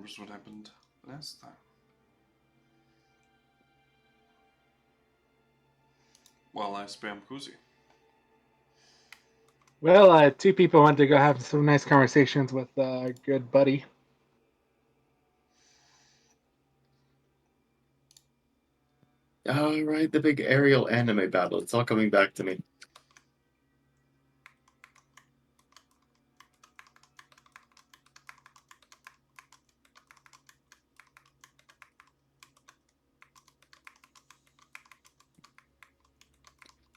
remembers what happened last time. While I spam KuZii. Well, two people went to go have some nice conversations with a good buddy. All right, the big aerial anime battle. It's all coming back to me.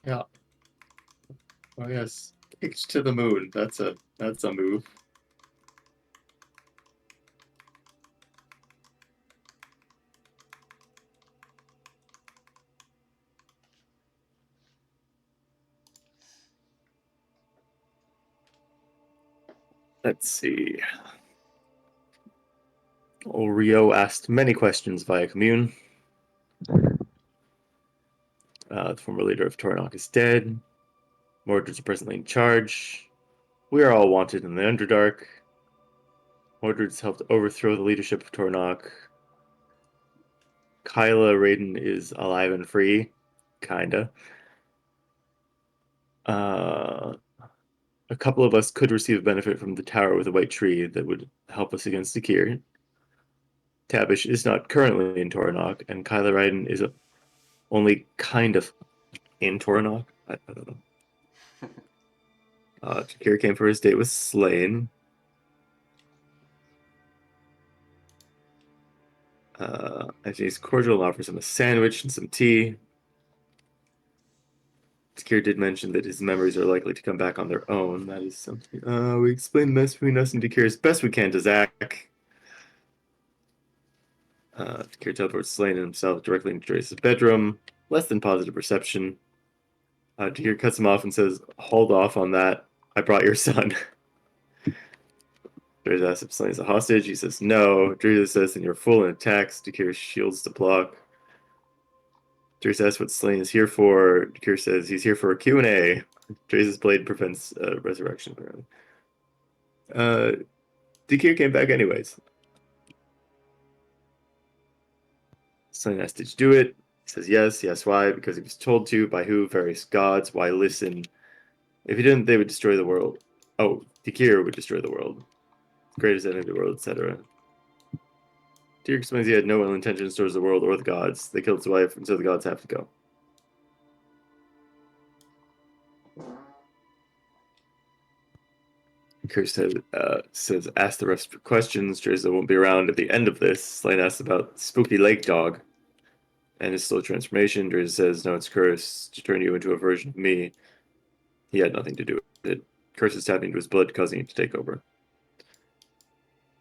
Yeah. Oh yes. Kicked to the moon. That's a move. Let's see. Oreo asked many questions via commune. The former leader of Tornok is dead. Mordred's are presently in charge. We are all wanted in the Underdark. Mordred's helped overthrow the leadership of Tornok. Kyla Raiden is alive and free. Kinda. A couple of us could receive a benefit from the tower with a white tree that would help us against Zakir. Tabish is not currently in Tornok, and Kyla Raiden is only kind of in Tornok. I don't know. Zakir came for his date with Slane. Anthony's cordial and offers him a sandwich and some tea. Zakir did mention that his memories are likely to come back on their own. That is something. We explain the mess between us and Zakir as best we can to Zach. Zakir teleports Slane and himself directly into Drace's bedroom. Less than positive reception. Zakir cuts him off and says, "Hold off on that. I brought your son." Drace asks if Slane is a hostage. He says no. Drace says, "Then you're full in attacks." Zakir shields to block. Drace asks what Slane is here for. Zakir says he's here for a Q&A. Drace's blade prevents resurrection, apparently. Zakir came back anyways. Slane asks, "Did you do it?" He says yes. He asks why. Because he was told to. By who? Various gods. Why listen? If he didn't, they would destroy the world. Oh, Zakir would destroy the world. Greatest enemy of the world, etc. Zakir explains he had no ill intentions towards the world or the gods. They killed his wife, and so the gods have to go. Zakir says, "Ask the rest for questions. Dreza won't be around at the end of this." Slane asks about Spooky Lake Dog and his slow transformation. Dreza says, "No, it's cursed to turn you into a version of me. He had nothing to do with it. Curse is tapping into his blood, causing him to take over."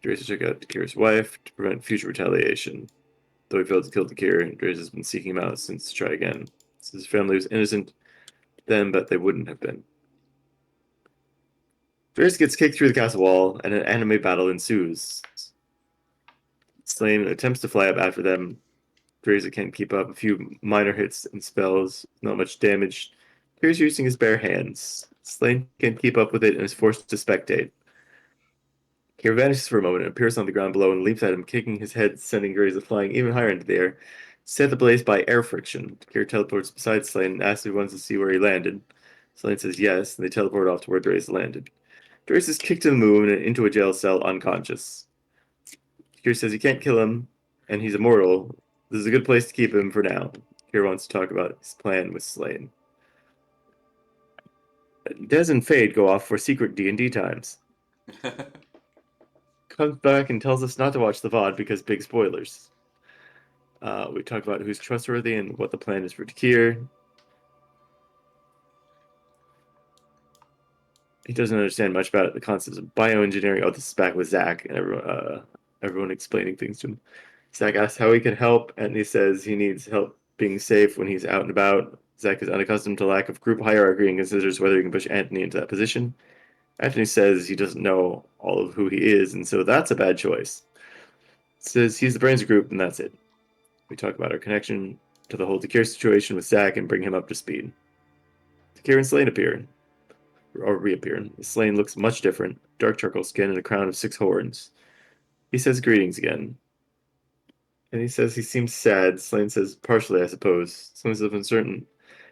Dreza took out Zakir's wife to prevent future retaliation. Though he failed to kill Zakir, Dreza has been seeking him out since to try again. His family was innocent then, but they wouldn't have been. Dreza gets kicked through the castle wall, and an anime battle ensues. Slane attempts to fly up after them. Dreza can't keep up. A few minor hits and spells, not much damage. Here's using his bare hands. Slane can't keep up with it and is forced to spectate. He vanishes for a moment and appears on the ground below and leaps at him, kicking his head, sending Dreza flying even higher into the air. Set ablaze by air friction. Zakir teleports beside Slane and asks if he wants to see where he landed. Slane says yes, and they teleport off to where Dreza landed. Dreza is kicked to the moon and into a jail cell unconscious. Zakir says he can't kill him, and he's immortal. This is a good place to keep him for now. Zakir wants to talk about his plan with Slane. Des and Fade go off for secret D&D times. Comes back and tells us not to watch the VOD because big spoilers. We talk about who's trustworthy and what the plan is for Zakir. He doesn't understand much about the concepts of bioengineering. Oh, this is back with Zach and everyone explaining things to him. Zach asks how he can help, and he says he needs help being safe when he's out and about. Zach is unaccustomed to lack of group hierarchy and considers whether he can push Anthony into that position. Anthony says he doesn't know all of who he is, and so that's a bad choice. Says he's the brains of the group, and that's it. We talk about our connection to the whole Zakir situation with Zach and bring him up to speed. Zakir and Slane appear, or reappear. Slane looks much different, dark charcoal skin and a crown of 6 horns. He says greetings again. And he says he seems sad. Slane says, partially, I suppose. Slane says uncertain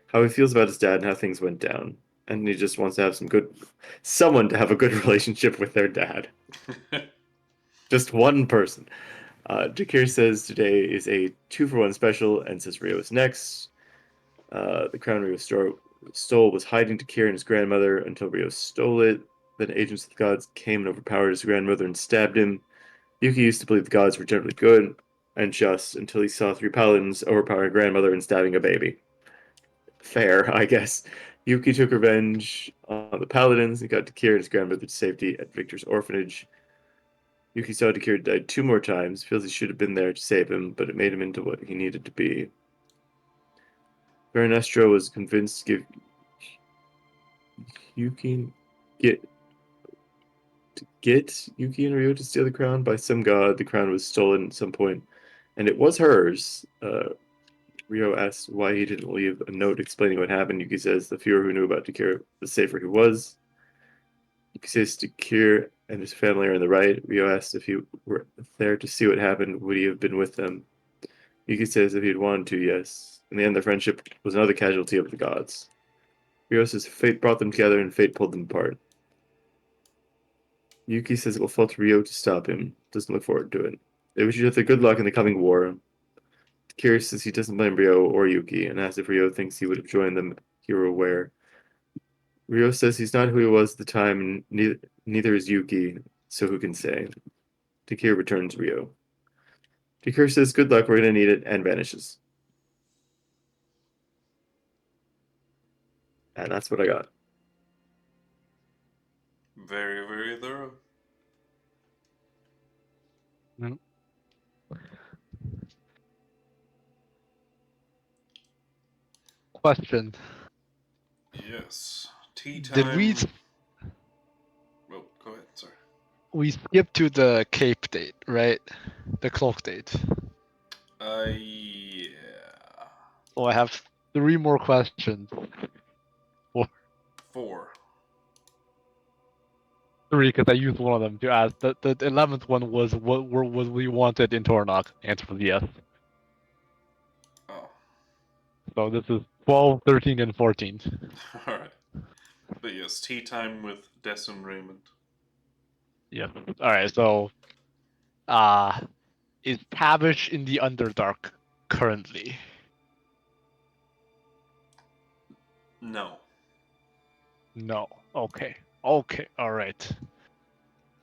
how he feels about his dad and how things went down. And he just wants to have someone to have a good relationship with their dad. Just one person. Jakir says today is a 2-for-1 special and says Rio is next. The crown Rio stole was hiding Jakir and his grandmother until Rio stole it. Then agents of the gods came and overpowered his grandmother and stabbed him. Yuki used to believe the gods were generally good and just until he saw 3 paladins overpowering a grandmother and stabbing a baby. Fair, I guess. Yuki took revenge on the paladins and got Dakir and his grandmother to safety at Victor's orphanage. Yuki saw Dakir died 2 more times, feels he should have been there to save him, but it made him into what he needed to be. Baron Estro was convinced to give Yuki get Yuki and Ryo to steal the crown by some god. The crown was stolen at some point, and it was hers. Ryo asks why he didn't leave a note explaining what happened. Yuki says the fewer who knew about Dakir, the safer he was. Yuki says Dakir and his family are in the right. Ryo asks if he were there to see what happened, would he have been with them? Yuki says if he had wanted to, yes. In the end, their friendship was another casualty of the gods. Ryo says fate brought them together and fate pulled them apart. Yuki says it will fall to Ryo to stop him. Doesn't look forward to it. They wish each other good luck in the coming war. Kira says he doesn't blame Ryo or Yuki and asks if Ryo thinks he would have joined them if he were aware. Ryo says he's not who he was at the time, and neither is Yuki, so who can say? Takir returns Ryo. Takir says good luck, we're going to need it, and vanishes. And that's what I got. Very, very thorough. Question. Yes. Tea time. Did we Oh, go ahead, sorry. we skip to the cape date, right? The cloak date. Yeah. So I have 3 more questions. 4. 3, because I used one of them to ask. The 11th one was what was we wanted in Tornok. Answer was yes. Oh. So this is 12, 13, and 14. Alright. But yes, tea time with Des and Raymond. Yeah. All right. So, is Tavish in the Underdark currently? No. No. Okay. Okay. All right.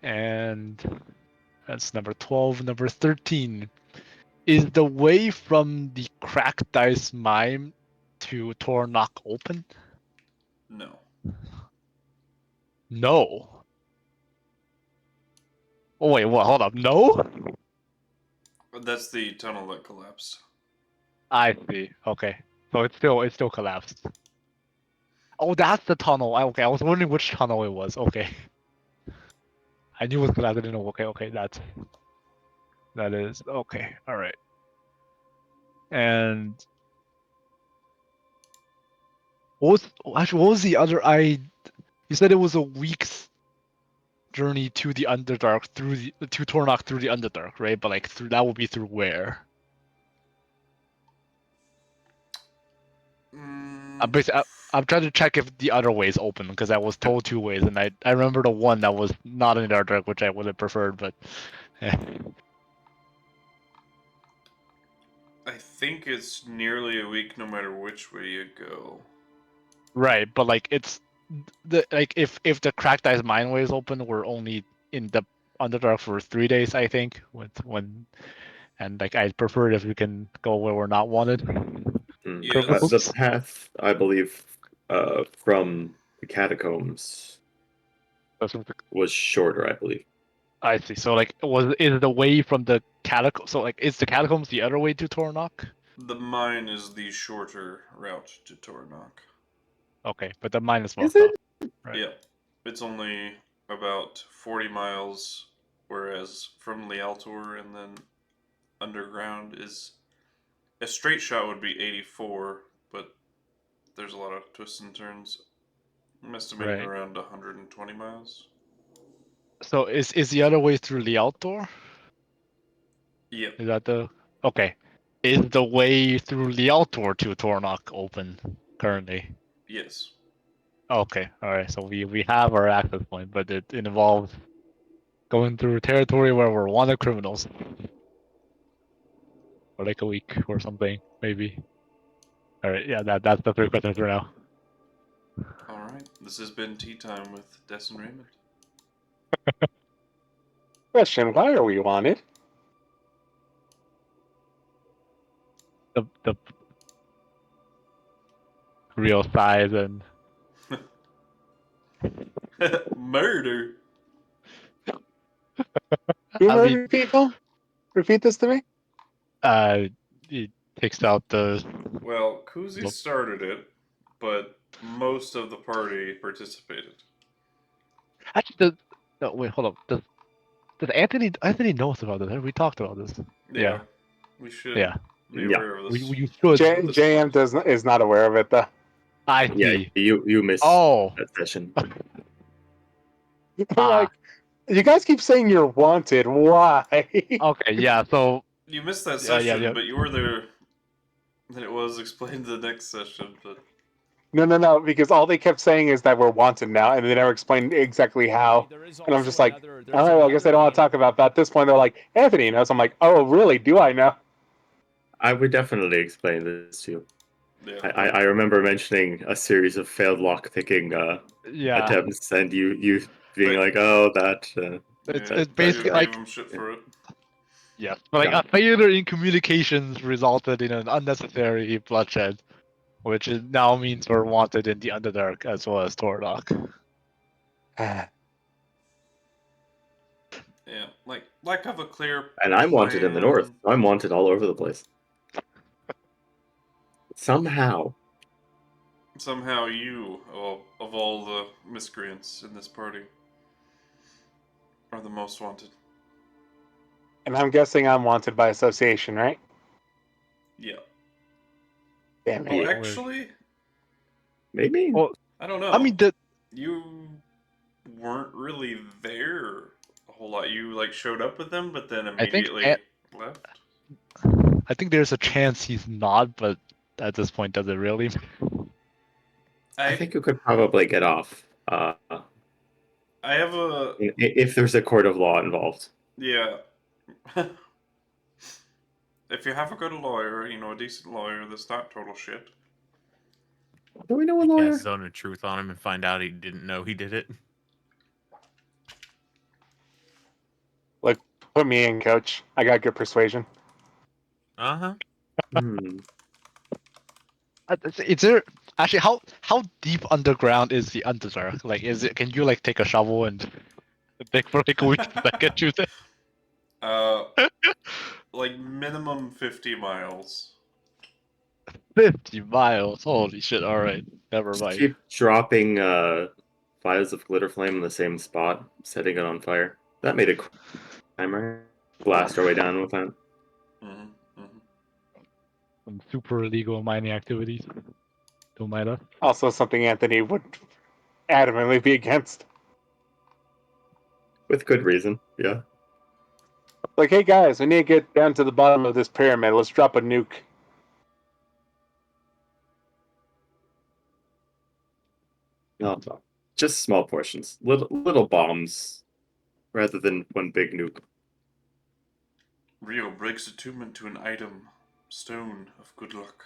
And that's number 12. Number 13. Is the way from the Cracked Dice Mine to Tornok open? No. No. Oh wait, what? Hold up. No? That's the tunnel that collapsed. I see. Okay. So it's still collapsed. Oh, that's the tunnel. Okay, I was wondering which tunnel it was. Okay. I knew it was collapsed. I didn't know. Okay, that is okay. All right. And what was the other? You said it was a week's journey to the Underdark to Tornok through the Underdark, right? But like that would be through where? I'm trying to check if the other way is open because I was told 2 ways, and I remember the one that was not in the Underdark, which I would have preferred, but. I think it's nearly a week no matter which way you go. Right, but like it's if the Cracked Ice Mine way is open, we're only in the Underdark for 3 days, I think. And like I'd prefer if we can go where we're not wanted. Yeah, The path, I believe, from the catacombs was shorter, I believe. I see. So like, is the way from the catacombs? So like, is the catacombs the other way to Tornok? The mine is the shorter route to Tornok. Okay, but the mine is Is well it? right? Yeah, it's only about 40 miles, whereas from Lialtor and then underground is a straight shot would be 84, but there's a lot of twists and turns. I'm estimating Right. around 120 miles. So is the other way through Lialtor? Yep. Is that the okay? Is the way through Lialtor to Tornok open currently? Yes. Okay, all right. So we have our access point, but it involves going through territory where we're wanted criminals for like a week or something, maybe. All right, yeah, that's the 3 questions for now. All right. This has been Tea Time with Des and Raymond. Question: why are we wanted? The real size and Murder. You I mean, murder people? Repeat this to me. it takes out the Well, KuZii Nope. started it, but most of the party participated. actually no wait, hold up. Does Anthony knows about this? We talked about this. Yeah. We should Yeah. be Yeah. aware of this. You should. JM is not aware of it though. I Yeah, see. you missed Oh. that session. Like, you guys keep saying you're wanted. Why? Okay. Yeah. So. You missed that Yeah. session, Yeah. but you were there. And it was explained the next session, but No, because all they kept saying is that we're wanted now, and they never explained exactly how. And I'm just like, all right, well, I guess they don't want to talk about that. At this point, they're like, Anthony knows. I'm like, oh, really? Do I know? I would definitely explain this to you. yeah. I remember mentioning a series of failed lockpicking Yeah. attempts, and you being But- like, "Oh, that." It's Yeah, basically you like gave him shit for it. yeah, but like Yeah. a failure in communications resulted in an unnecessary bloodshed, which is now means we're wanted in the Underdark as well as Tordock. Yeah, like lack of a clear And I'm wanted in the north. plan. I'm wanted all over the place. Somehow, Somehow you, of all the miscreants in this party, are the most wanted. And I'm guessing I'm wanted by association, right? Yeah. Damn Oh, it. actually, maybe. Well, I don't know. I mean the You weren't really there a whole lot. You like showed up with them, but then I think immediately left. I think there's a chance he's not, but at this point, does it really? I think you could probably get off I have a if there's a court of law involved. yeah. If you have a good lawyer, a decent lawyer that's not total shit. Do we know a He lawyer? casts zone of truth on him and find out he didn't know he did it. Look, put me in, coach. I got good persuasion. Uh-huh. Hmm. Is there actually how deep underground is the Underdark? Like, is it? Can you like take a shovel and dig for like a week to get you there? Like minimum 50 miles. 50 miles. Holy shit! All right, never Just mind. keep dropping vials of glitter flame in the same spot, setting it on fire. That made a crime, right? Blast our way down with that. Mm-hmm. Some super illegal mining activities. Don't mind us. Also, something Anthony would adamantly be against. With good reason, yeah. Like, hey guys, we need to get down to the bottom of this pyramid. Let's drop a nuke. No, just small portions, little bombs, rather than one big nuke. Rio breaks attunement to an item. Stone of good luck.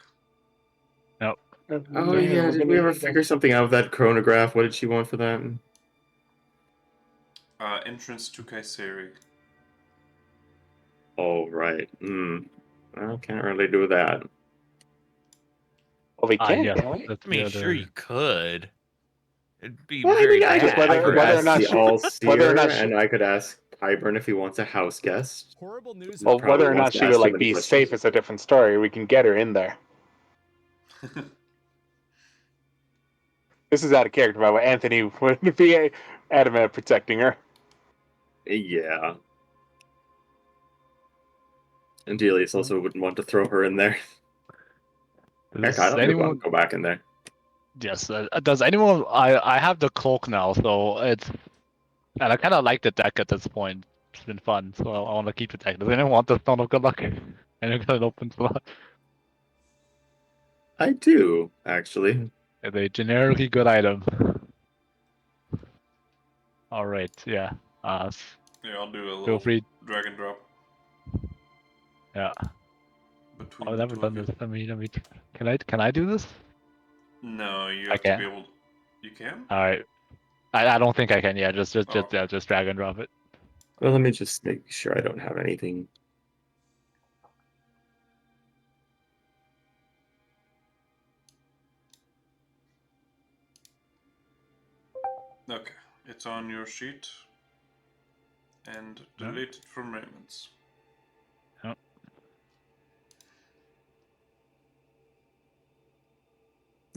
Oh yeah, did we ever figure something out of that chronograph? What did she want for that? Entrance to Kayseri. Oh right. I can't really do that. Well, we can, Yeah, can't we? that's I mean, the sure other. you could. It'd be Well, I very mean, I bad. could, I could whether or ask not the she- All-Seer, whether or not she- and I could ask Pyburn if he wants a house guest. Horrible news. Well, Probably whether or wants not to she ask would too like many be questions. safe is a different story. We can get her in there. This is out of character, by the way. Anthony would be adamant at protecting her. Yeah. Andelias also wouldn't want to throw her in there. Heck, I Does don't even want anyone? to go back in there. Yes. Does anyone? I have the cloak now, so it's and I kind of like the deck at this point. It's been fun, so I want to keep it active. I don't want the Stone of Good Luck. I don't got an open slot. I do, actually. It's a generically good item. Alright, yeah. Yeah, I'll do a Feel little free. drag and drop Yeah. between I've the never two done of this. you. Can I do this? No, you I have to can't. be able. You can? Alright. I don't think I can. Yeah, just Oh. just drag and drop it. Well, let me just make sure I don't have anything. Okay, it's on your sheet. And Yeah. deleted from Raymond's.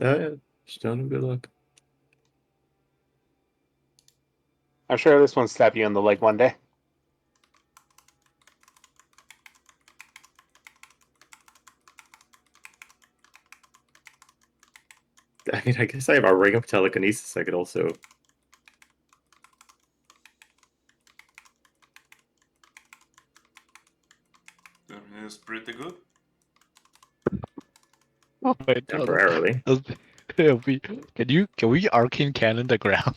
Oh, yeah. Stone of Good Luck. I'm sure this one stab you in the leg one day. I mean, I guess I have a ring of telekinesis. I could also. I mean, it's pretty good. Oh, wait, Temporarily. can we arcane cannon the ground?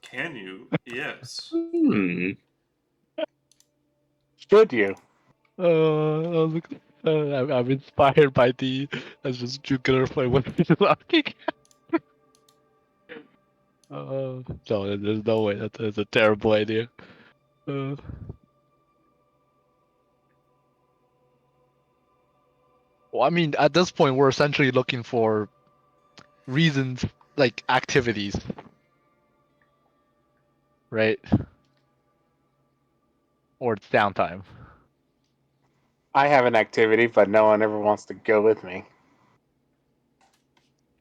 Can you? Yes. Hmm. Should you? I'm inspired by the that's just jugular flame with arcane. No, there's no way. That's a terrible idea. Uh, well, I mean, at this point, we're essentially looking for reasons, like activities, right? Or it's downtime. I have an activity, but no one ever wants to go with me.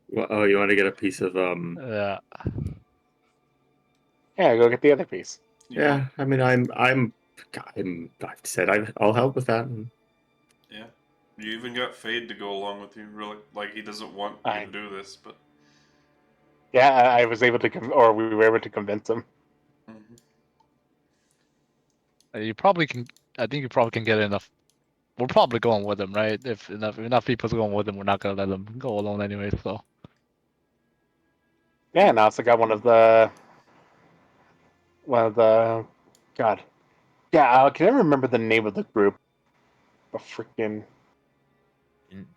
Well, oh, you want to get a piece of Yeah. Yeah, go get the other piece. You Yeah, want- I mean, I've said I'll help with that. yeah. You even got Fade to go along with you. Really, like he doesn't want you to do this, but. Yeah, I was able to, or we were able to convince him. Mhm. You probably can. I think you probably can get enough. We're probably going with him, right? If enough people's going with him, we're not gonna let them go alone anyway. So Yeah, and I also got one of the, God, yeah, I can never remember the name of the group. The freaking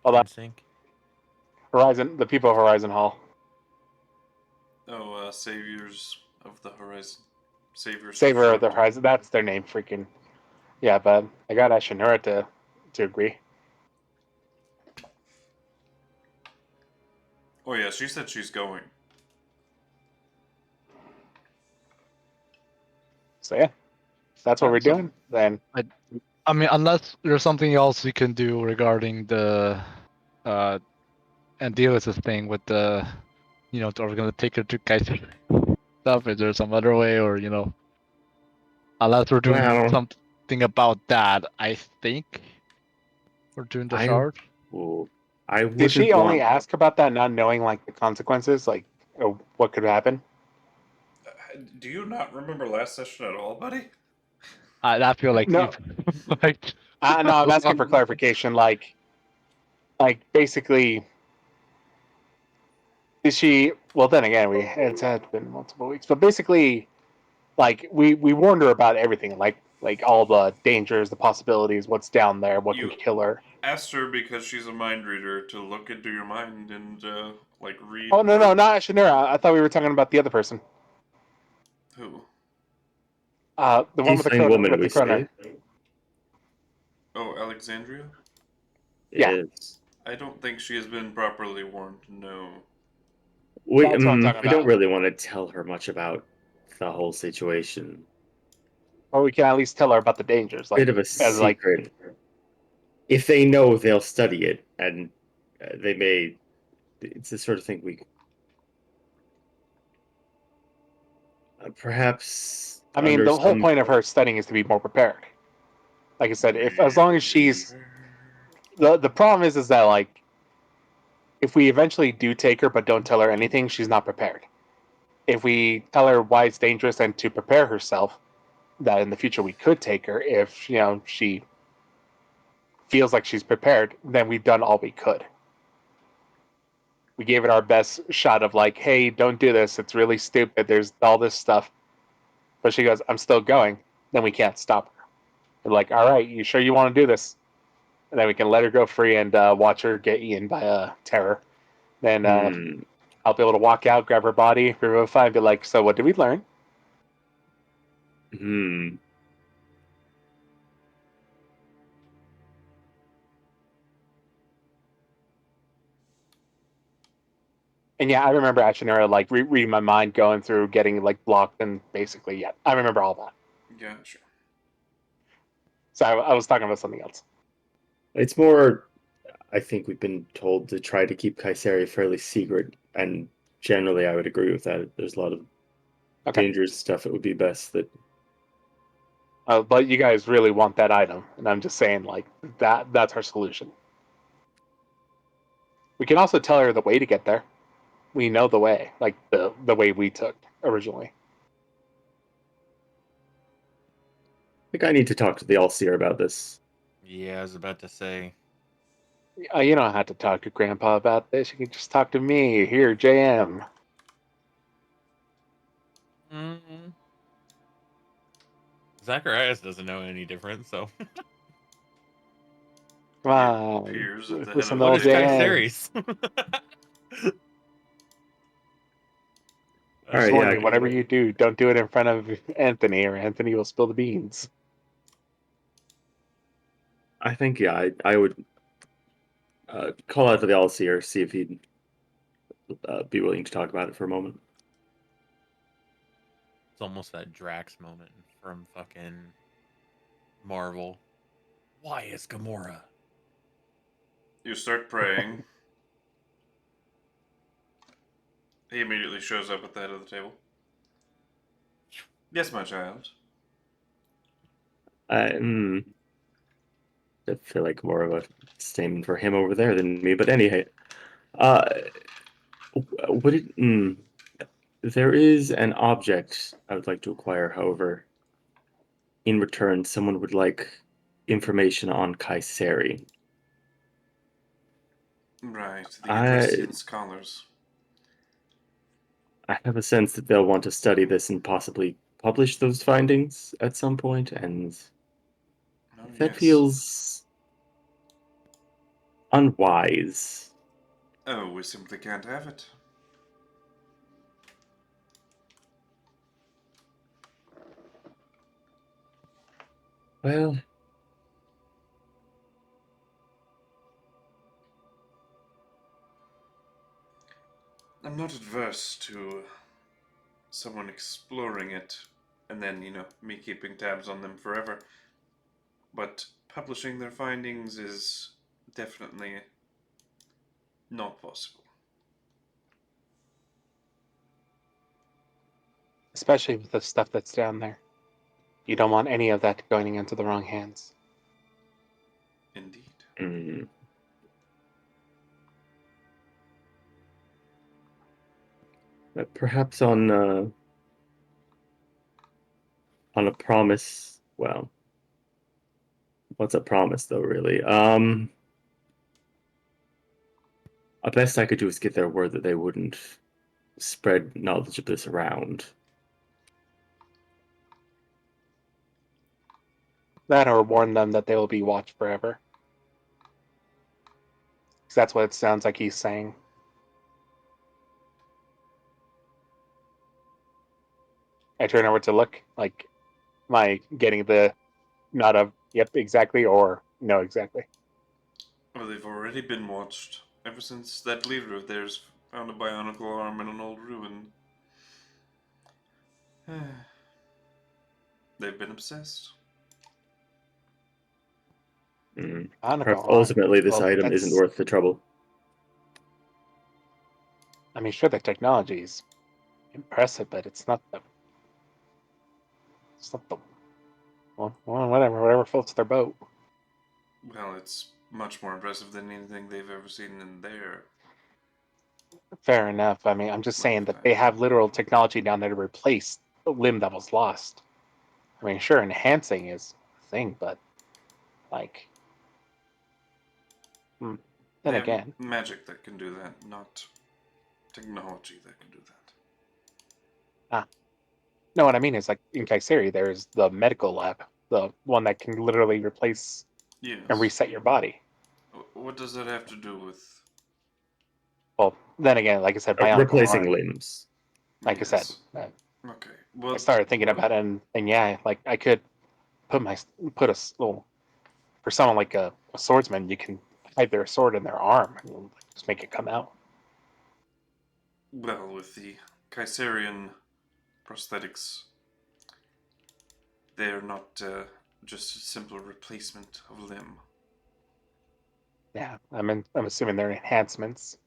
Hold on. Sync. Horizon, the people of Horizon Hall. Oh, Saviors of the Horizon. Saviors. Saver of the Horizon, that's their name. Freaking yeah, but I got Ashinura to agree. Oh yeah, she said she's going. So yeah, that's what we're Awesome. doing. Then I mean, unless there's something else we can do regarding the Andelias' thing with the, are we gonna take her to KuZii stuff? Is there some other way, or unless we're doing Well, something about that, I think we're doing the I shard. well, I did she wouldn't only want. ask about that, not knowing like the consequences, like what could happen? Do you not remember last session at all, buddy? I feel like No, like no, I'm asking for clarification. Like basically, is she? Well, then again, it's had been multiple weeks, but basically, like we warned her about everything, like all the dangers, the possibilities, what's down there, what can You kill her. asked her because she's a mind reader to look into your mind and like read. Oh no, not Ashinura. I thought we were talking about the other person. Who? The one with the Tiefling woman, with we the Kroner. say. Oh, Alexandria. Yeah. Is I don't think she has been properly warned. No. That's what I'm talking we don't about. really want to tell her much about the whole situation. Or we can at least tell her about the dangers, like Bit of a as like secret. If they know, they'll study it, and they may. It's the sort of thing we perhaps I mean, under the whole some. point of her studying is to be more prepared. Like I said, if as long as she's the problem is that like if we eventually do take her but don't tell her anything, she's not prepared. If we tell her why it's dangerous and to prepare herself, that in the future we could take her if she feels like she's prepared. Then we've done all we could. We gave it our best shot of like, hey, don't do this. It's really stupid. There's all this stuff. But she goes, I'm still going. Then we can't stop her. We're like, all right, you sure you want to do this? And then we can let her go free and watch her get eaten by a terror. Then I'll be able to walk out, grab her body, revivify, and be like, so what did we learn? And yeah, I remember Ashinura like reading my mind, going through, getting like blocked, and basically, yeah, I remember all that. Yeah, sure. So I was talking about something else. It's more, I think we've been told to try to keep Kaiseri fairly secret, and generally I would agree with that. There's a lot of dangerous stuff. It would be best that... But you guys really want that item, and I'm just saying, like, that's our solution. We can also tell her the way to get there. We know the way, like the way we took originally. I think I need to talk to the All-Seer about this. Yeah, I was about to say. You don't have to talk to Grandpa about this. You can just talk to me. Here, JM. Mm-hmm. Zakarias doesn't know any different, so. Come on. Appears at the head Listen of to What old is the JM. Kaiseri's? I just Alright, warn yeah, you, whatever you do, don't do it in front of Anthony, or Anthony will spill the beans. I think, yeah, I would call out to the All-Seer, see if he'd be willing to talk about it for a moment. It's almost that Drax moment from fucking Marvel. Why is Gamora? You start praying. He immediately shows up at the head of the table. Yes, my child. I feel like more of a statement for him over there than me, but anyhow. Would it... There is an object I would like to acquire, however. In return, someone would like information on Kaiseri. Right, the Adrestian scholars. I have a sense that they'll want to study this and possibly publish those findings at some point, and that feels unwise. Oh, we simply can't have it. Well, I'm not adverse to someone exploring it and then, me keeping tabs on them forever. But publishing their findings is definitely not possible. Especially with the stuff that's down there. You don't want any of that going into the wrong hands. Indeed. Perhaps on a promise. Well, what's a promise though, really? The best I could do is get their word that they wouldn't spread knowledge of this around. That, or warn them that they will be watched forever. Because that's what it sounds like he's saying. I turn over to look, like, am I getting the nod of, yep, exactly, or no, exactly? Well, they've already been watched ever since that leader of theirs found a bionicle arm in an old ruin. They've been obsessed. Perhaps ultimately this item isn't worth the trouble. I mean, sure, the technology is impressive, but it's not the... Well, whatever floats their boat. Well, it's much more impressive than anything they've ever seen in there. Fair enough. I mean, I'm just saying that they have literal technology down there to replace the limb that was lost. I mean, sure, enhancing is a thing, but like, then They have again, magic that can do that, not technology that can do that. no, what I mean is like in Kaiseri, there's the medical lab, the one that can literally replace and Yes. reset your body. What does that have to do with? Well, then again, like I said, bionic Replacing arm. limbs. Like I said, Yes. Okay. Well, I started thinking about it, and yeah, like I could put a little for someone like a swordsman, you can hide their sword in their arm and just make it come out. well, with the Kaiserian prosthetics, they're not just a simple replacement of limb. Yeah, I'm assuming they're enhancements.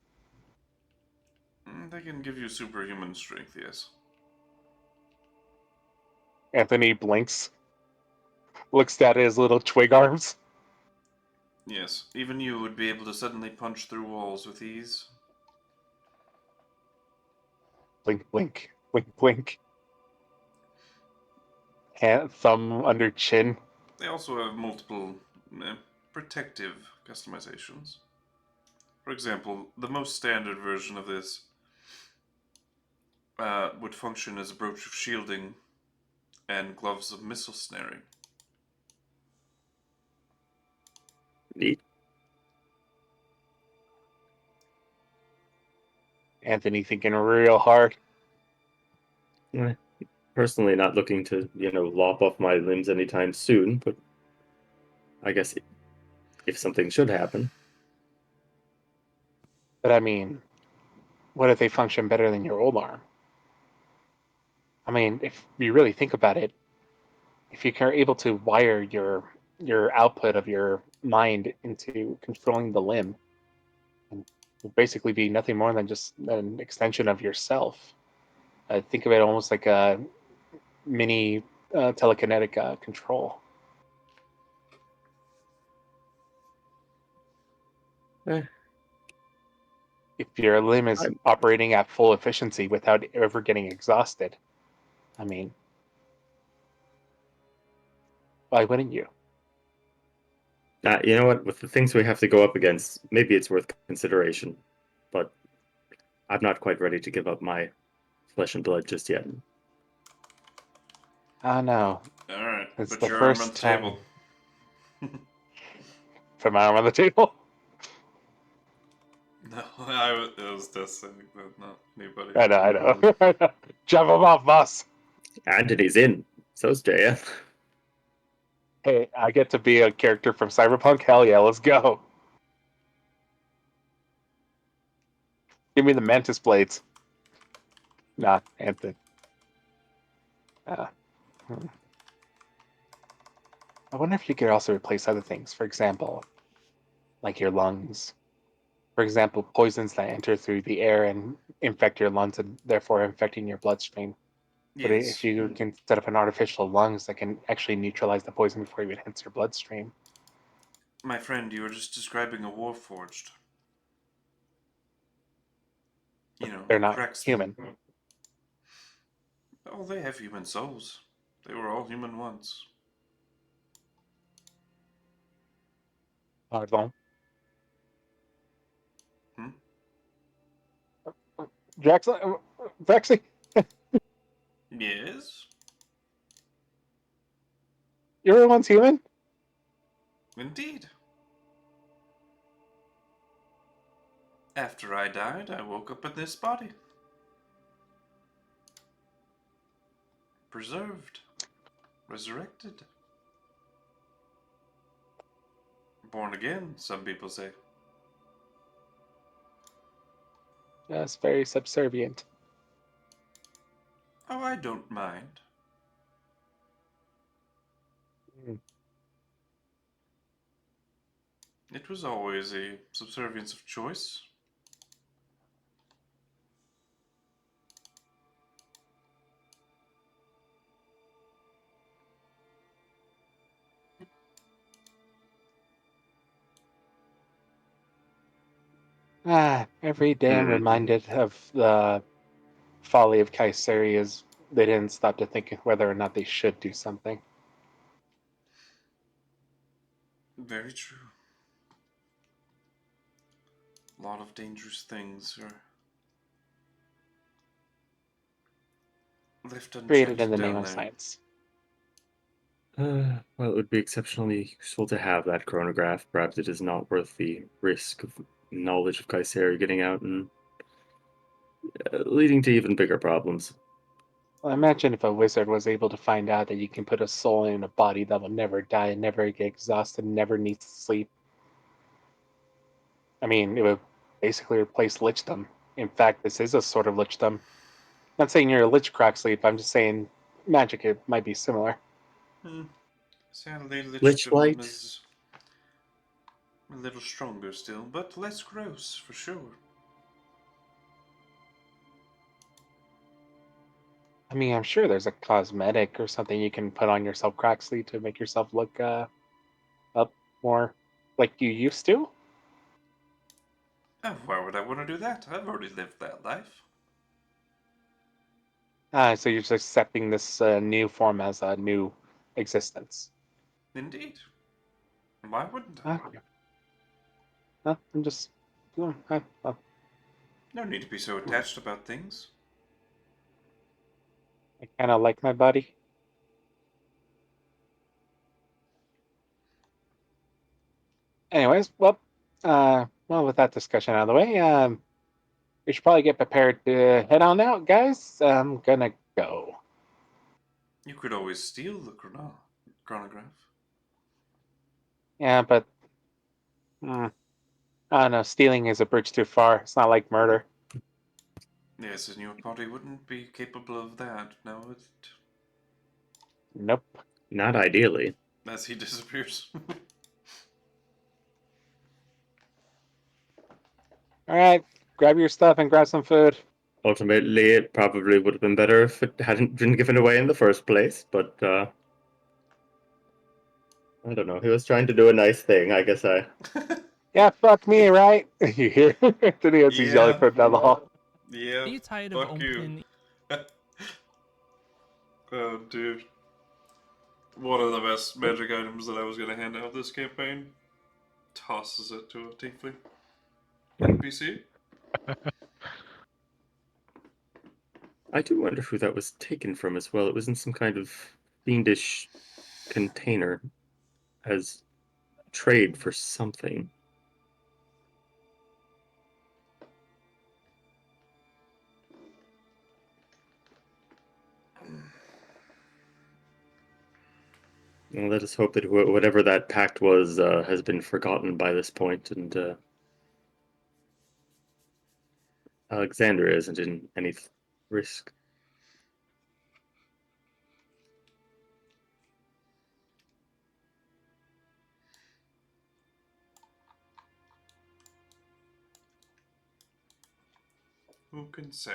They can give you superhuman strength, yes. Anthony blinks, looks at his little twig arms. Yes, even you would be able to suddenly punch through walls with ease. Blink, blink, blink, blink. Hand, thumb under chin. They also have multiple protective customizations. For example, the most standard version of this would function as a brooch of shielding and gloves of missile snaring. Neat. Anthony thinking real hard. Personally, not looking to, lop off my limbs anytime soon, but I guess if something should happen. But I mean, what if they function better than your old arm? I mean, if you really think about it, if you are able to wire your output of your mind into controlling the limb, and will basically be nothing more than just an extension of yourself. Think of it almost like a mini telekinetic control. Eh, If your limb is I'm, operating at full efficiency without ever getting exhausted, I mean, why wouldn't you? you know what? With the things we have to go up against, maybe it's worth consideration, but I'm not quite ready to give up my flesh and blood just yet. Oh no, Alright, it's put the your arm on first the time. table. Put my arm on the table. No, it was testing, but not anybody. I know. I know. Jump him off, boss. Anthony's in. So's Jaya. Hey, I get to be a character from Cyberpunk? Hell yeah, let's go. Give me the mantis blades. Nah, Anthony. Uh, hmm. I wonder if you could also replace other things. For example, like your lungs. For example, poisons that enter through the air and infect your lungs and therefore infecting your bloodstream. But if Yes. you can set up an artificial lungs that can actually neutralize the poison before it even hits your bloodstream. My friend, you were just describing a warforged. They're Like not Cracksman. human. Oh, they have human souls. They were all human once. Pardon. Hmm? Jackson, Vexy, Yes? you were once human? Indeed. After I died, I woke up in this body. Preserved. Resurrected. Born again, some people say. That's very subservient. Oh, I don't mind. Hmm. It was always a subservience of choice. Every day I'm reminded of the folly of Kaiseria's they didn't stop to think whether or not they should do something. Very true. A lot of dangerous things are left Created unchecked in the down name of there. science. Well, it would be exceptionally useful to have that chronograph. Perhaps it is not worth the risk of knowledge of KuZii getting out and leading to even bigger problems. Well, imagine if a wizard was able to find out that you can put a soul in a body that will never die, never get exhausted, never needs to sleep. I mean, it would basically replace lichdom. In fact, this is a sort of lichdom. Not saying you're a lich crack sleep, I'm just saying magic it might be similar. Sadly, Lich Lichdom light? is a little stronger still, but less gross for sure. I mean, I'm sure there's a cosmetic or something you can put on yourself crack sleep to make yourself look up more like you used to. Oh, why would I want to do that? I've already lived that life. So you're just accepting this new form as a new existence. Indeed. Why wouldn't I? Okay. I'm just. Well, No need to be so attached about things. I kind of like my body. Anyways, well, with that discussion out of the way, we should probably get prepared to head on out, guys. I'm gonna go. You could always steal the chronograph. Yeah, but I don't know. Stealing is a bridge too far. It's not like murder. Yes, and your body wouldn't be capable of that, no, Nope. Not ideally. as he disappears. All right, grab your stuff and grab some food. Ultimately, it probably would have been better if it hadn't been given away in the first place, but I don't know. He was trying to do a nice thing. I guess I. Yeah, fuck me, right? You hear Anthony as he's yelling Yeah. from down the hall. Yeah, Are you tired of fuck you. opening? Oh, dude. One of the best magic items that I was going to hand out this campaign. Tosses it to a tiefling. NPC? I do wonder who that was taken from as well. It was in some kind of fiendish container as trade for something. Well, let us hope that whatever that pact was has been forgotten by this point, and Alexandria isn't in any risk. Who can say?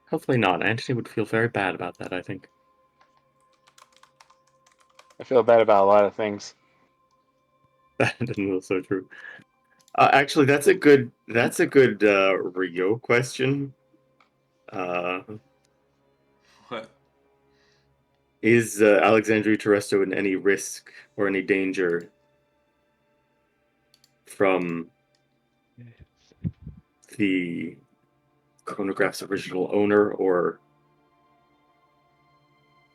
Hopefully not. Antony would feel very bad about that, I think. I feel bad about a lot of things. That is so true. Actually, that's a good Rio question. What? Is Alexandria Terresto in any risk or any danger from the chronograph's original owner or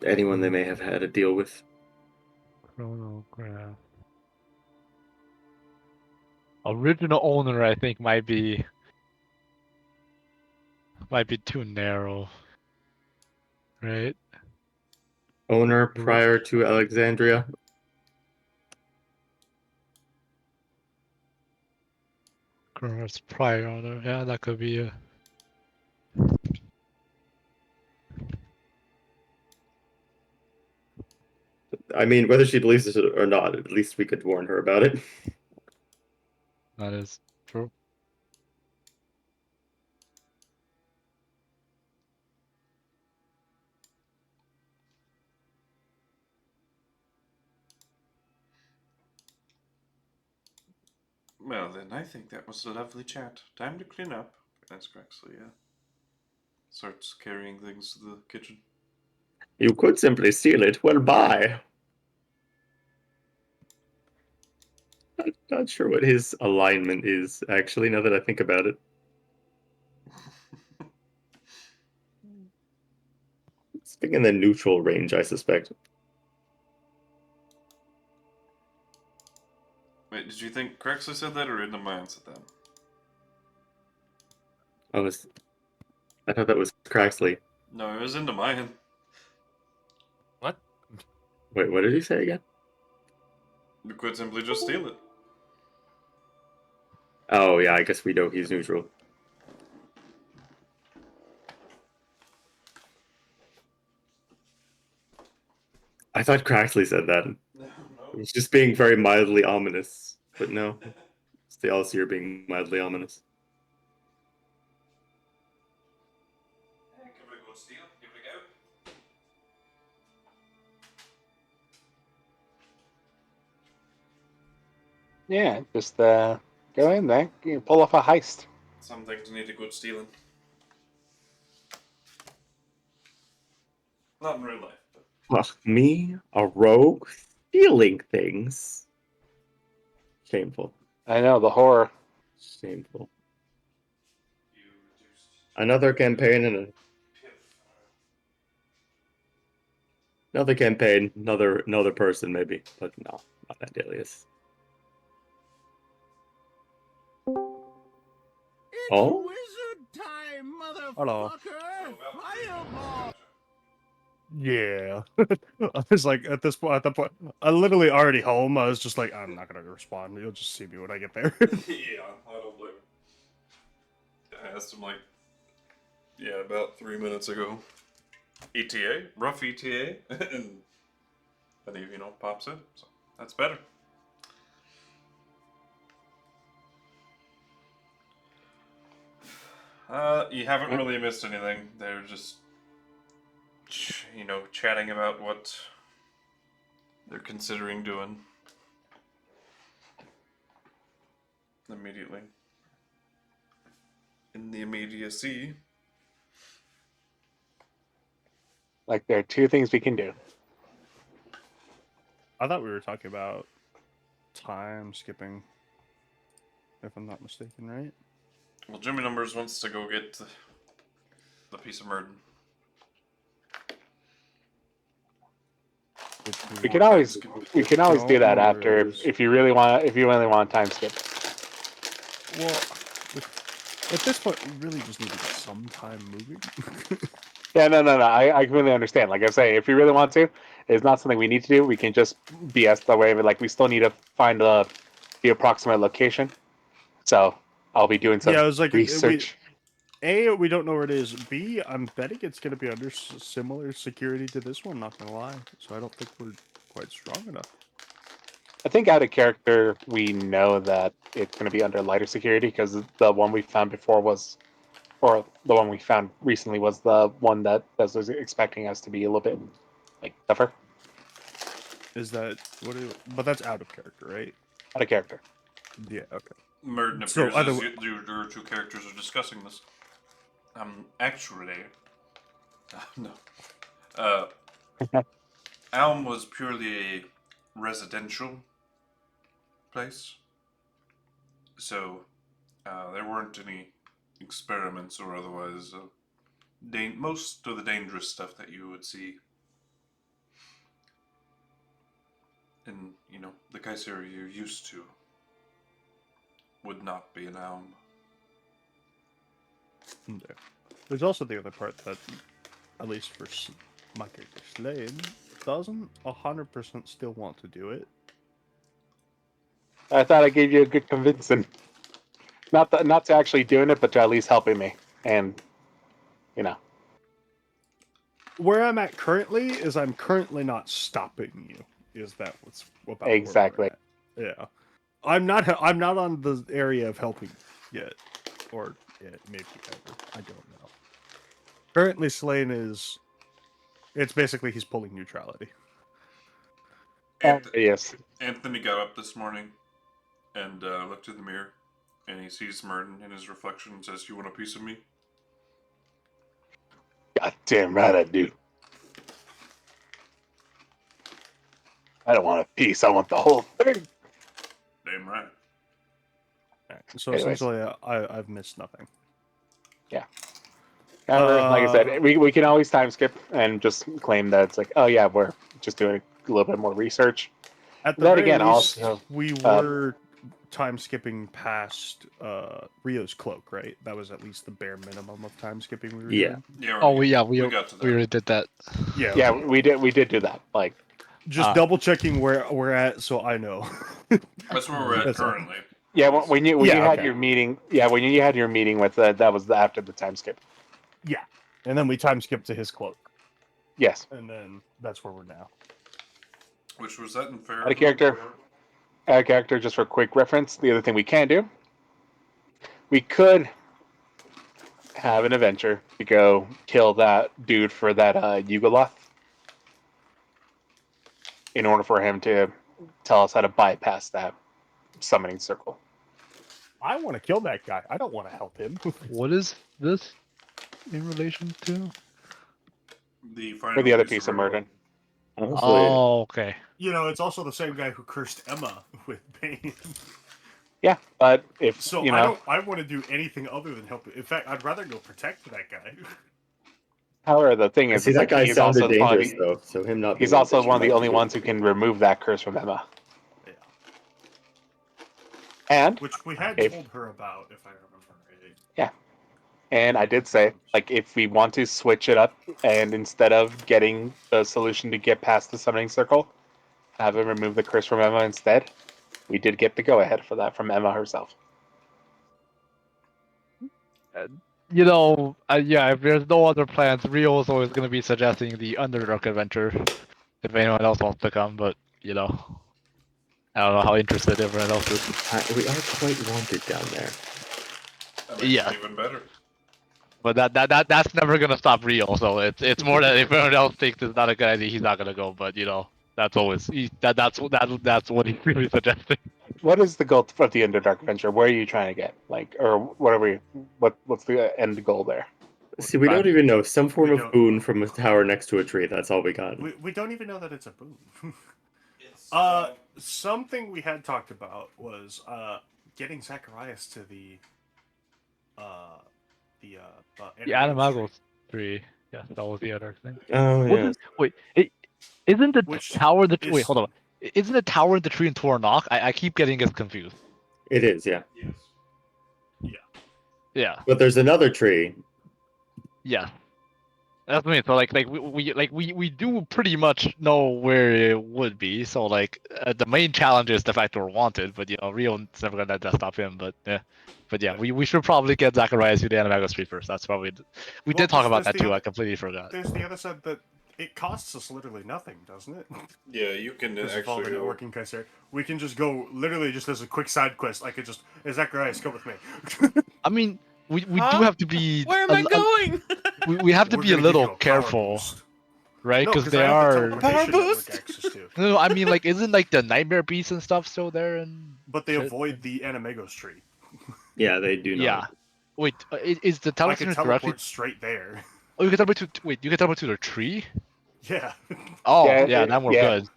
anyone they may have had a deal with? Chronograph. Original owner, I think, might be too narrow, right? Owner prior to Alexandria? Chronos prior owner, yeah, that could be a. I mean, whether she believes it or not, at least we could warn her about it. That is true. Well, then, I think that was a lovely chat. Time to clean up. That's Crexley, yeah. Starts carrying things to the kitchen. You could simply steal it. Well, bye. Not sure what his alignment is, actually, now that I think about it. It's in the neutral range, I suspect. Wait, did you think Crexley said that or Indamine said that? I thought that was Craxley. No, it was Indamine. What? Wait, what did he say again? You could simply just steal it. Oh, yeah, I guess we know he's neutral. I thought Craxley said that. No. It was just being very mildly ominous. But no, they all see her being mildly ominous. Give it a good steal. Give it a go. Yeah, just go in there, pull off a heist. Some things need a good stealing. Not in real life, but Ugh, me, a rogue, stealing things. Shameful. I know, the horror. Shameful. you reduced Another campaign and another campaign, another person maybe, but no, not Andelias. Oh? Wizard time, motherfucker! Hello. Fireball! Yeah. I was like, at this point, at the point, I literally already home. I was just like, I'm not gonna respond. You'll just see me when I get there. yeah, I don't blame him. I asked him about 3 minutes ago. ETA, rough ETA, and then he pops in. So that's better. You haven't really missed anything. They're just, chatting about what they're considering doing. Immediately. In the immediacy. Like, there are two things we can do. I thought we were talking about time skipping, if I'm not mistaken, right? Well, Jimmy Numbers wants to go get the piece of Murden. We can always do that after if you really want time skip. Well, at this point, we really just need to get some time moving. Yeah, no. I completely understand. Like I say, if you really want to, it's not something we need to do. We can just BS the way of it. Like, we still need to find the approximate location. So I'll be doing some Yeah, it was like research. A, we don't know where it is. B, I'm betting it's going to be under similar security to this one, not going to lie. So I don't think we're quite strong enough. I think out of character, we know that it's going to be under lighter security because the one we found before was, or the one we found recently was the one that was expecting us to be a little bit tougher. Is that but that's out of character, right? Out of character. Yeah, okay. Murden So, appears either as way- your two characters are discussing this. Actually, no. Alm was purely a residential place, so there weren't any experiments or otherwise. Most of the dangerous stuff that you would see in, the KuZii you're used to would not be an Alm. Yeah. There's also the other part that, at least for my character Slane, doesn't 100% still want to do it. I thought I gave you a good convincing. Not to actually doing it, but to at least helping me. And, Where I'm at currently is I'm currently not stopping you. Is that what's about? Exactly. Where we're at. Yeah. I'm not on the area of helping yet. Or maybe ever. I don't know. Currently Slane it's basically he's pulling neutrality. Yes. Anthony got up this morning and looked in the mirror, and he sees Murden in his reflection and says, "You want a piece of me?" God damn right I do. I don't want a piece. I want the whole thing. Damn right. Alright, so Anyways. essentially, I've missed nothing. However, like I said, we can always time skip and just claim that it's like, oh yeah, we're just doing a little bit more research. At the Then very again, least, also, we were time skipping past Rio's cloak, right? That was at least the bare minimum of time skipping we were Yeah. doing. Yeah. Oh, we we got to that. already did that. Yeah. yeah, okay. we did do that. Like, Just double checking where we're at, so I know. That's where we're at That's all. currently. yeah, when you had okay. your meeting, when you had your meeting with that was after the time skip. Yeah, and then we time skipped to his cloak, Yes, and then that's where we're now. Which was that in fair? out of character. Just for quick reference, the other thing we can do, we could have an adventure to go kill that dude for that Yugoloth in order for him to tell us how to bypass that summoning circle. I want to kill that guy. I don't want to help him. What is this in relation to? The final For the other piece of murder. Honestly, Oh, okay. You know, it's also the same guy who cursed Emma with Bane. Yeah, but if So you know, I want to do anything other than help. In fact, I'd rather go protect that guy. however, the thing is, see, it's that like guy he's sounded also one of dangerous, the, though, so him not he's being also dangerous one of the might only be- ones who can remove that curse from Emma. Yeah. And Which we had If- told her about, if I remember right. I did say, like, if we want to switch it up, and instead of getting the solution to get past the summoning circle, have him remove the curse from Emma instead, we did get the go ahead for that from Emma herself. You know, yeah, if there's no other plans, Rio is always going to be suggesting the Underdark adventure if anyone else wants to come, but, you know, I don't know how interested everyone else is. We are quite wanted down there. That makes Yeah. it even better. But that's never going to stop Rio, so it's more that if anyone else thinks it's not a good idea, he's not going to go, but, you know, that's always, that's what he's really suggesting. What is the goal for the Underdark adventure? Where are you trying to get? Like, or whatever, what's the end goal there? See, we don't even know. Some form We of don't boon know. from a tower next to a tree. That's all we got. We don't even know that it's a boon. It's, Something we had talked about was getting Zacharias to the The Animagos Animagos tree. 3. Yeah, that was the other thing. Oh, yeah. Wait, isn't the Which tower the is- wait? Hold on. Isn't the tower in the tree in Tornok? I keep getting it confused. It is, yeah. yes. Yeah, But there's another tree. yeah. That's what I mean. So we do pretty much know where it would be. So like the main challenge is the fact that we're wanted, but you know Rio's never gonna let that stop him. But yeah, we should probably get Zacharias to the Animagos tree first. That's probably we Well, did talk about there's that the too. I other- completely forgot. There's the other side that it costs us literally nothing, doesn't it? Yeah, you can This actually involving go. working Kaiser. We can just go literally just as a quick side quest. I could just, hey, Zacharias, come with me. I mean, we do Huh? have to be. Where am I going? We have to We're be a gonna give you little power careful, boost. right? No, Because I they have the are. teleportation Power network boost? access to. No, I mean like, isn't like the nightmare beasts and stuff still there? And But they shit? avoid the Animagos tree. Yeah, they do Yeah. not. Wait, is the I teleportation can directly? teleport straight there. Oh, you can teleport to. Wait, you can teleport to the tree? Yeah. Oh, Yeah, yeah, then we're yeah. good.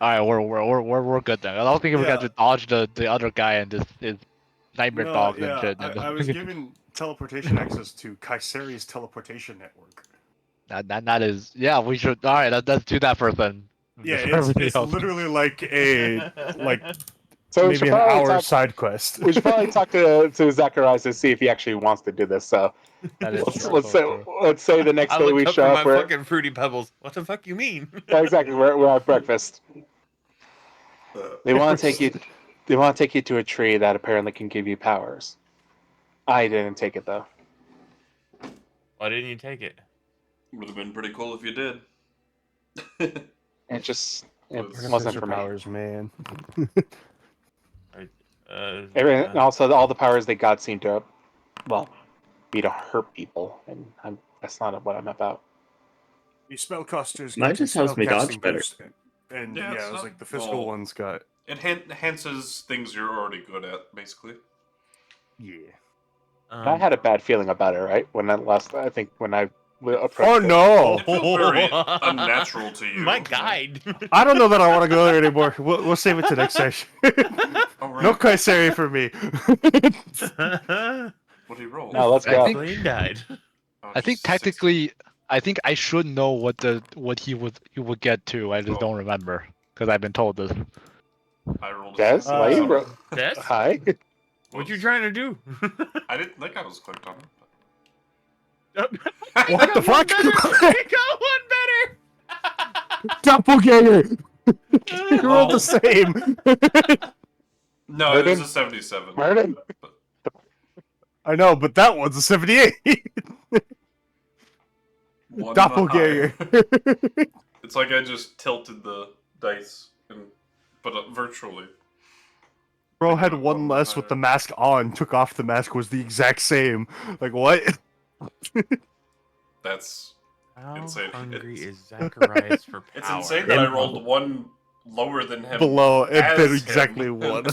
All right, we're good then. I don't think we're Yeah. gonna dodge the other guy and his nightmare No, dogs and yeah, shit. I was given teleportation access to Kaiseri's teleportation network. That is yeah. We should. All right, let's do that first then. Yeah, Before everything it's else. literally like a So we maybe should an probably hour talk. side quest. We should probably talk to Zacharias to see if he actually wants to do this. So That is let's true, let's say so true. let's say the next I day looked we up show for up. my We're fucking fruity pebbles. What the fuck you mean? yeah, exactly. We're at breakfast. They want to take you. They want to take you to a tree that apparently can give you powers. I didn't take it though. Why didn't you take it? Would have been pretty cool if you did. It just it Artificer wasn't for me. powers, man. And also, all the powers they got seem to, well, be to hurt people, and that's not what I'm about. These spellcasters Mine get just their helps me dodge spellcasting better. boost, and Yeah, yeah, it's it was not- like the physical well- ones got It enhances things you're already good at, basically. yeah. I had a bad feeling about it, right? When I think when I We'll approach Oh it. no! It feels very unnatural to you. My guide. I don't know that I want to go there anymore. We'll save it to next session. Oh, right. No KuZii for me. What do you roll? No, let's I go. think- Slane guide. Oh, I think just 60. technically, I think I should know what he would get to. I just Oh. don't remember because I've been told this. I rolled a Des, why you 77. ro- Des? Hi. What you trying to do? I didn't think I was clicked on it. What the fuck? I got one better. Doppelganger! You rolled the same. No, it was Murden? a 77. Murden? I know, but that one's a 78. One Doppelganger. higher. It's like I just tilted the dice, but virtually. Bro had One one less with higher. the mask on, took off the mask, was the exact same. Like, what? That's How Insane. hungry It's- is Zacharias for power? it's insane that I rolled one lower than him. Below, and as then him. exactly one.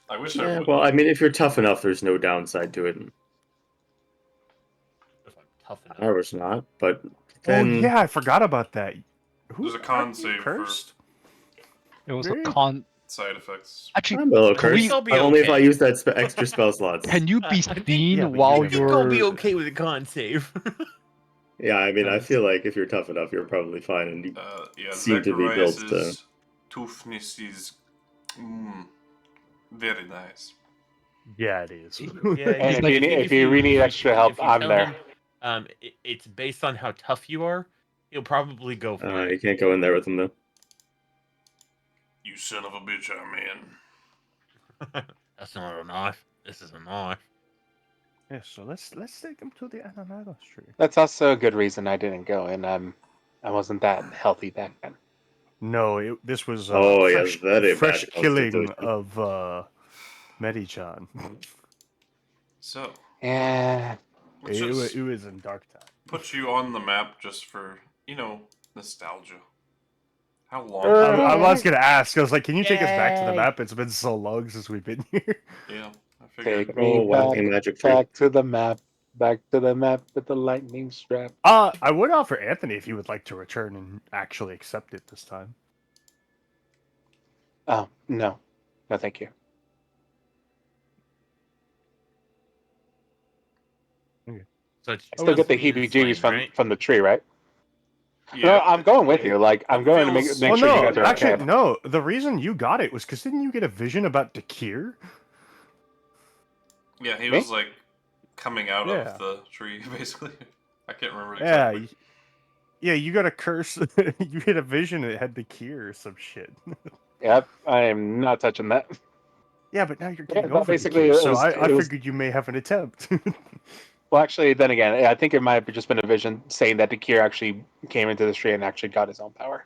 I wish I Yeah, would. well, I mean, if you're tough enough, there's no downside to it. If I'm tough enough. I was not, but Oh, then yeah, I forgot about that. There's a con aren't you save for- cursed? It was Really? a con. Side effects. Actually, I'm a little Can we- cursed. I'll be But only if I okay. use that extra spell slots. can you be I think- seen yeah, but you while I think never- I'll be you're? okay with a con save. Yeah, I mean, I Nice. feel like if you're tough enough, you're probably fine. And you Yeah, seem to be built Zacharias' toughness is very nice. Yeah, it is. Yeah, And he's if like, you need- if you really need extra help, if you I'm tell there. him, it's based on how tough you are. He'll probably go for you it. can't go in there with them though. You son of a bitch, I'm in. That's not a knife. This is a knife. Yeah, so let's take him to the Ananados tree. That's also a good reason I didn't go, and I wasn't that healthy back then. No, this was Oh, yeah, fresh, very fresh bad killing constitution. of Medichan. So, Yeah. let's It just was in dark time. put you on the map just for, nostalgia. How long? I was gonna ask. I was like, "Can you take us back to the Yay. map? It's been so long since we've been here." Yeah, I figured. Take Oh, me walking back, magic tree. back to the map with the lightning strap. I would offer Anthony if he would like to return and actually accept it this time. Oh, no. No, thank you. So it's, I still get the it's heebie-jeebies Slane, right? from the tree, right? Yeah, No, I'm going with you. Like, I'm It going to make feels- make Well, sure no, you guys are actually, okay. no. The reason you got it was because didn't you get a vision about Dakir? yeah, he Me? was like coming out Yeah. of the tree, basically. I can't remember Yeah, exactly. yeah. You got a curse. You hit a vision that had Dakir or some shit. Yep, I am not touching that. Yeah, but now you're Yeah, getting but over basically Dakir, it so was- I it was- figured you may have an attempt. Well, actually, then again, I think it might have just been a vision saying that Dakir actually came into the tree and actually got his own power.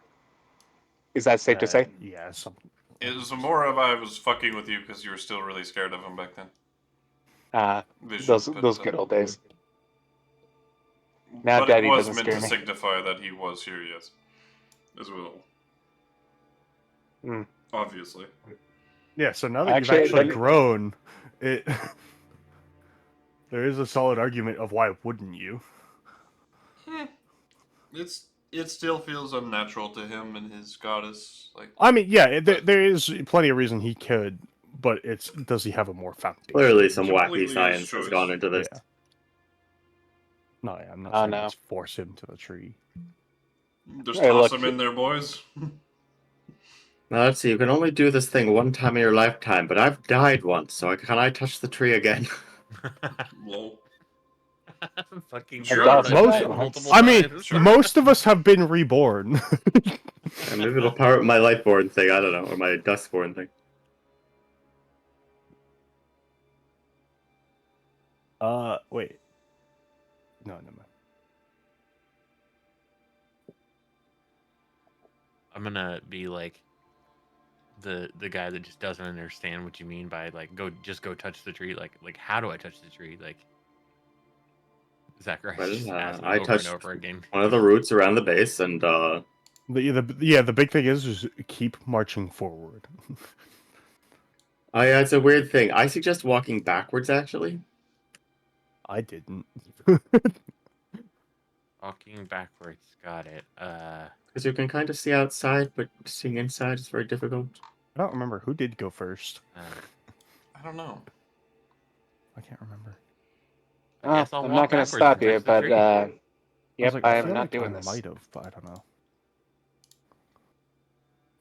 Is that safe to say? Yeah, something. It was more of I was fucking with you because you were still really scared of him back then. Vision, Those but, good old days. Now but Daddy it was doesn't meant scare to me. signify that he was here, yes. As well. Hmm. Obviously. Yeah, so now that Actually, you've actually then- grown, it there is a solid argument of why wouldn't you? It still feels unnatural to him and his goddess. Like, I mean, yeah, there is plenty of reason he could, but it's does he have a more foundation? Clearly, some Completely wacky his science has choice. gone into this. Yeah. No, yeah, I'm not Oh, saying no. let's force him to the tree. just Hey, toss look. him in there, boys. Now, let's see. You can only do this thing one time in your lifetime, but I've died once, so can I touch the tree again? Lol. Fucking Sure. God, I've Most- died multiple I mean, times. most of us have been reborn. And maybe it'll power up my Lightborn thing. I don't know, or my Duskborn thing. Wait. No, never mind. I'm gonna be like the guy that just doesn't understand what you mean by like go touch the tree. Like how do I touch the tree? Like Zacharias Well, just asks me I over touched and over again. One of the roots around the base, and The big thing is keep marching forward. oh yeah, it's a weird thing. I suggest walking backwards. Actually, I didn't. Walking backwards. Got it. Because you can kind of see outside, but seeing inside is very difficult. I don't remember who did go first. I don't know. I can't remember. I guess I'll I'm walk not going to backwards stop and you, touch the but tree. I yep, was like, I I am feel not like doing I this. might have, but I don't know.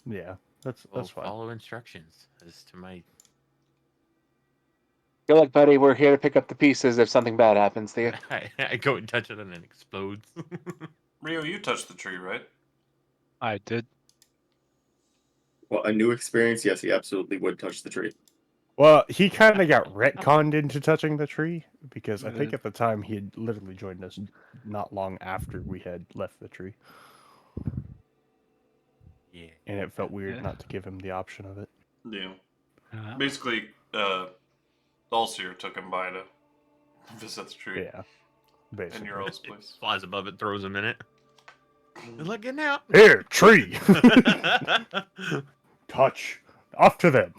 Yeah, that's We'll fine. follow instructions as to my. Good luck, buddy. We're here to pick up the pieces if something bad happens to you. I go and touch it and it explodes. Rio, you touched the tree, right? I did. Well, a new experience, yes, he absolutely would touch the tree. Well, he kind of got retconned into touching the tree because I think Uh, at the time he had literally joined us not long after we had left the tree, Yeah. and it felt weird Yeah. not to give him the option of it. Yeah. Uh, Basically, Dalsier took him by to visit the tree Yeah, in basically. your all's It place. flies above it, throws him in it. Good luck getting out. Here, tree, touch, off to them.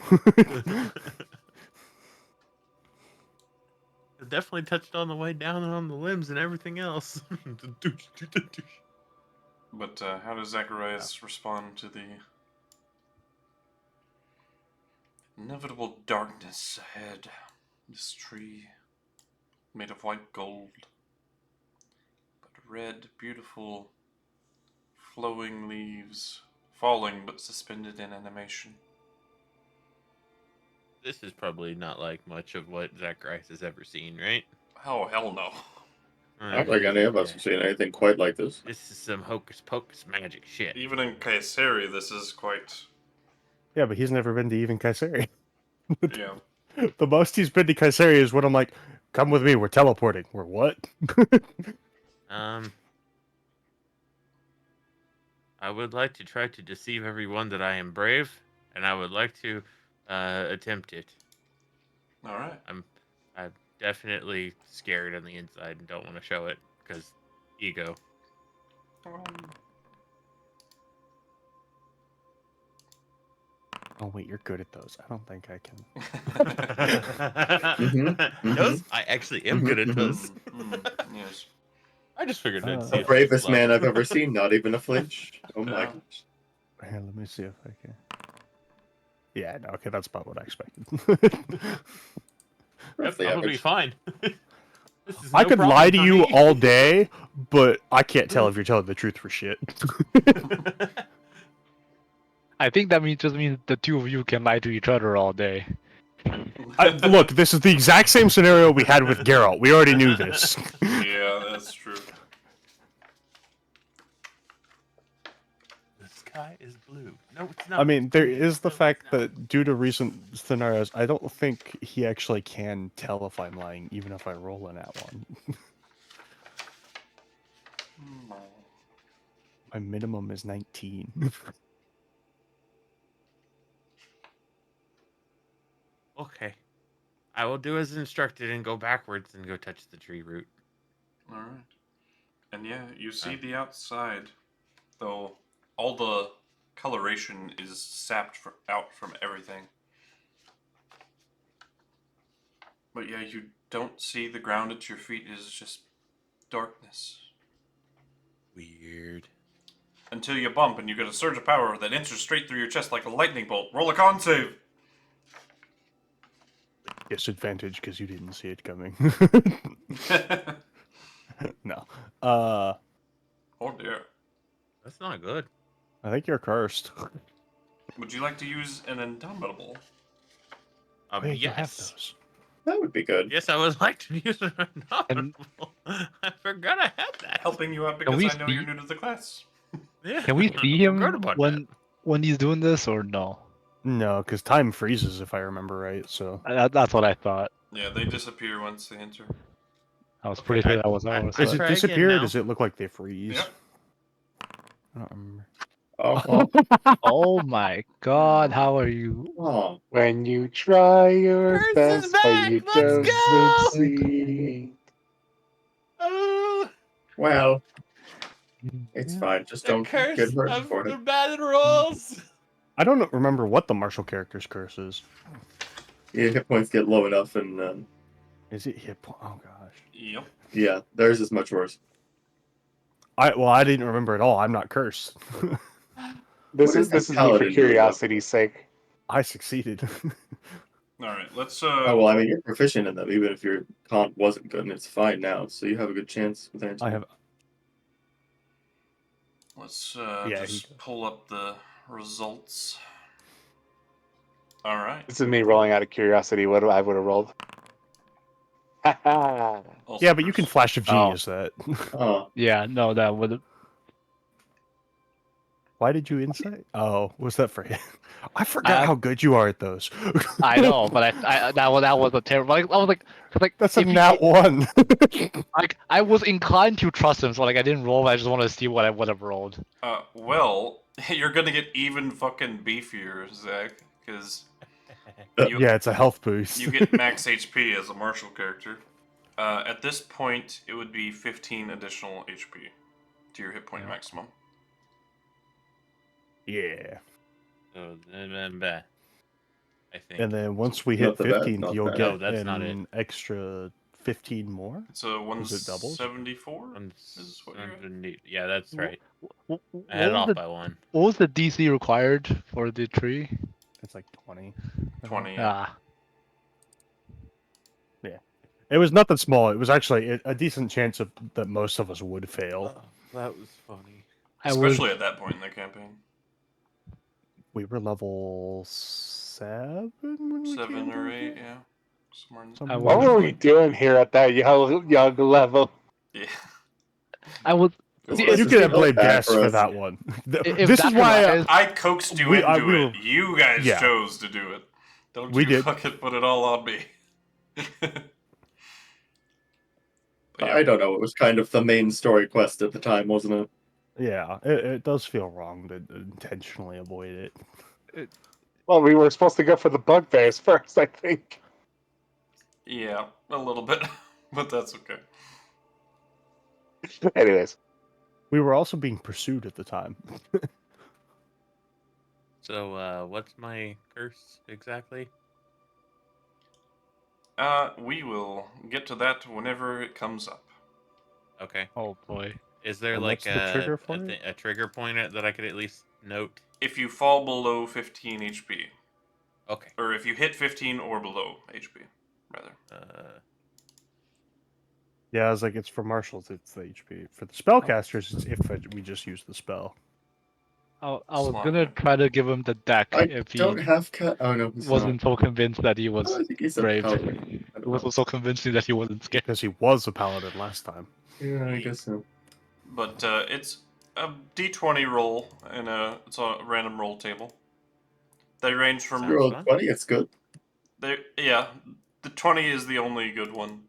It definitely touched on the way down and on the limbs and everything else. But how does Zacharias respond to the inevitable darkness ahead? This tree made of white gold, but red, beautiful, flowing leaves, falling but suspended in animation. This is probably not like much of what Zacharias has ever seen, right? Oh, hell no. I don't think any of us have seen anything quite like this. This is some hocus pocus magic shit. Even in Kayseri, this is quite. Yeah, but he's never been to even Kayseri. Yeah. The most he's been to Kayseri is when I'm like, "Come with me, we're teleporting." We're what? I would like to try to deceive everyone that I am brave, and I would like to attempt it. Alright. I'm definitely scared on the inside and don't want to show it because ego. Oh wait, you're good at those. I don't think I can. Those I actually am good at those. Yes. I just figured I'd see The if bravest it's man slow. I've ever seen, not even a flinch. Oh my Yeah. gosh. Here, let me see if I can. Yeah, no, okay, that's about what I expected. Yep, Roughly probably average. fine. This is I no could problem lie to for you me. all day, but I can't tell if you're telling the truth for shit. I think that just means the two of you can lie to each other all day. Look, this is the exact same scenario we had with Geralt. We already knew this. Yeah, that's true. The sky is blue. No, it's not. I mean, there is the No, it's fact not. that due to recent scenarios, I don't think he actually can tell if I'm lying, even if I roll in at one. My minimum is 19. Okay. I will do as instructed and go backwards and go touch the tree root. Alright. And yeah, you see the outside, though all the coloration is sapped out from everything. But yeah, you don't see the ground at your feet is just darkness. Weird. Until you bump and you get a surge of power that enters straight through your chest like a lightning bolt. Roll a con save! Disadvantage because you didn't see it coming. No. Oh dear. That's not good. I think you're cursed. Would you like to use an indomitable? Wait, you have Yes. those. That would be good. Yes, I would like to use it. And- I forgot I had that. Helping you out because we I know see- you're new to the class. Yeah. Can we see I forgot him about when he's doing this or no? No, because time freezes if I remember right. So That's what I thought. Yeah, they disappear once they enter. I was Okay, pretty sure that was I- ours. does I'll it try again disappear? Or now. does it look like they freeze? Yep. I don't remember. Oh, Oh my god, how are you? oh. When you try your Curse is best, but back, you let's don't go! succeed. Oh, Well, it's fine. Just the don't curse get hurt of for the it. bad rolls. I don't remember what the martial character's curse is. Your hit points get low enough, and Is it hit point? Oh gosh. Yep. yeah, theirs is much worse. I didn't remember at all. I'm not cursed. This What is is this that is me for paladin doing up? curiosity's sake. I succeeded. All right, let's Oh well, I mean, you're proficient in them, even if your con wasn't good, and it's fine now, so you have a good chance with Anthony. I have. let's Yeah, he just does. pull up the results. All right. This is me rolling out of curiosity. What I would have rolled. Haha. Also Yeah, but you can cursed. flash of Oh. genius that. Oh, Yeah, no, that would. Why did you insight? Oh, was that for him? I forgot I- how good you are at those. I know, but that was a terrible. I was like, That's a if you- nat one. Like I was inclined to trust him, so like I didn't roll. I just wanted to see what I would have rolled. Well, you're gonna get even fucking beefier, Zach, because you Yeah, it's a health boost. you get max HP as a martial character. At this point, it would be 15 additional HP to your hit point Yeah. maximum. Yeah. So then, I think. And then once we Not hit the bad, 15th, not you'll bad. get No, that's not it. an extra 15 more. It's a Is it doubles? 174. I'm Is what you're at? 170 Yeah, that's right. What I had it was off the by one. what was the DC required for the tree? It's like 20. 20. Yeah. Ah, It was nothing small. It was actually a decent chance of that most of us would fail. That was funny. I was Especially at that point in the campaign. We were level 7 when we 7 came or to 8, it? yeah. Somewhere in Somewhere What in were there. we doing here at that young level? Yeah. I was. Well, See, this You is could have the blamed bad Guess for for us. that one. If This is why Zakarias- I coaxed you We- into we it. were- You guys Yeah. chose to do it. Don't We you did. fucking put it all on me. But yeah, I don't know. It was kind of the main story quest at the time, wasn't it? yeah, it does feel wrong to intentionally avoid it. Well, we were supposed to go for the bugbears first, I think. yeah, a little bit, but that's okay. Anyways, We were also being pursued at the time. So, what's my curse exactly? We will get to that whenever it comes up. Okay. Oh boy. Is there And like what's the trigger for a, it? a trigger point that I could at least note? If you fall below 15 HP, Okay. or if you hit 15 or below HP, rather. Yeah, I was like, it's for marshals, it's the HP. For the spellcasters, it's if we just use the spell. I was Slot, gonna yeah. try to give him the deck I if he don't have cat. Oh no, he's wasn't so convinced that he not. was I think he's a brave. paladin. I He don't know. wasn't so convincing that he wasn't scared. Because he was a paladin last time. Yeah, I guess so. But it's a d20 roll, and it's a random roll table. They range If from you roll fun. 20, it's good. yeah, the 20 is the only good one.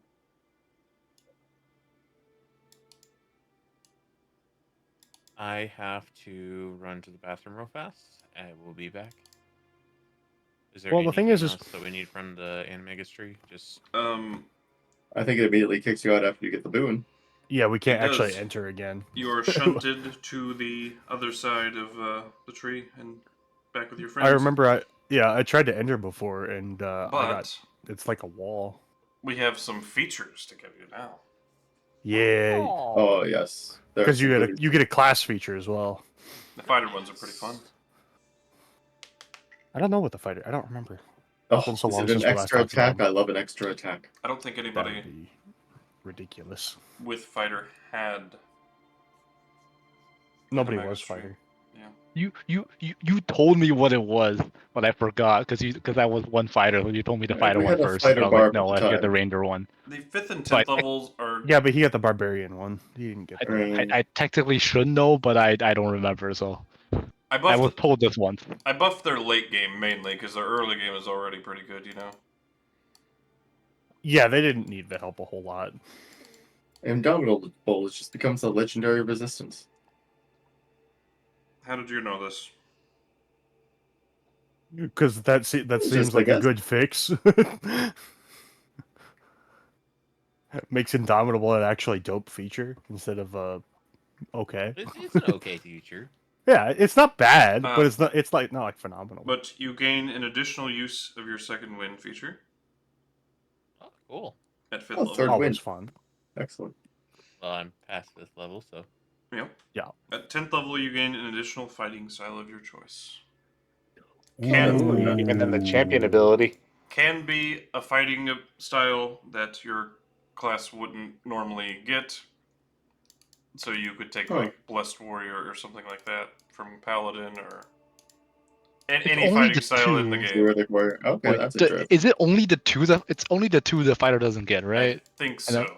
I have to run to the bathroom real fast. I will be back. Is there Well, the thing anything is else that we need from the animagistry? Just I think it immediately kicks you out after you get the boon. Yeah, we can't It actually does. enter again. you are shunted to the other side of the tree and back with your friends. I remember I tried to enter before and But it's like a wall. we have some features to give you now. Yeah, Oh yes, because you get a class feature as well. The fighter ones are pretty fun. I don't know what the fighter. I don't remember. Oh, been so is long it an since we last extra talked about attack? them. I love an extra attack. I don't think That anybody would be ridiculous. with fighter had. Nobody Animagistry. was fighter. You told me what it was, but I forgot because I was one fighter. You told me the Right, fighter we one had a first. fighter I was like, barb no, at I the get the time. ranger one. The 5th and 10th So I- levels are. Yeah, but he got the barbarian one. He didn't get. Right. I technically should know, but I don't remember. So I I buffed, was told this once. I buffed their late game mainly because their early game is already pretty good, you know? Yeah, they didn't need the help a whole lot. Indomitable Bowl just becomes a legendary resistance. How did you know this? Because that Just seems like like a us. good fix. Makes Indomitable an actually dope feature instead of okay. it's an okay feature. Yeah, it's not bad, Uh, but it's not. It's like not like phenomenal. But you gain an additional use of your second wind feature Oh, cool. at 5th Oh, level. third always win. fun. Excellent. Well, I'm past this level, so Yep. Yeah. At 10th level, you gain an additional fighting style of your choice. Ooh. Even then, the champion ability. Can be a fighting style that your class wouldn't normally get. So you could take Huh. like Blessed Warrior or something like that from Paladin or It's any only fighting the style in the two. game. Theoretic warrior. Okay, Wait, that's interesting. is it only the two that it's only the two the fighter doesn't get, I right? think And so.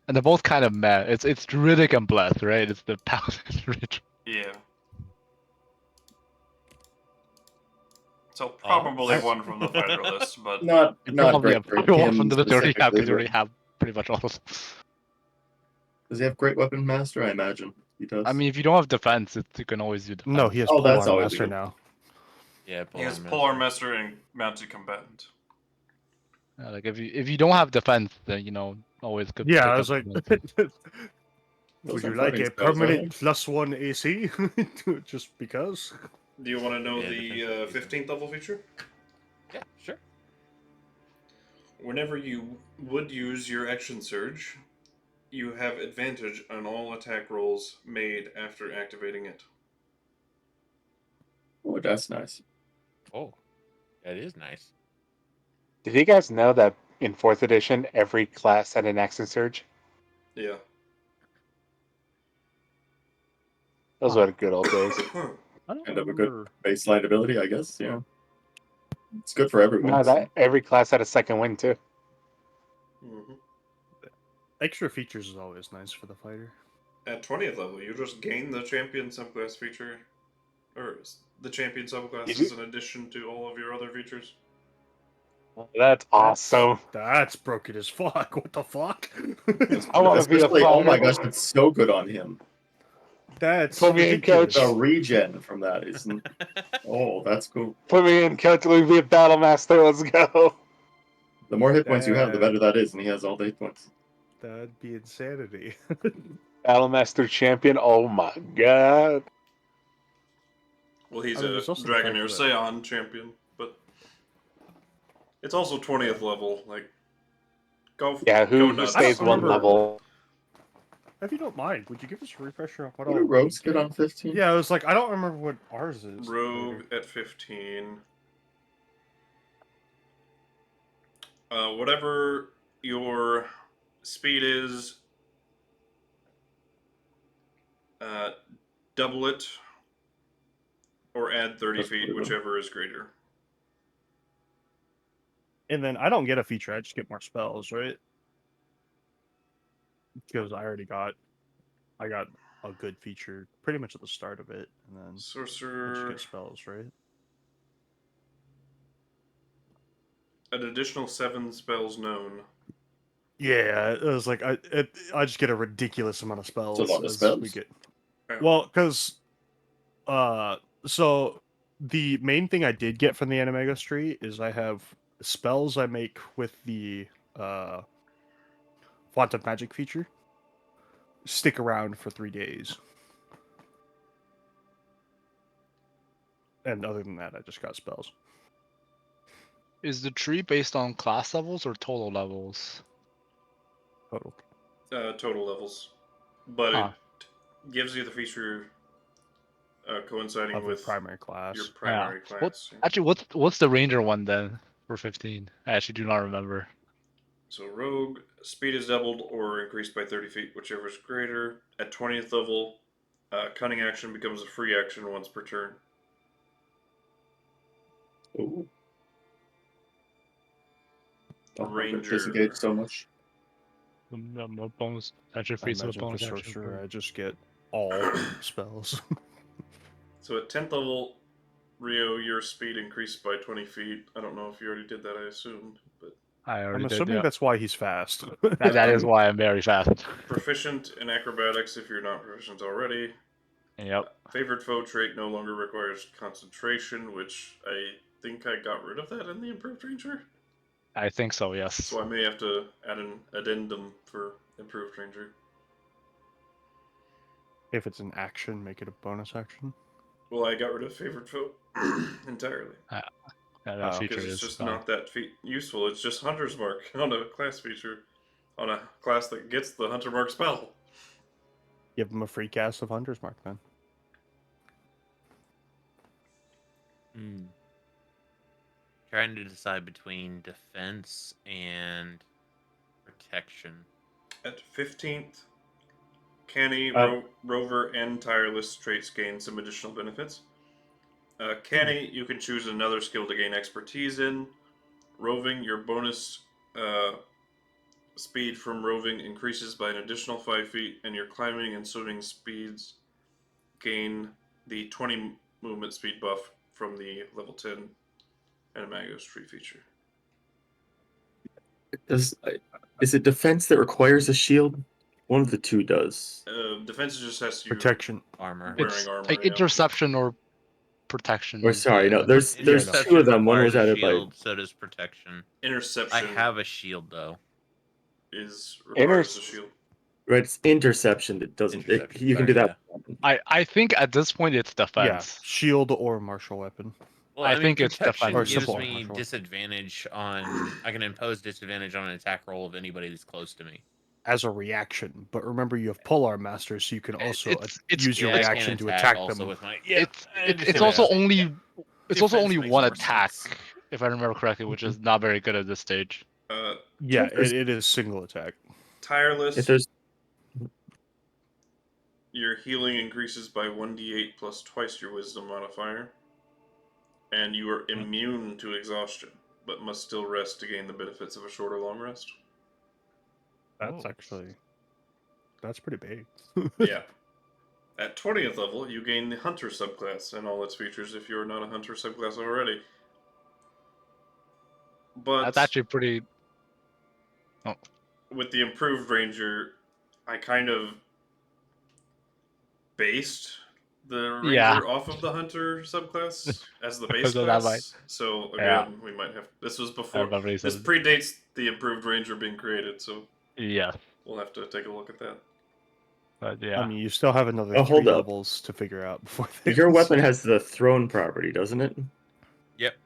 And they're both kind of meh. It's Riddick and Bless, right? It's the Paladin Rich. Yeah. So Oh, probably nice. one from the fighter list, but Not Probably great for probably one from him the list they already have specifically. because they already But have pretty much all of them. does he have Great Weapon Master? I imagine he does. I mean, if you don't have defense, you can always do defense. No, he has Oh, Polearm that's always Master good. now. Yeah, he has Polearm Polar Master. Master and Mounted Combatant. Like if you don't have defense, then always good. Yeah, pick I up was like, defense. Those would you aren't like fighting a spells, are permanent they? +1 AC? Just because? Do you want to know Yeah, the defense is 15th level feature? Yeah, sure. Whenever you would use your Action Surge, you have advantage on all attack rolls made after activating it. Oh, that's nice. Oh, that is nice. Did you guys know that in 4th edition, every class had an action surge? Yeah. Those were the good old days. I don't Kind of a good remember. baseline ability, I guess. Yeah, it's good for everyone. No, that every class had a second wind too. hmm Extra features is always nice for the fighter. At 20th level, you just gain the champion subclass feature, or the champion subclass You is an addition to all of your other features. That's awesome. That's broken as fuck. What the fuck? I want to be a Especially, oh my fighter. gosh, that's so good on him. That's Put me in, ridiculous. coach. The regen from that isn't. Oh, that's cool. Put me in, coach. Let me be a battle master. Let's go. The more hit points you have, the That- better that is, and he has all the hit points. That'd be insanity. Battle master champion. Oh my god. Well, he's I mean, a there's also the fact Dragonheir that- Scion champion, but it's also 20th level. Like, go Yeah, go who nuts. stays one remember- level? If you don't mind, would you give us a refresher on what What all do rogues we get on 15? Yeah, I was like, I don't remember what ours is. Rogue at 15. Whatever your speed is, double it or add 30 That's feet, pretty good. whichever is greater. And then I don't get a feature, I just get more spells, right? Because I got a good feature pretty much at the start of it, and then I just Sorcerer, get spells, right? an additional 7 spells known. Yeah, it was like I just get a ridiculous amount of spells It's a lot of as spells. we get. Yeah. Well, because so the main thing I did get from the Animagus tree is I have spells I make with the Font of Magic feature stick around for 3 days. And other than that, I just got spells. Is the tree based on class levels or total levels? Total. Total levels. But Huh. it gives you the feature coinciding Of your with primary class. your primary Yeah. class. Yeah. Actually, what's the ranger one then for 15? I actually do not remember. So rogue, speed is doubled or increased by 30 feet, whichever is greater. At 20th level, cunning action becomes a free action once per turn. Ooh. Don't Ranger. disengage so much. No bonus. Actually, I free so imagine for bonus action. sorcerer, I just get all spells. So at 10th level, Rio, your speed increased by 20 feet. I don't know if you already did that, I assumed. But I already I'm did. assuming Yeah. that's why he's fast. That is why I'm very fast. proficient in acrobatics if you're not proficient already. Yep. Favored foe trait no longer requires concentration, which I think I got rid of that in the Improved Ranger. I think so. Yes. So I may have to add an addendum for Improved Ranger. If it's an action, make it a bonus action. Well, I got rid of favored foe entirely. Yeah, that Oh. feature Because it's is just fine. not that useful. It's just Hunter's Mark on a class feature. On a class that gets the Hunter Mark spell. Give him a free cast of Hunter's Mark then. Trying to decide between defense and protection. At 15th, Canny, Rover, and Tireless traits gain some additional benefits. Canny, you can choose another skill to gain expertise in. Roving, your bonus speed from roving increases by an additional 5 feet, and your climbing and swimming speeds gain the 20 movement speed buff from the level 10 Animagos tree feature. Is it defense that requires a shield? One of the two does. Defense just has you Protection. Armor. wearing It's armor. like yeah. interception or protection. Or sorry, no. There's Interception two of them. One requires was a added by. shield, so does protection. Interception I have a shield though. requires a shield. Right, it's interception that doesn't. Interception, You can do sorry, that. I think at this point it's Yeah, defense. shield or martial weapon. Well, I I mean, think it's protection defense. Or gives simple me martial weapon. disadvantage on. I can impose disadvantage on an attack roll of anybody that's close to me. As a reaction, but remember you have Polar Master, so you can also It's- use your Yeah, I can reaction to attack attack also them. with my. It's also only Defense makes one more attack, sense. if I remember correctly, which is not very good at this stage. Yeah, There's- it is single attack. Tireless, If there's your healing increases by 1d8 plus twice your wisdom modifier. And you are immune to exhaustion, but must still rest to gain the benefits of a short or long rest. That's that's pretty big. Yeah. At 20th level, you gain the Hunter subclass and all its features if you are not a Hunter subclass already. But That's actually pretty. with the improved Ranger, I kind of based the Ranger Yeah. off of the Hunter subclass as the base Because of that class. So again, Yeah. we might have. This was I before. remember he This said- predates the improved Ranger being created, so Yeah, we'll have to take a look at that. but yeah. I mean, you still have another Oh, hold 3 up. levels to figure out before this. your weapon has the thrown property, doesn't it? Yep.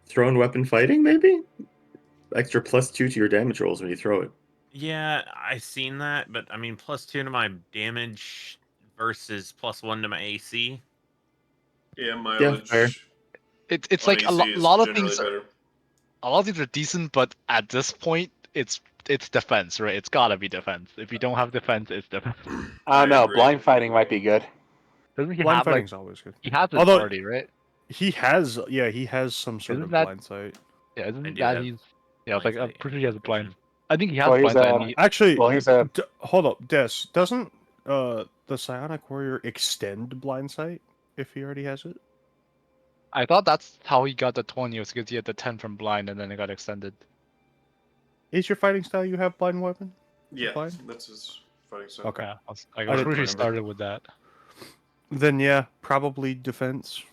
Thrown weapon fighting, maybe? Extra +2 to your damage rolls when you throw it. Yeah, I seen that, but I mean, +2 to my damage versus +1 to my AC. Yeah, mileage. fair. It's on like a AC is lot of generally things. better. A lot of things are decent, but at this point, it's defense, right? It's gotta be defense. If you don't have defense, it's defense. I don't know. agree. Blind fighting might be good. Doesn't he Blind have like fighting's always good. he has Although- authority, right? He has some sort Isn't of that- blind sight. Yeah, I isn't do that have he's blind like I'm sight pretty sure and he has a blind. encryption. I think he has Well, blind he's, sight. And Actually, Well, he's hold up, Des. Doesn't the Psionic Warrior extend blind sight if he already has it? I thought that's how he got the 20 was because he had the 10 from blind and then it got extended. Is your fighting style you have blind weapon? Yeah, Blind? that's his fighting style. Okay. Yeah, I was didn't pretty sure he remember. started with that. Then yeah, probably defense.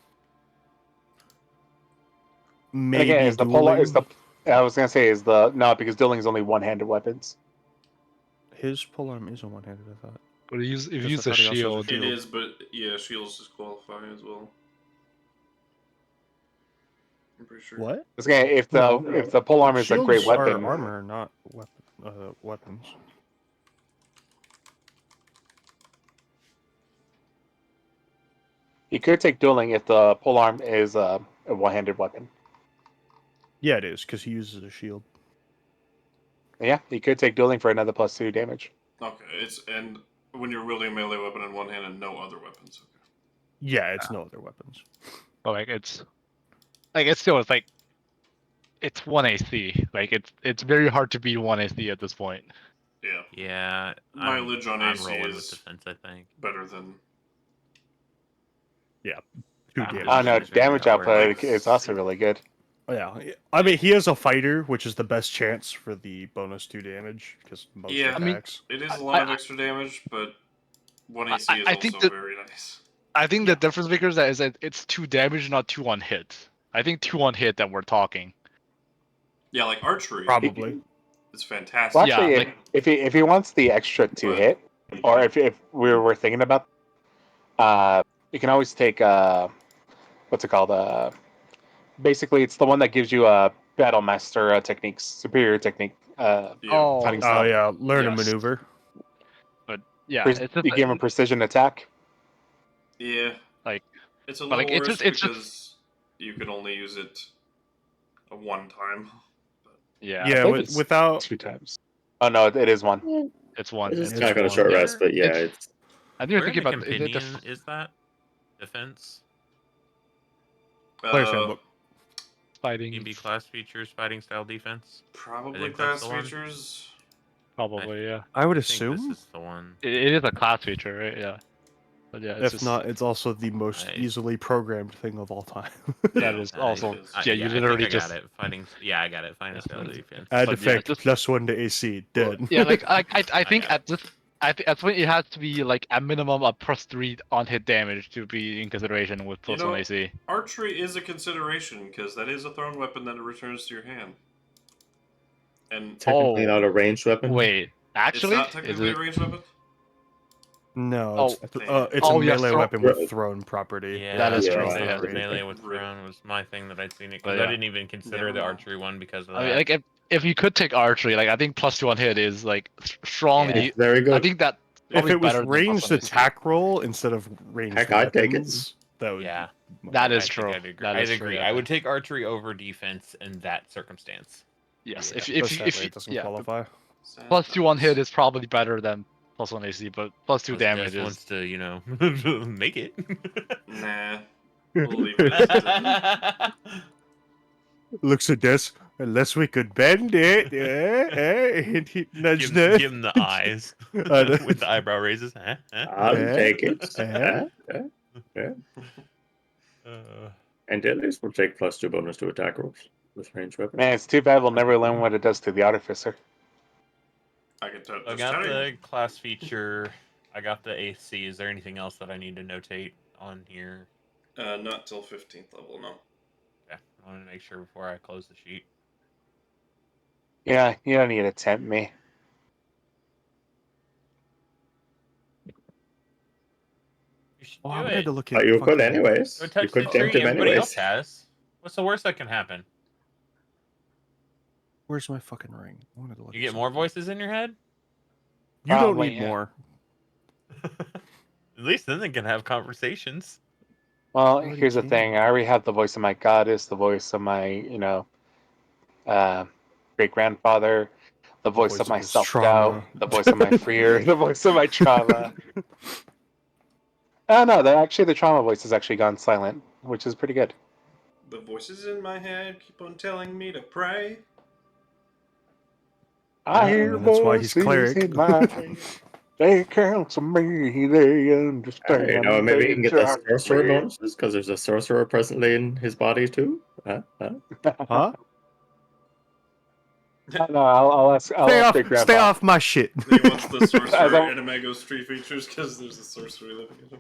And Maybe again, is the dueling. I was gonna say is the no because dueling is only one-handed weapons. His polearm is a one-handed. I thought. But if you Guess use I a thought he also has a shield, shield. It is, but yeah, shields disqualify as well. I'm pretty sure. What? It's gonna if the polearm is a Shields great are weapon. armor, not weapons. You could take dueling if the polearm is a one-handed weapon. Yeah, it is because he uses a shield. Yeah, you could take dueling for another +2 damage. Okay, and when you're wielding a melee weapon in one hand and no other weapons. Okay. Yeah, it's no other weapons. but it's still it's 1 AC. Like it's very hard to beat 1 AC at this point. Yeah, Yeah, Mileage on I'm AC rolling with is- defense. I think. better than 2 Ah, damage. I don't know. Damage Damage outward. output is also really good. Oh, yeah, I mean he is a fighter, which is the best chance for the bonus 2 damage because most Yeah. I mean, attacks. it is a lot of extra damage, but one AC is I think also that- very nice. I think the difference maker is that it's 2 damage, not 2 on hit. I think 2 on hit that we're talking. Yeah, like archery Probably. is fantastic. Well, Yeah, actually, like- if he wants the extra 2 But- hit, or if we were thinking about, you can always take what's it called? Basically, it's the one that gives you a battle master techniques, superior technique. Yeah. Oh, fighting Oh style. yeah, learn Yes. a maneuver. Yeah, it's just You give him precision attack. Yeah, like, it's a but like little it's worse just because you can only use it a one time. yeah, I Yeah, believe it's without 2 times. Oh no, it is one. it's one. It's It's kind of got a one. short Yeah. rest, but yeah, it's I didn't Where think in the about is it the companion is that defense? Player's handbook. fighting? EB class features, fighting style defense. I Probably think that's class the one. features. Probably, yeah. I would I think assume. this is the one. It is a class feature, right? Yeah. But yeah, it's If just not, it's also the most I- easily programmed thing of all time. that Yeah, is it also is. yeah. You literally I think I just got it. Fighting. Yeah, I got it. Fighting style defense. Add But yeah, effect just- +1 to AC. well, Dead. yeah, like I think got at this at point it has to be like a minimum of +3 on hit damage to be in consideration with You +1 know, AC. archery is a consideration because that is a thrown weapon that it returns to your hand. And technically not a ranged weapon. Wait, it's actually, not is technically a it? ranged weapon. No, Oh. it's Oh, a yeah, melee throw- weapon with thrown property. Yeah, That is Yeah, true. it's melee, not Yeah. ranged. melee with Rip. thrown was my thing that I'd seen it But because yeah. I didn't even consider Never the mind. archery one because of I that. mean, like if you could take archery, like I think +2 on hit is like strongly. It's very good. I think that If probably it was better than ranged +1 AC. attack roll instead of ranged Heck, I'd take it. weapons, that would Yeah. That I is think true. I'd agree. That I'd is true, agree. yeah. I would take archery over defense in that circumstance. Yes, Yeah, if but you sadly, it doesn't qualify. Sad +2 on hit times. is probably better than +1 AC, but +2 Unless damage Des is. wants to, make it. Nah, we'll leave it as Looks at this. Unless we could bend it, and he nudge give him the eyes know. with the eyebrow raises. Huh? I'll Eh? take it. Eh? Andelias will take +2 bonus to attack rolls with ranged weapons. Man, it's too bad we'll never learn what it does to the Artificer. I can I just got tell you. the class feature. I got the AC. Is there anything else that I need to notate on here? Not till 15th level, no. Okay, I wanted to make sure before I close the sheet. Yeah, you don't need to tempt me. You should Oh, do I it. wanted to look at. But you could fucking- anyways. Go You touch the could tempt tree. him Everybody else anyways. has. What's the worst that can happen? Where's my fucking ring? I wanted to look You at get more something. voices in your head. You don't Probably, need yeah. more. At least then they can have conversations. Well, Already here's the can. thing. I already have the voice of my goddess, the voice of my, great grandfather, the voice of my his self doubt, trauma. the voice of my fear, the voice of my trauma. Oh no, the trauma voice has actually gone silent, which is pretty good. The voices in my head keep on telling me to pray. I hear and that's why he's voices cleric. in my head. They counsel me, they understand. You know, maybe he can get they the sorcerer me. bonuses because there's a sorcerer presently in his body too. Huh? No, I'll ask. I'll ask great Stay grandpa. off my shit. He wants the As sorcerer I- animagos tree features because there's a sorcery living in him.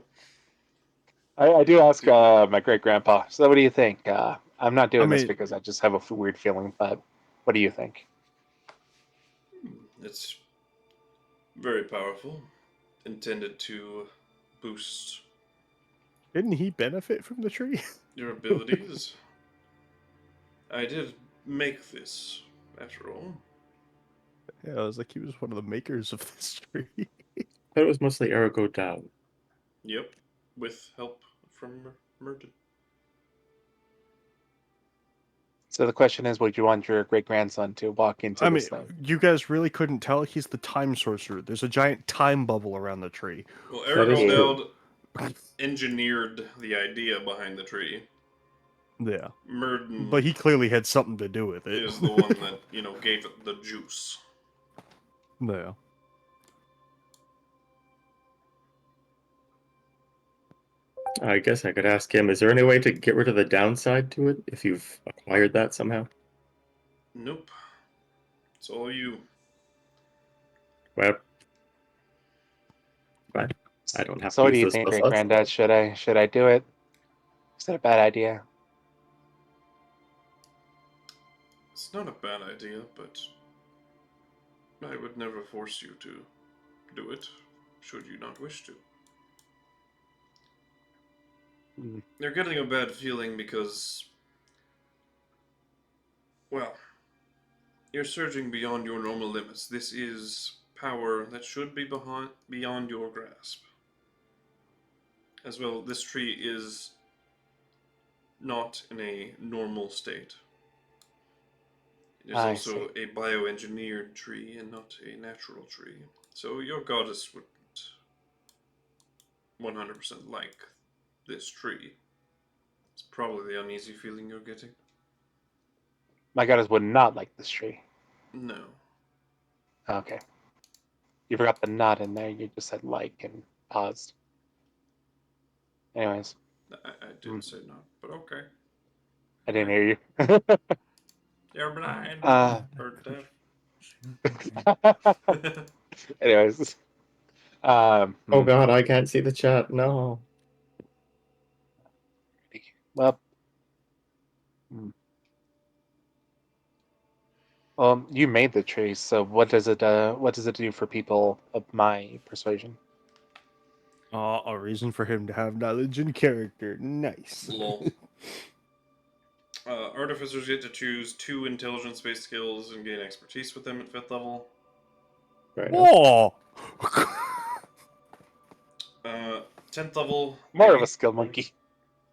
I do ask my great grandpa. So, what do you think? I'm not doing this mean- because I just have a weird feeling, but what do you think? It's very powerful. Intended to boost Didn't he benefit from the tree? your abilities. I did make this, after all. Yeah, I was like, he was one of the makers of this tree. But it was mostly Ergo down. Yep, with help from Murden. So the question is, would you want your great grandson to walk into I mean, this thing? you guys really couldn't tell. He's the time sorcerer. There's a giant time bubble around the tree. Well, That is Aragorn engineered the idea behind the tree. Yeah, Murden but he clearly had something to do with it. is the one that, gave it the juice. Yeah. I guess I could ask him, is there any way to get rid of the downside to it if you've acquired that somehow? Nope. It's all you. Well, I don't have So to what do use you those think, spell great slots. granddad? Should I do it? Is that a bad idea? It's not a bad idea, but I would never force you to do it, should you not wish to. Hmm. You're getting a bad feeling because, well, you're surging beyond your normal limits. This is power that should be beyond your grasp. As well, this tree is not in a normal state. It is I also a bioengineered tree and not a natural tree. So your goddess wouldn't 100% like this tree. It's probably the uneasy feeling you're getting. My goddess would not like this tree. No. Okay. You forgot the not in there. You just said like and paused. Anyways, I didn't say not, but okay. I didn't hear you. You're blind. Or deaf. Anyways. Oh god, I can't see the chat. No. Well, well, you made the tree, so what does it do for people of my persuasion? A reason for him to have knowledge and character. Nice. Lol. Artificers get to choose 2 intelligence-based skills and gain expertise with them at 5th level. Right. Whoa! 10th level, More of a skill monkey.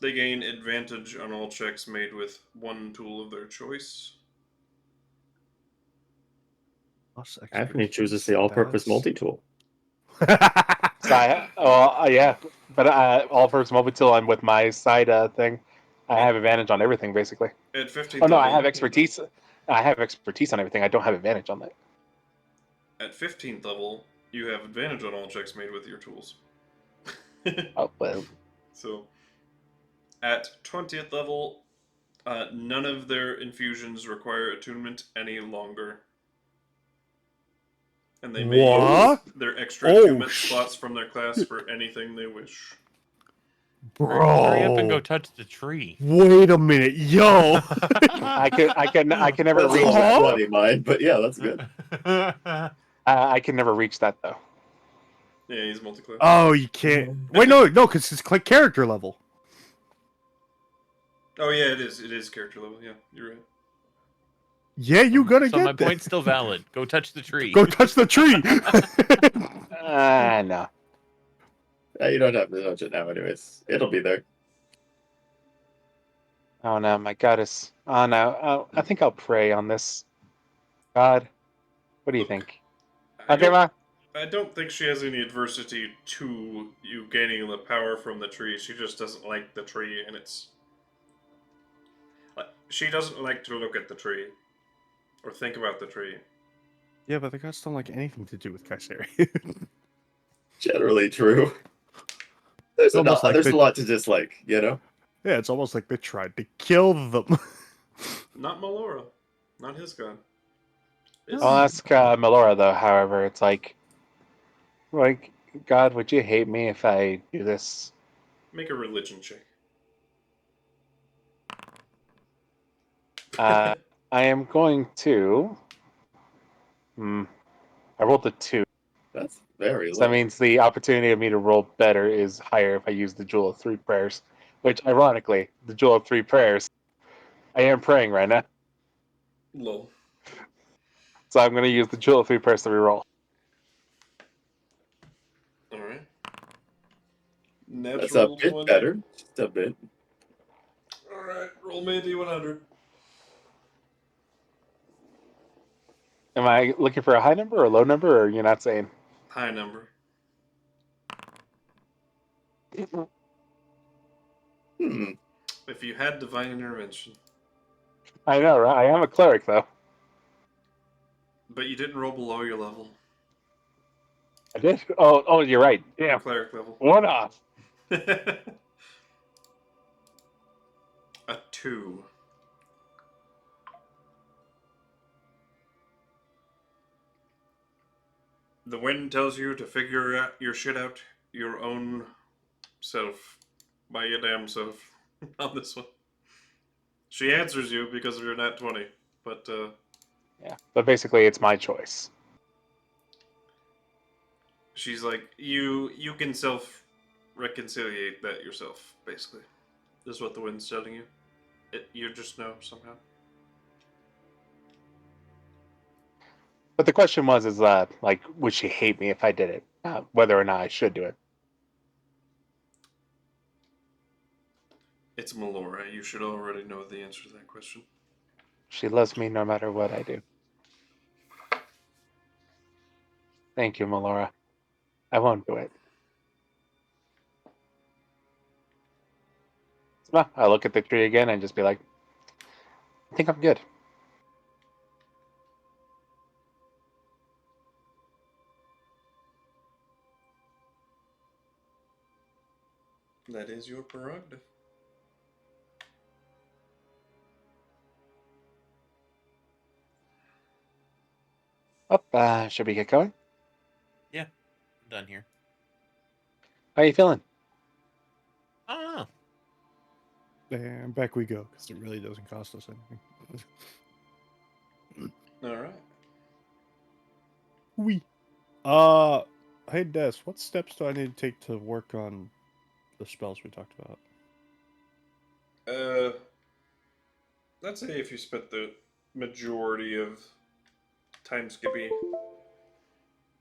they gain advantage on all checks made with 1 tool of their choice. Anthony chooses the all-purpose multi-tool. So yeah, but all-purpose multi-tool. I'm with my side thing. I have advantage on everything basically. At 15th Oh no, level, I have expertise. I have expertise on everything. I don't have advantage on that. At 15th level, you have advantage on all checks made with your tools. Oh well. So, at 20th level, none of their infusions require attunement any longer. And they may What? use their extra Oh, attunement slots from their class for anything they wish. Hurry up and go Bro. touch the tree. Wait a minute, yo. I can never That's reach a that. bloody mind, but yeah, that's good. I can never reach that though. Yeah, he's multi-class. Oh, you can't. Wait, no, because it's like character level. Oh yeah, it is. It is character level. Yeah, you're right. Yeah, you gotta So get my that. point's still valid. Go touch the tree. Go touch the tree. No. You don't have to touch it now, anyways. It'll be there. Oh no, my goddess. Oh no. I think I'll pray on this. God, what do you Look, think? I Okay, don't- ma. I don't think she has any adversity to you gaining the power from the tree. She just doesn't like the tree, and it's. She doesn't like to look at the tree or think about the tree. Yeah, but the gods don't like anything to do with Kaiseri. Generally true. There's Almost like there's the- a lot to dislike, you know? Yeah, it's almost like they tried to kill them. Not Melora. Not his god. His- I'll ask Melora though. However, it's like, God, would you hate me if I do this? Make a religion check. I am going to. I rolled a 2. That's very So low. that means the opportunity of me to roll better is higher if I use the Jewel of 3 Prayers. Which, ironically, the Jewel of 3 Prayers, I am praying right now. Lol. So I'm going to use the Jewel of 3 Prayers to reroll. Alright. That's a Natural bit 20. better. Just a bit. Alright, roll me a d100. Am I looking for a high number or a low number, or you're not saying? High number. If you had divine intervention. I know, right? I am a cleric, though. But you didn't roll below your level. I did? Oh, you're right. Your Damn. cleric level. One off. A 2. The wind tells you to figure your shit out your own self. By your damn self. On this one. She answers you because of your nat 20. But, Yeah. But basically, it's my choice. she's like, you can self-reconciliate that yourself, basically. This is what the wind's telling you. You just know, somehow. But the question was, like, would she hate me if I did it? Whether or not I should do it. It's Melora. You should already know the answer to that question. She loves me no matter what I do. Thank you, Melora. I won't do it. So, I look at the tree again and just be like, I think I'm good. That is your prerogative. Should we get going? Yeah, I'm done here. How are you feeling? I don't know. And back we go, because it really doesn't cost us anything. All right. We. Hey Des, what steps do I need to take to work on the spells we talked about? Let's say if you spent the majority of time skipping,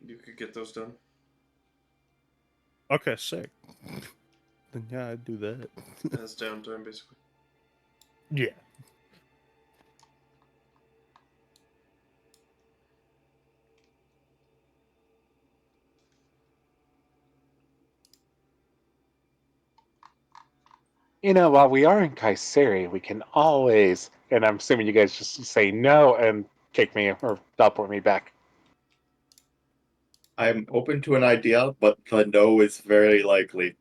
you could get those done. Okay, sick. Then yeah, I'd do that. As downtime, basically. Yeah. You know, while we are in Kaiseri, we can always, and I'm assuming you guys just say no and kick me or teleport me back. I'm open to an idea, but the no is very likely.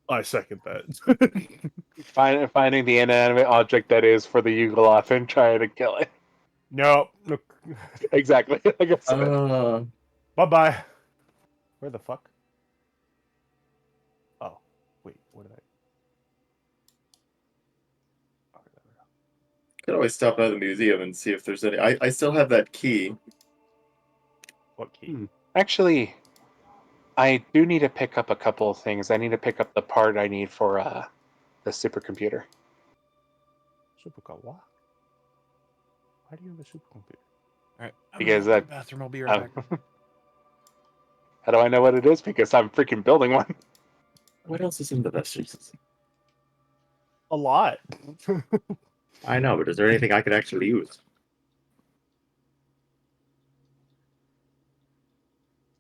I second that. Finding the inanimate object that is for the Yugoloth and trying to kill it. No. Look. Exactly. Like I said. Bye-bye. Where the fuck? Oh. Wait, what did I... Okay, there we go. Could always stop by the museum and see if there's any. I still have that key. What key? Actually, I do need to pick up a couple of things. I need to pick up the part I need for the supercomputer. Supercomputer. What? Why do you have a supercomputer? All right, I'm Because gonna go to the bathroom. I'll be right back. How do I know what it is? Because I'm freaking building one. What else is in the vestiges? A lot. I know, but is there anything I could actually use?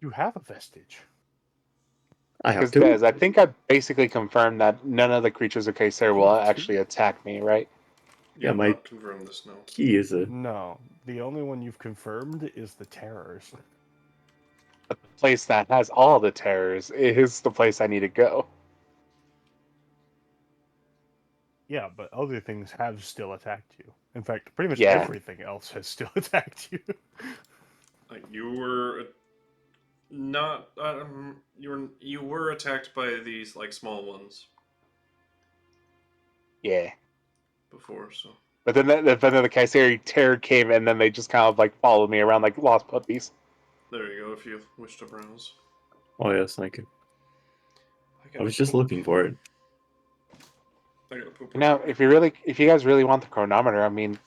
You have a vestige. I have Because two. Des, I think I basically confirmed that none of the creatures of Kaysar will You have two? actually attack me, right? Yeah, You've my- not confirmed this, no. Key is a. No. The only one you've confirmed is the terrors. But the place that has all the terrors is the place I need to go. Yeah, but other things have still attacked you. In fact, pretty much Yeah. everything else has still attacked you. Like you were not you were attacked by these like small ones Yeah. before, so But then the Kaysari terror came and then they just kind of like followed me around like lost puppies. there you go. If you wish to browse, Oh yes, thank you. I gotta was just poop. looking for it. I gotta poop. Now, if you guys really want the chronometer, I mean,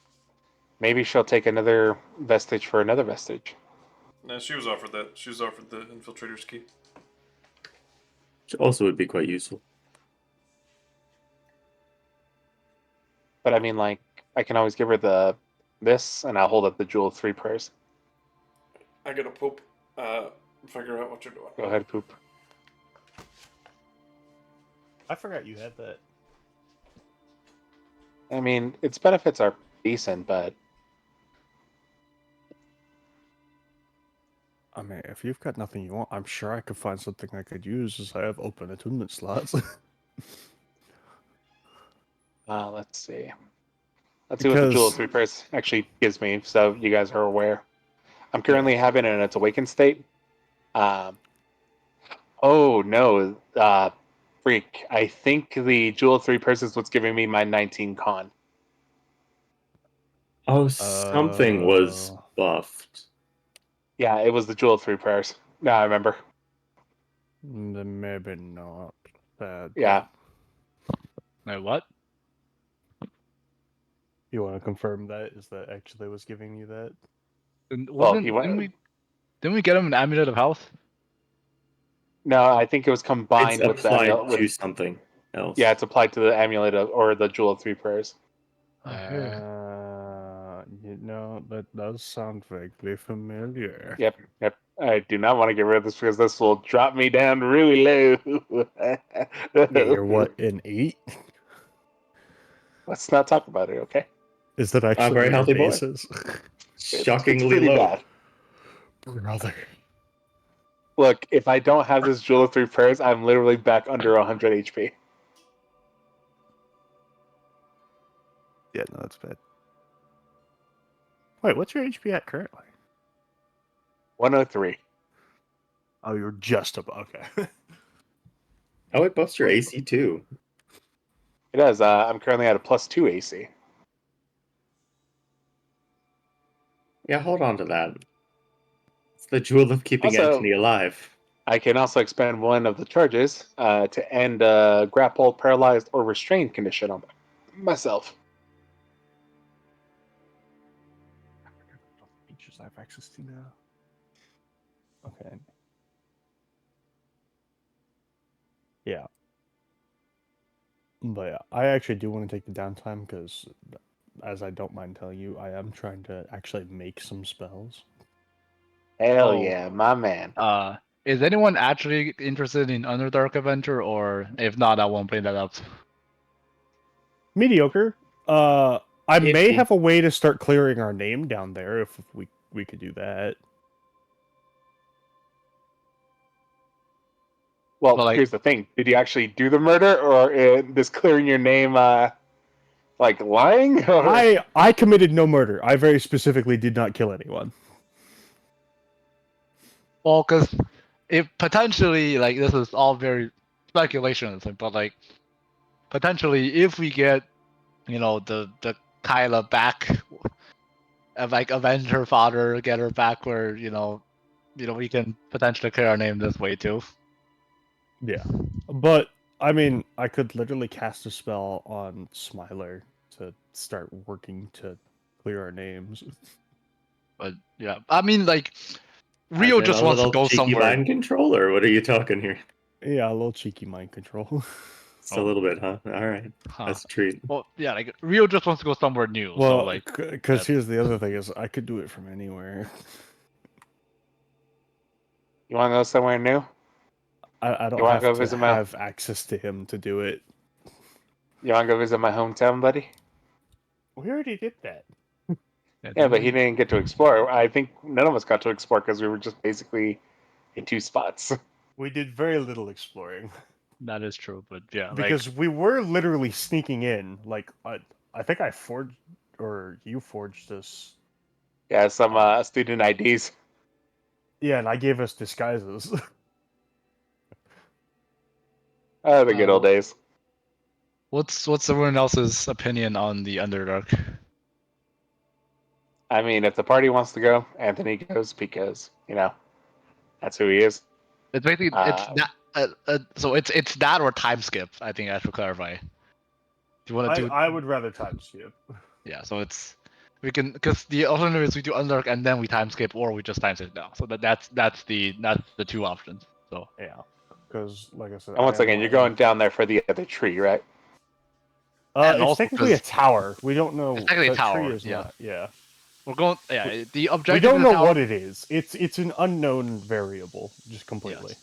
maybe she'll take another vestige for another vestige. No, she was offered that. She was offered the infiltrator's key. Which also would be quite useful. But I mean, like, I can always give her this, and I'll hold up the Jewel of Three Prayers. I gotta poop. Figure out what you're doing. Go ahead, poop. I forgot you had that. I mean, its benefits are decent, but I mean, if you've got nothing you want, I'm sure I could find something I could use as I have open attunement slots. let's see. Let's see what the Jewel of Because- Three Prayers actually gives me, so you guys are aware. I'm currently having it in its awakened state. Oh no, freak! I think the Jewel of Three Prayers is what's giving me my 19 con. Oh, something was buffed. Yeah, it was the Jewel of Three Prayers. Now I remember. Then maybe not bad. Yeah. Wait, what? You want to confirm that? Is that actually was giving you that? And Well, wasn't he went. didn't we get him an amulet of health? No, I think it was It's combined with the applied amulet. to something else. Yeah, it's applied to the amulet or the Jewel of Three Prayers. That does sound vaguely familiar. Yep. I do not want to get rid of this because this will drop me down really low. Yeah, you're what, an 8? Let's not talk about it, okay? Is that actually very what your healthy boy. base is? It's Shockingly pretty low. bad. Brother. Look, if I don't have this Jewel of Three Prayers, I'm literally back under 100 HP. Yeah, no, that's bad. Wait, what's your HP at currently? 103. Oh, you're just above. Okay. Oh, it buffs your AC too. It does. I'm currently at a +2 AC. Yeah, hold on to that. It's the jewel of keeping Also- Anthony alive. I can also expend one of the charges to end a grappled, paralyzed, or restrained condition on myself. Features I have access to now. Okay. Yeah. But yeah, I actually do want to take the downtime because, as I don't mind telling you, I am trying to actually make some spells. Hell Oh. yeah, my man. Is anyone actually interested in Underdark Adventure, or if not, I won't bring that up. Mediocre. I may Iffy. have a way to start clearing our name down there if we could do that. Well, But, like- here's the thing. Did you actually do the murder, or this clearing your name, like lying? Or... I committed no murder. I very specifically did not kill anyone. Well, because if potentially, like, this is all very speculation, but like, potentially, if we get, the Kyla back, like, avenge her father, get her back, where we can potentially clear our name this way too. Yeah. But, I mean, I could literally cast a spell on Smiler to start working to clear our names. But yeah, I mean, like, Rio As in just a wants to little go cheeky somewhere. mind control, or what are you talking here? Yeah, a little cheeky mind control. Just a little bit, huh? All right, Huh. that's a treat. Well, yeah, like Rio just wants to go somewhere new. So Well, like, because here's the other thing is I could do it from anywhere. You want to go somewhere new? I don't You wanna have go to visit my- have access to him to do it. You want to go visit my hometown, buddy? We already did that. Yeah, but he didn't get to explore. I think none of us got to explore because we were just basically in two spots. We did very little exploring. that is true. But yeah, Because we were literally sneaking in. Like, I think I forged, or you forged us. Yeah, some student IDs. Yeah, and I gave us disguises. Oh, the good old days. what's everyone else's opinion on the Underdark? I mean, if the party wants to go, Anthony goes because, that's who he is. It's basically it's Uh, that. So it's that or time skip. I think I should clarify. Do you want to do? I would rather time skip. Yeah. So we can, because the alternative is we do Underdark and then we time skip, or we just time skip now. So that's the two options. So Yeah. Because, like I said, and once again, you're going down there for the other tree, right? And it's also technically a 'cause- tower. We don't know. It's technically a that tower, Tree is yeah. not, yeah. we're going. Yeah. The objective. We don't of the know tower, what it is. It's an unknown variable, just completely.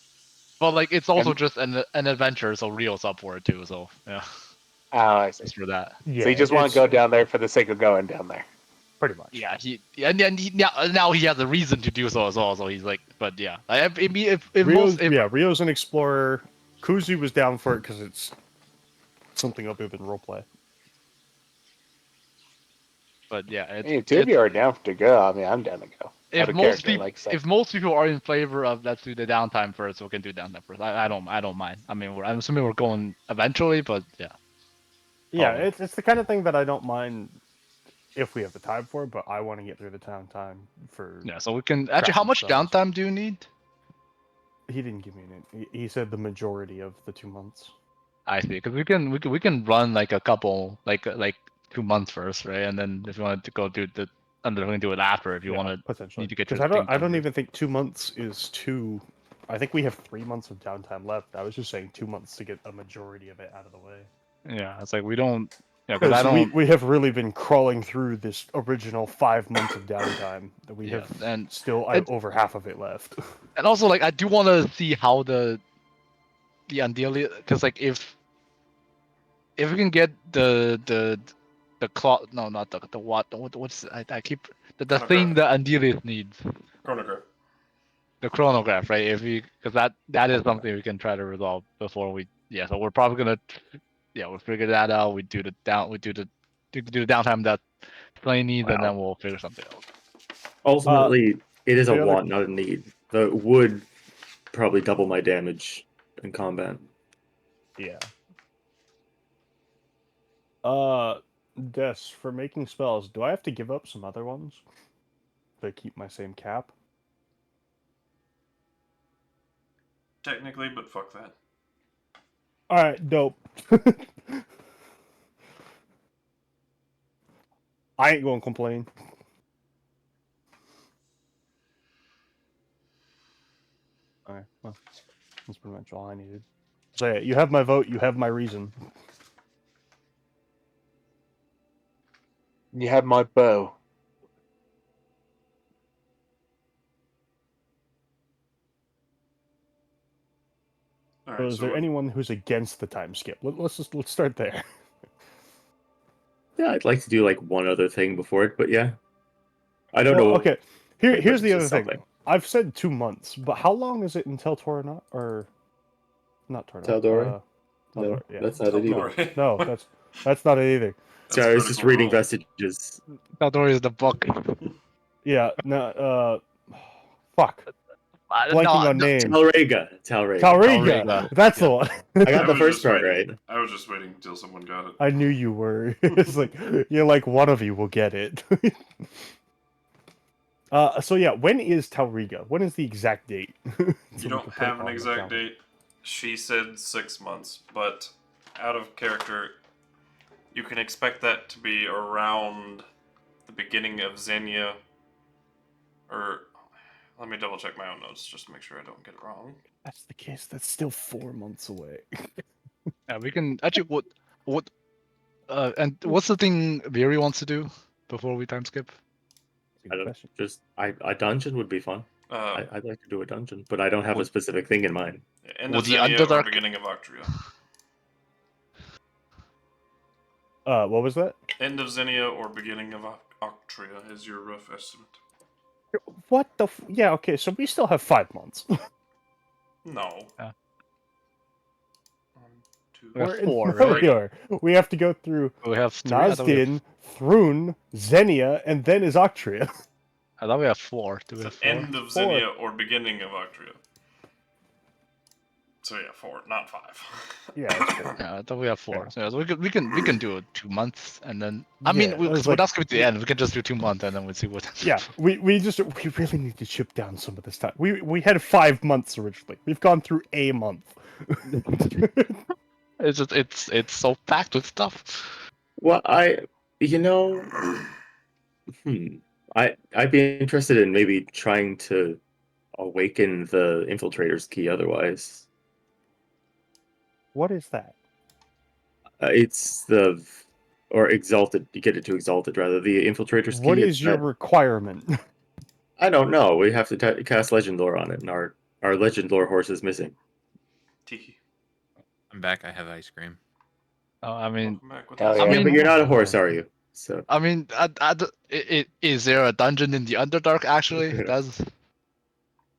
But like it's also And- just an adventure, so Rio's up for it too. So yeah, Oh, I see. just for that. Yeah, So you just want it's- to go down there for the sake of going down there. pretty much. Yeah, now he has a reason to do so as well. So he's like, but yeah, if Rio's an explorer. KuZii was down for it because it's something other than roleplay. but yeah, Hey, two of you are down to go. I mean, I'm down to go. if Out of most character, people like I said. if most people are in favor of let's do the downtime first, we can do downtime first. I don't mind. I mean, I'm assuming we're going eventually, but yeah. Yeah, Oh. it's the kind of thing that I don't mind if we have the time for, but I want to get through the town time for. Yeah, so we can actually. How Crafting much spells. downtime do you need? He didn't give me an. He said the majority of the 2 months. I see, because we can run like a couple like 2 months first, right? And then if you wanted to go do the and then we can do it after if you want to. potentially. need to get Because your thing I don't done. even think 2 months is too. I think we have 3 months of downtime left. I was just saying 2 months to get a majority of it out of the way. Yeah, it's like we don't. Yeah, because I Because don't. we have really been crawling through this original 5 months of downtime. That we Yeah, have and still it- over half of it left. And also, like, I do want to see how the Andelias, because like if we can get the claw, no, not the what's I keep the thing the Andelias needs, Chronograph. the chronograph, right? If we, because that is something we can try to resolve before we. Yeah, so we're probably gonna, we'll figure that out. We do the downtime that Slane needs, and Wow. then we'll figure something out. Ultimately, it is a the other- want, not a need. The would probably double my damage in combat. Yeah. Des, for making spells, do I have to give up some other ones to keep my same cap? Technically, but fuck that. Alright, dope. I ain't gonna complain. Alright, well, that's pretty much all I needed. So yeah, you have my vote, you have my reason. You have my bow. All So right. is So there what- anyone who's against the time skip? Let's start there. Yeah, I'd like to do like one other thing before it, but yeah. I don't Well, know. okay. but Here's the it's other just thing. something. I've said 2 months, but how long is it until Torna or not Torna? Tal'Dorei? No, Tal'Dorei, yeah. that's not it either. Tal'Dorei. No, that's not it either. That's Sorry, I was just Critical reading Role. messages. Tal'Dorei is the book. Yeah, no, fuck. Blanking on names. Tal'Rega. Tal'Rega. That's the one. I got I the was first just part waiting- right. I was just waiting until someone got it. I knew you were. It's like you're like one of you will get it. So yeah, when is Tal'Rega? When is the exact date? So You we don't can put it have an on the exact calendar. date. She said 6 months, but out of character, you can expect that to be around the beginning of Xenia. Or let me double check my own notes just to make sure I don't get it wrong. That's the case. That's still 4 months away. Yeah, we can actually and what's the thing Viri wants to do before we time skip? I don't just a dungeon would be fun. Uh, I'd like to do a dungeon, but I don't have a Would- specific thing in mind. End Well, of the Xenia or Underdark- beginning of Octria. What was that? End of Xenia or beginning of Octria is your rough estimate. What the? Yeah, okay. So we still have 5 months. No. Yeah. 1, 2, We have We're in 4, right? Melior. We have to go through We have 3. I thought we have, Nazdin, Thrun, Xenia, and then is Octria. I thought we have 4. Do we So have 4? end of Xenia or beginning of Octria. So yeah, 4, not 5. Yeah, that's fair. Yeah, I thought we have 4. Yeah. So, yeah, so we can do it 2 months, and then I mean, Yeah, it was we're like- not skipping to the end. We can just do 2 months, and then we'll see what. Yeah, we really need to chip down some of this time. We had 5 months originally. We've gone through a month. It's just it's so packed with stuff. Well, I'd be interested in maybe trying to awaken the infiltrator's key otherwise. What is that? It's or exalted. You get it to exalted rather. The infiltrator's key. What it's is your that- requirement? I don't know. We have to cast legend lore on it, and our legend lore horse is missing. Tiki. I'm back. I have ice cream. I mean, Welcome back with Hell us. yeah. I mean, But you're not a horse, are you? So is there a dungeon in the Underdark? Actually, that's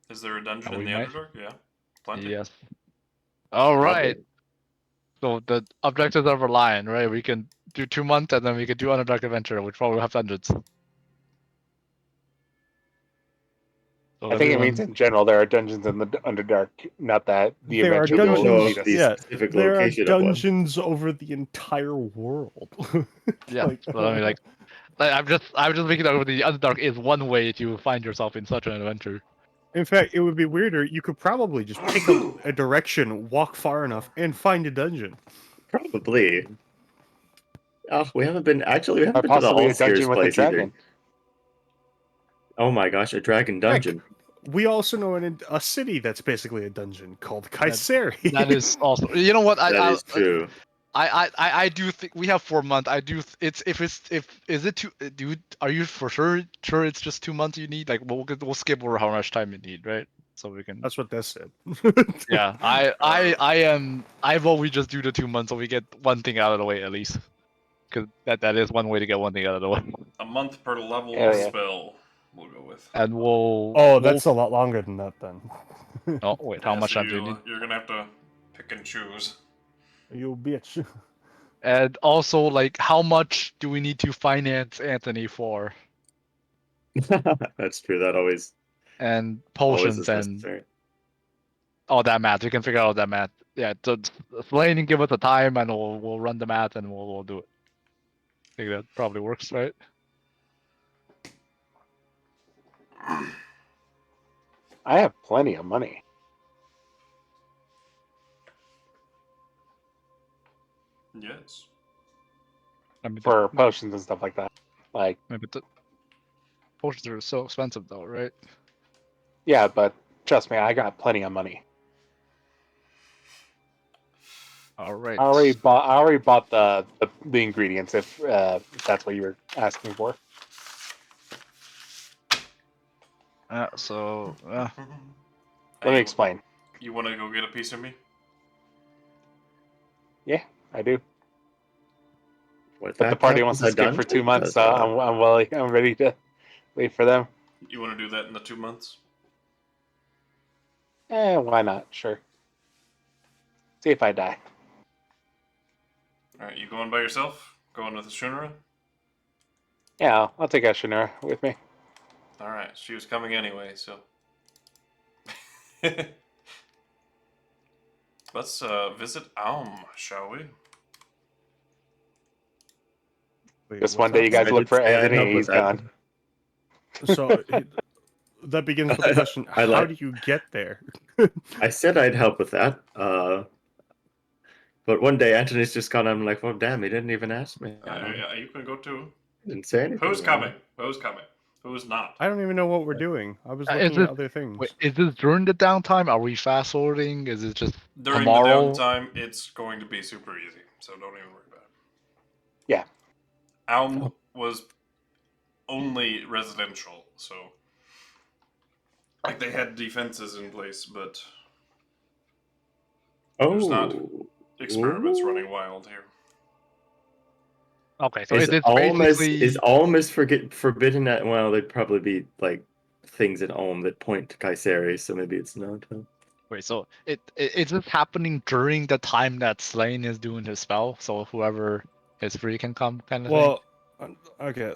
Is there a dungeon Oh, in we the might. Underdark? Yeah. Plenty. yes. All right. probably. So the objectives are reliant, right? We can do 2 months, and then we can do Underdark Adventure, which probably have dungeons. So I think it everyone- means in general there are dungeons in the Underdark, not that the There are adventure don't will know lead of us. the yeah, specific there are location of one. dungeons over the entire world. Yeah. So I mean, like I'm just thinking that the Underdark is one way to find yourself in such an adventure. In fact, it would be weirder. You could probably just pick a direction, walk far enough, and find a dungeon. Probably. Oh, we haven't been Or to the possibly a Allseer's dungeon with a place either. dragon. Oh my gosh, a dragon dungeon. We also know a city that's basically a dungeon called KuZii. That is also. You know what? That is true. I do think we have 4 months. I do. It's if is it two? Dude, are you for sure it's just 2 months you need? Like we'll skip over how much time you need, right? So we can. That's what this said. Yeah, I vote we just do the 2 months so we get one thing out of the way at least. Because that is one way to get one thing out of the way. A month per level Hell yeah. spell. We'll go with. And Oh, we'll. that's a lot longer than that then. Oh wait, how Yeah, much so time do you need? You're gonna have to pick and choose. You bitch. And also, like, how much do we need to finance Anthony for? That's true. That always And always potions is and necessary. all that math. We can figure out all that math. Yeah, so Slane give us a time and we'll run the math and we'll do it. I think that probably works, right? I have plenty of money. Yes. I mean, For potions and stuff like that. Like, maybe the potions are so expensive though, right? yeah, but trust me, I got plenty of money. All right. I already bought the ingredients if that's what you were asking for. So Let me explain. You want to go get a piece of me? Yeah, I do. What But the that party counts wants as to a skip for 2 dungeon? months, so I'm willing. I'm ready to wait for them. You want to do that in the 2 months? Why not? Sure. See if I die. All right, you going by yourself? Going with the Shunara? Yeah, I'll take Ashinura with me. All right, she was coming anyway, so. Let's visit Alm, shall we? Wait, Just what's one day you that? guys I look did for say I'd Anthony, help with he's that. gone. So that begins with the question: I how like- do you get there? I said I'd help with that. But one day Anthony's just gone. I'm like, well, damn, he didn't even ask me. Yeah, you can go too. He didn't say anything. Who's coming? Who's coming? Who's not? I don't even know what we're doing. I was Is looking it- at other things. Wait, is this during the downtime? Are we fast forwarding? Is it just During tomorrow? the downtime, it's going to be super easy, so don't even worry about it. Yeah. Alm was only residential, so like they had defenses in place, but there's not Oh, experiments Ooh. running wild here. Okay, so Is it's Alm basically is Alm is forbidden at? Well, there'd probably be like things in Alm that point to KuZii, so maybe it's not. wait. So it's just happening during the time that Slane is doing his spell. So whoever is free can come, kind of thing. Well, okay.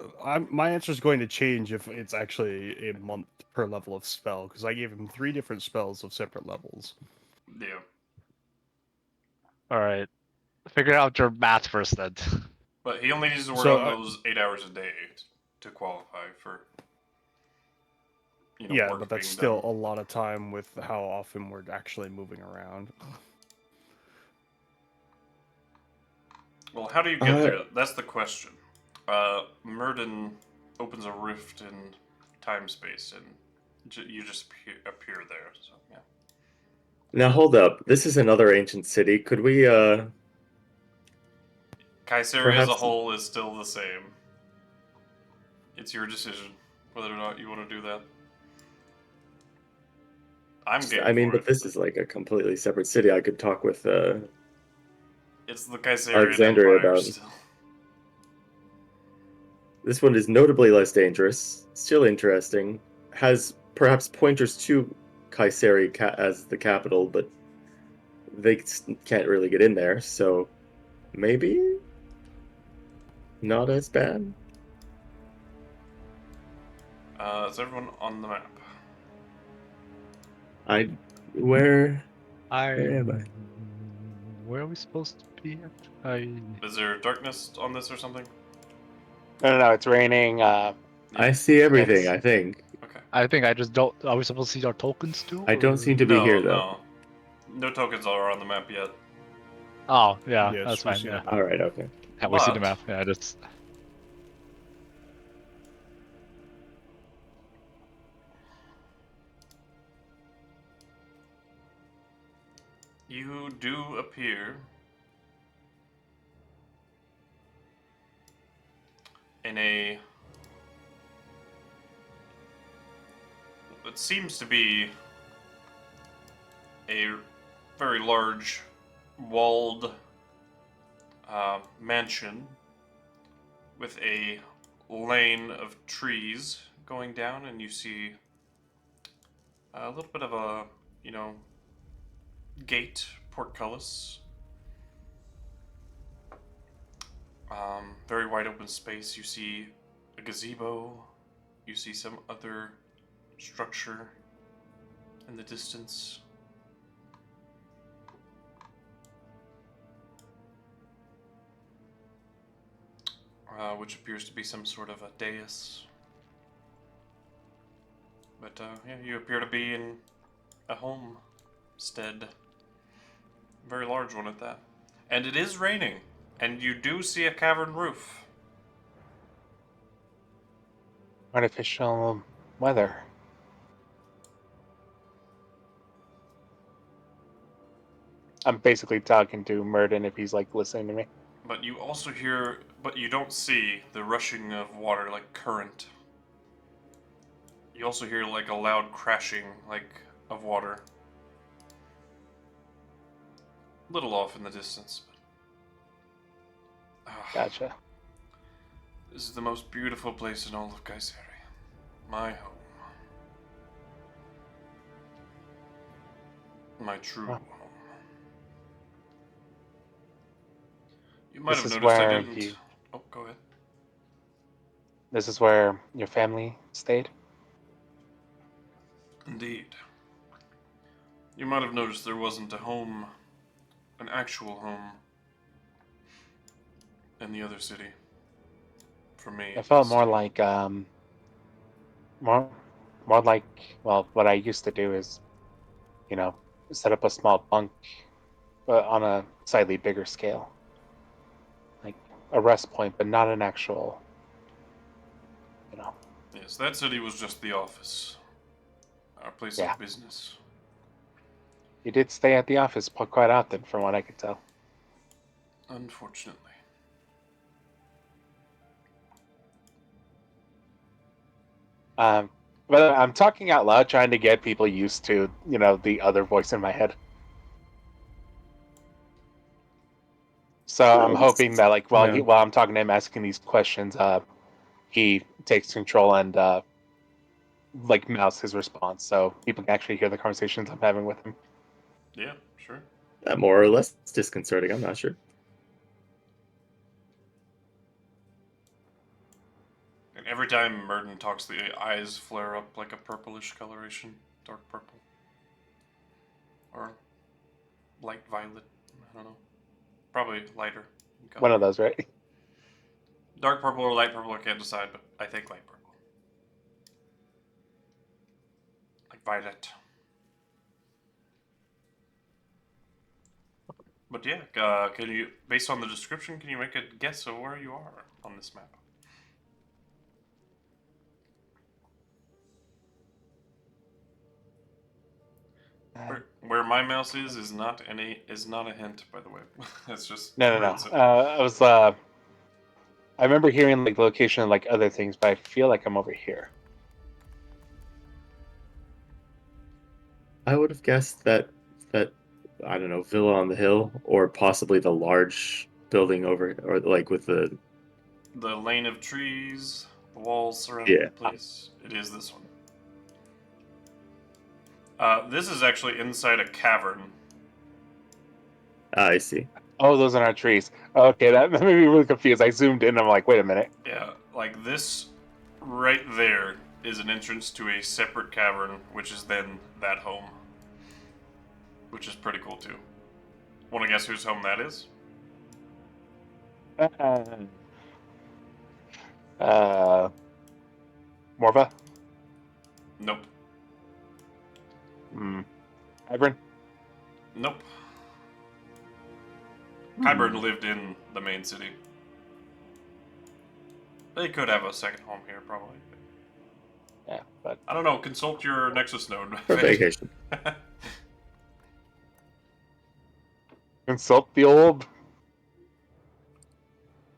My answer is going to change if it's actually a month per level of spell, because I gave him 3 different spells of separate levels. Yeah, All right, figure out your math first then. but he only needs to work So, on those 8 hours a day to qualify for. Yeah, work but that's being still done. a lot of time with how often we're actually moving around. Well, how do you get there? That's the question. Murden opens a rift in time space, and you just appear there. So yeah. Now hold up. This is another ancient city. Could we KuZii as a Perhaps- whole is still the same. It's your decision whether or not you want to do that. I'm game I mean, for but this is like a completely separate city. I could talk with It's the KuZii Alexandria Empire about- still. This one is notably less dangerous, still interesting, has perhaps pointers to KuZii as the capital, but they can't really get in there, so maybe not as bad. Is everyone on the map? Where Where am I? Where are we supposed to be at? Is there darkness on this or something? No, it's raining. I see everything, It's- I think. Okay. I think I just don't. Are we supposed to see our tokens too? I don't or- seem to be here, though. No tokens are on the map yet. Oh yeah, Yes, that's we fine. see Yeah. the Alright, okay. Yeah, we see the But- map. Yeah, just You do appear in what seems to be a very large walled mansion with a lane of trees going down, and you see a little bit of a, gate, portcullis. Very wide open space. You see a gazebo. You see some other structure in the distance. Which appears to be some sort of a dais. But yeah, you appear to be in a homestead. Very large one at that. And it is raining. And you do see a cavern roof. Artificial weather. I'm basically talking to Murden if he's like listening to me. But you also hear, but you don't see the rushing of water like current. You also hear like a loud crashing like of water. Little off in the distance. But, Gotcha. This is the most beautiful place in all of KuZii. My home. My true Huh. home. You might This have is noticed I where didn't. you- Oh, go ahead. This is where your family stayed? Indeed. You might have noticed there wasn't a home, an actual home, in the other city. For me. It felt at more least. like more like, well, what I used to do is, set up a small bunk, but on a slightly bigger scale, like a rest point, but not an actual, Yes, that city was just the office. Our place Yeah. of business. You did stay at the office quite often, from what I could tell. Unfortunately. But I'm talking out loud, trying to get people used to, the other voice in my head. So I'm hoping that, like, while Yeah. while I'm talking to him, asking these questions, he takes control and like mouths his response, so people can actually hear the conversations I'm having with him. Yeah, sure. More or less disconcerting. I'm not sure. And every time Murden talks, the eyes flare up like a purplish coloration. Dark purple. Or light violet. I don't know. Probably lighter in color. One of those, right? Dark purple or light purple, I can't decide, but I think light purple. Like violet. But yeah, can you, based on the description, can you make a guess of where you are on this map? Where my mouse is not a hint, by the way. It's just No. where it's at. I remember hearing like the location and like other things, but I feel like I'm over here. I would have guessed that I don't know, villa on the hill, or possibly the large building over, or like with the The lane of trees, the walls surrounding Yeah. the place. It is this one. This is actually inside a cavern. I see. Oh, those are not trees. Okay, that made me really confused. I zoomed in. I'm like, wait a minute. Yeah, like this right there is an entrance to a separate cavern, which is then that home. Which is pretty cool too. Want to guess whose home that is? Morva. Nope. Hybrid. Nope. Kyburn lived in the main city. They could have a second home here, probably. Yeah, but I don't know. Consult your Nexus node. For vacation. Consult the old.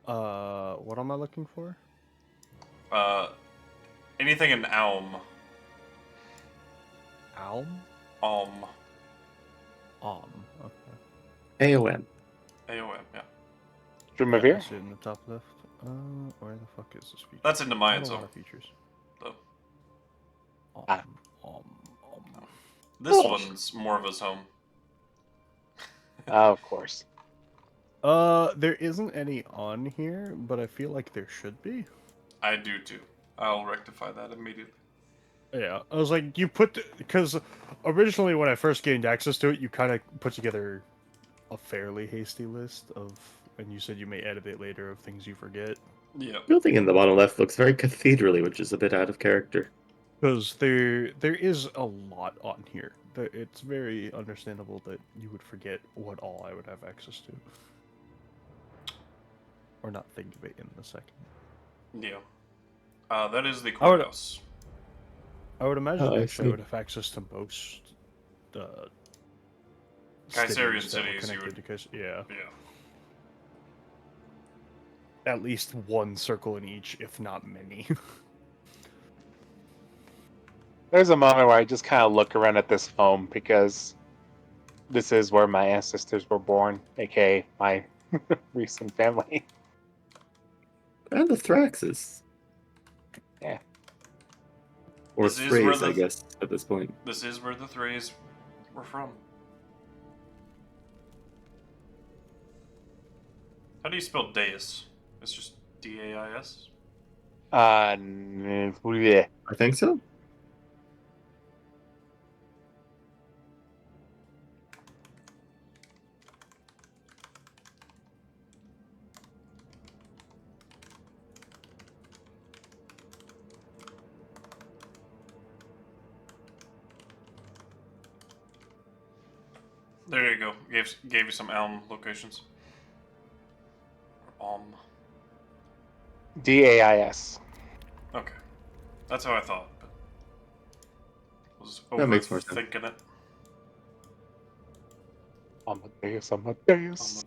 What am I looking for? Anything in Alm. Alm? Alm. Okay. AOM. AOM, yeah. Stream of Yeah, I here. see it in the top left. Where the fuck is this feature? That's into I Mayan's don't Alm, have features. though. Ah. This Oh. one's more of his home. Oh, of course. There isn't any on here, but I feel like there should be. I do too. I'll rectify that immediately. Yeah, I was like, because originally when I first gained access to it, you kind of put together a fairly hasty list of, and you said you may edit it later of things you forget. Yeah. Building in the bottom left looks very cathedral-y, which is a bit out of character. Because there is a lot on here. It's very understandable that you would forget what all I would have access to. Or not think of it in a second. Yeah. That is the I would- courthouse. I would imagine Oh, I actually I see. would have access to most Kaiserian cities that were cities, you connected would- because yeah, Yeah. at least one circle in each, if not many. There's a moment where I just kind of look around at this home because this is where my ancestors were born, aka my recent family. And the Thraxes. Yeah. Or This is where Thrays, I the- guess, at this point. This is where the Thrays were from. How do you spell Deus? It's just D-A-I-S? Yeah. I think so. There you go. Gave you some Alm locations. Alm. DAIS. Okay. That's how I thought, but was That makes more sense. overthinking it. Amadeus. Amadeus.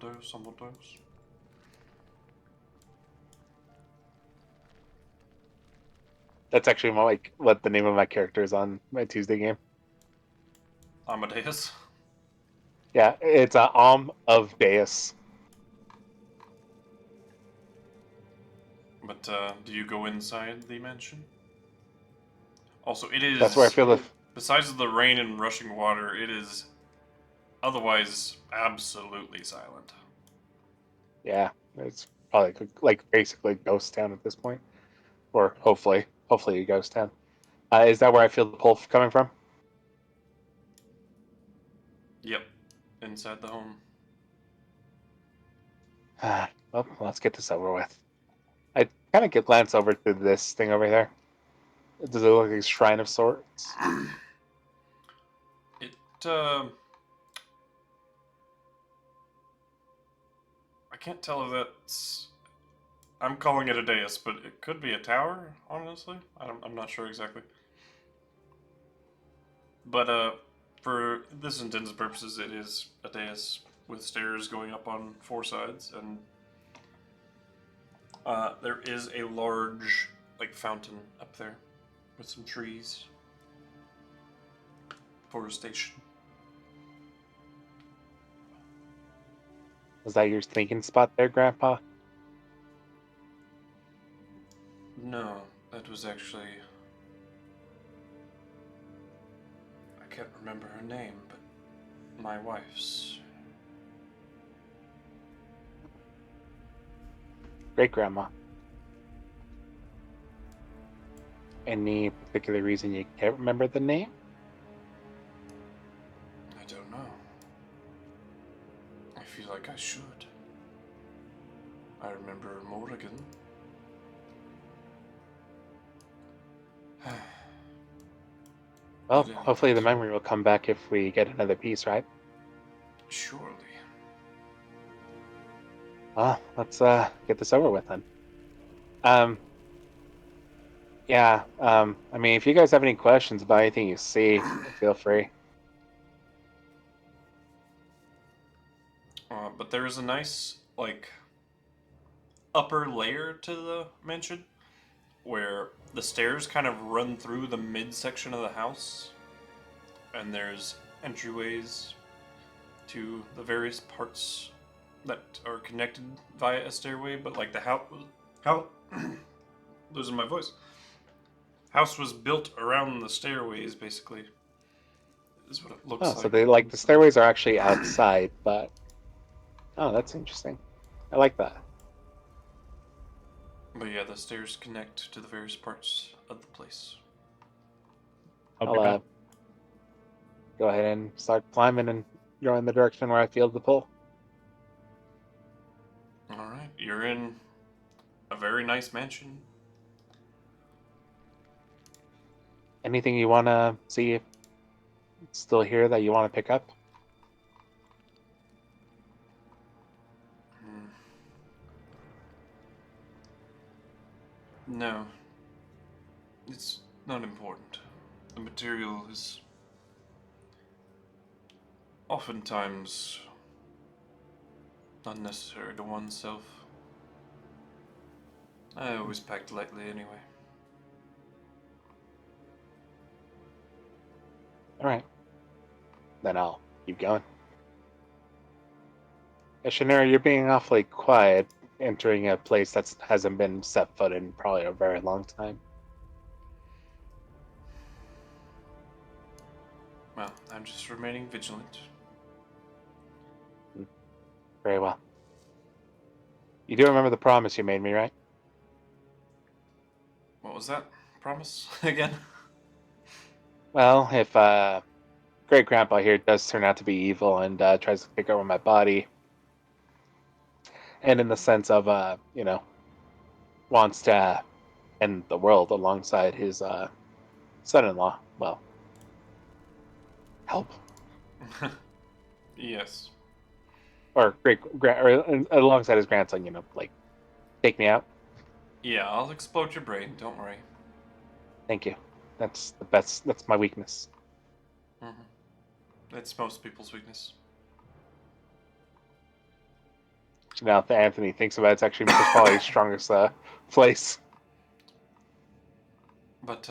That's actually what the name of my character is on my Tuesday game. Amadeus. Yeah, it's of Deus. But do you go inside the mansion? Also, it is. That's where I feel the. Besides the rain and rushing water, it is otherwise absolutely silent. Yeah, it's probably like basically ghost town at this point, or hopefully a ghost town. Is that where I feel the pull coming from? Yep. Inside the home. Well, let's get this over with. I kind of glance over to this thing over there. Does it look like a shrine of sorts? It, I can't tell if that's. I'm calling it a dais, but it could be a tower, honestly. I'm not sure exactly. But, for this intents and purposes, it is a dais with stairs going up on 4 sides, and there is a large, fountain up there with some trees. Forestation. Was that your thinking spot there, Grandpa? No, that was actually. I can't remember her name, but my wife's. Great Grandma. Any particular reason you can't remember the name? I don't know. I feel like I should. I remember Morrigan. Well, Yeah. hopefully the memory will come back if we get another piece, right? Surely. Well, let's get this over with then. Yeah, I mean, if you guys have any questions about anything you see, feel free. But there is a nice, like, upper layer to the mansion where the stairs kind of run through the midsection of the house, and there's entryways to the various parts that are connected via a stairway. But like the how losing my voice. House was built around the stairways, basically. Is what it looks Oh, like. so they like the stairways are actually outside, but oh, that's interesting. I like that. But yeah, the stairs connect to the various parts of the place. I'll be I'll back. go ahead and start climbing and go in the direction where I feel the pull. All right, you're in a very nice mansion. Anything you want to see if it's still here that you want to pick up? Hmm. No, it's not important. The material is oftentimes unnecessary to oneself. I always packed lightly anyway. All right. Then I'll keep going. Shanera, you're being awfully quiet entering a place that hasn't been set foot in probably a very long time. Well, I'm just remaining vigilant. Very well. You do remember the promise you made me, right? What was that? Promise? Again? Well, if Great Grandpa here does turn out to be evil and tries to take over my body, and in the sense of, wants to end the world alongside his son-in-law, well, help. Yes. Or alongside his grandson, like, take me out. Yeah, I'll explode your brain, don't worry. Thank you. That's the best. That's my weakness. It's most people's weakness. Now, if Anthony thinks about it, it's actually probably his strongest place. But,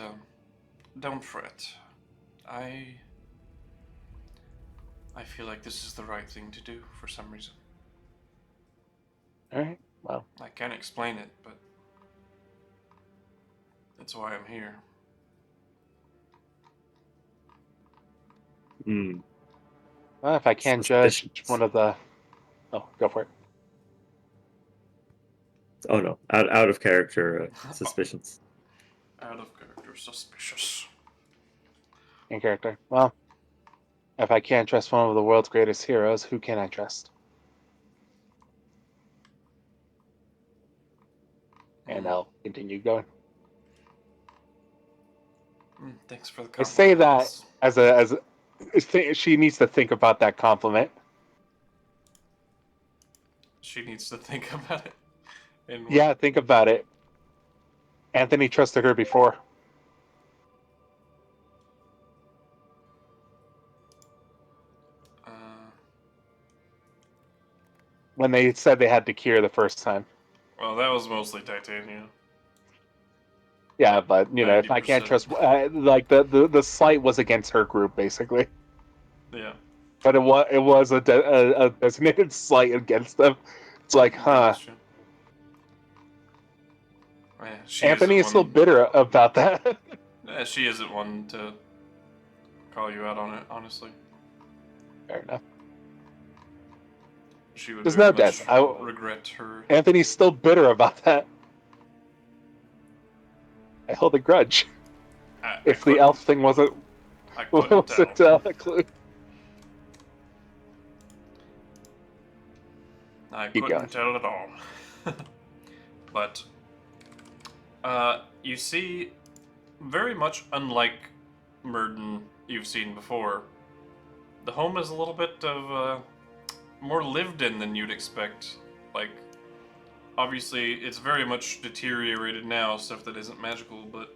don't fret. I feel like this is the right thing to do for some reason. All right. Well, I can't explain it, but that's why I'm here. Hmm. well, if I can judge Suspicious. one of the, oh, go for it. Oh no, out of character suspicions. Out of character, suspicious. In character. Well, if I can't trust one of the world's greatest heroes, who can I trust? And I'll continue going. Thanks for the I compliment. say that Alice. she needs to think about that compliment. She needs to think about it. And Yeah, think about it. Anthony trusted her before. uh, When they said they had to cure the first time. well, that was mostly Titania. Yeah, but if I can't 90%. trust, like the slight was against her group basically, Yeah. but it was a designated slight against them. It's like, huh? Gotcha. Yeah, she Anthony isn't is still one. bitter about that. She isn't one to call you out on it. Honestly, Fair enough. she would There's very no much doubt. regret her. Anthony's still bitter about that. I hold a grudge. If the elf thing wasn't I couldn't tell. tell. A clue. I Keep couldn't going. tell at all. But you see, very much unlike Murden you've seen before, the home is a little bit of more lived in than you'd expect. Like, obviously, it's very much deteriorated now, stuff that isn't magical, but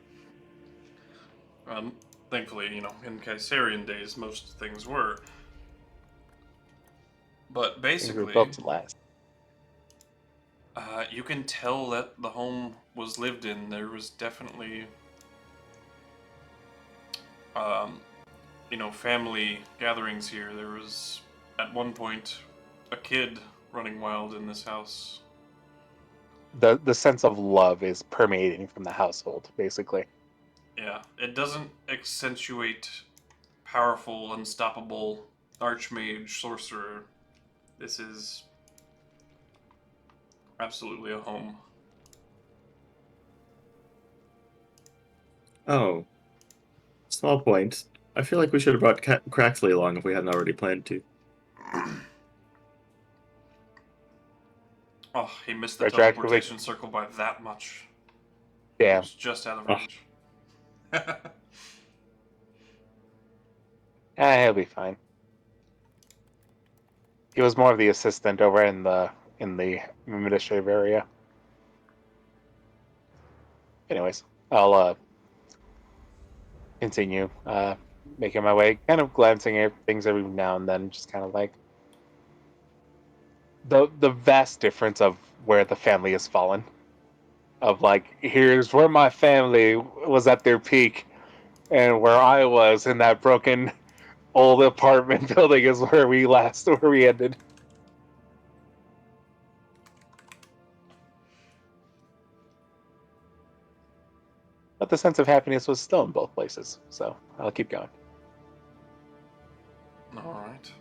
thankfully, in Kaisarian days, most things were. But Things were basically, built to last. you can tell that the home was lived in. There was definitely, um, family gatherings here. There was, at one point, a kid running wild in this house. The sense of love is permeating from the household, basically. Yeah, it doesn't accentuate powerful, unstoppable archmage sorcerer. This is absolutely a home. Oh, small point. I feel like we should have brought Craxley along if we hadn't already planned to. Oh, he missed the Retroactively, teleportation circle by that much. He damn. was just out of Oh. range. He'll be fine. He was more of the assistant over in the administrative area. Anyways, I'll continue making my way, kind of glancing at things every now and then, just kind of like the vast difference of where the family has fallen. Of like, here's where my family was at their peak, and where I was in that broken old apartment building is where we ended. But the sense of happiness was still in both places, so I'll keep going. All right.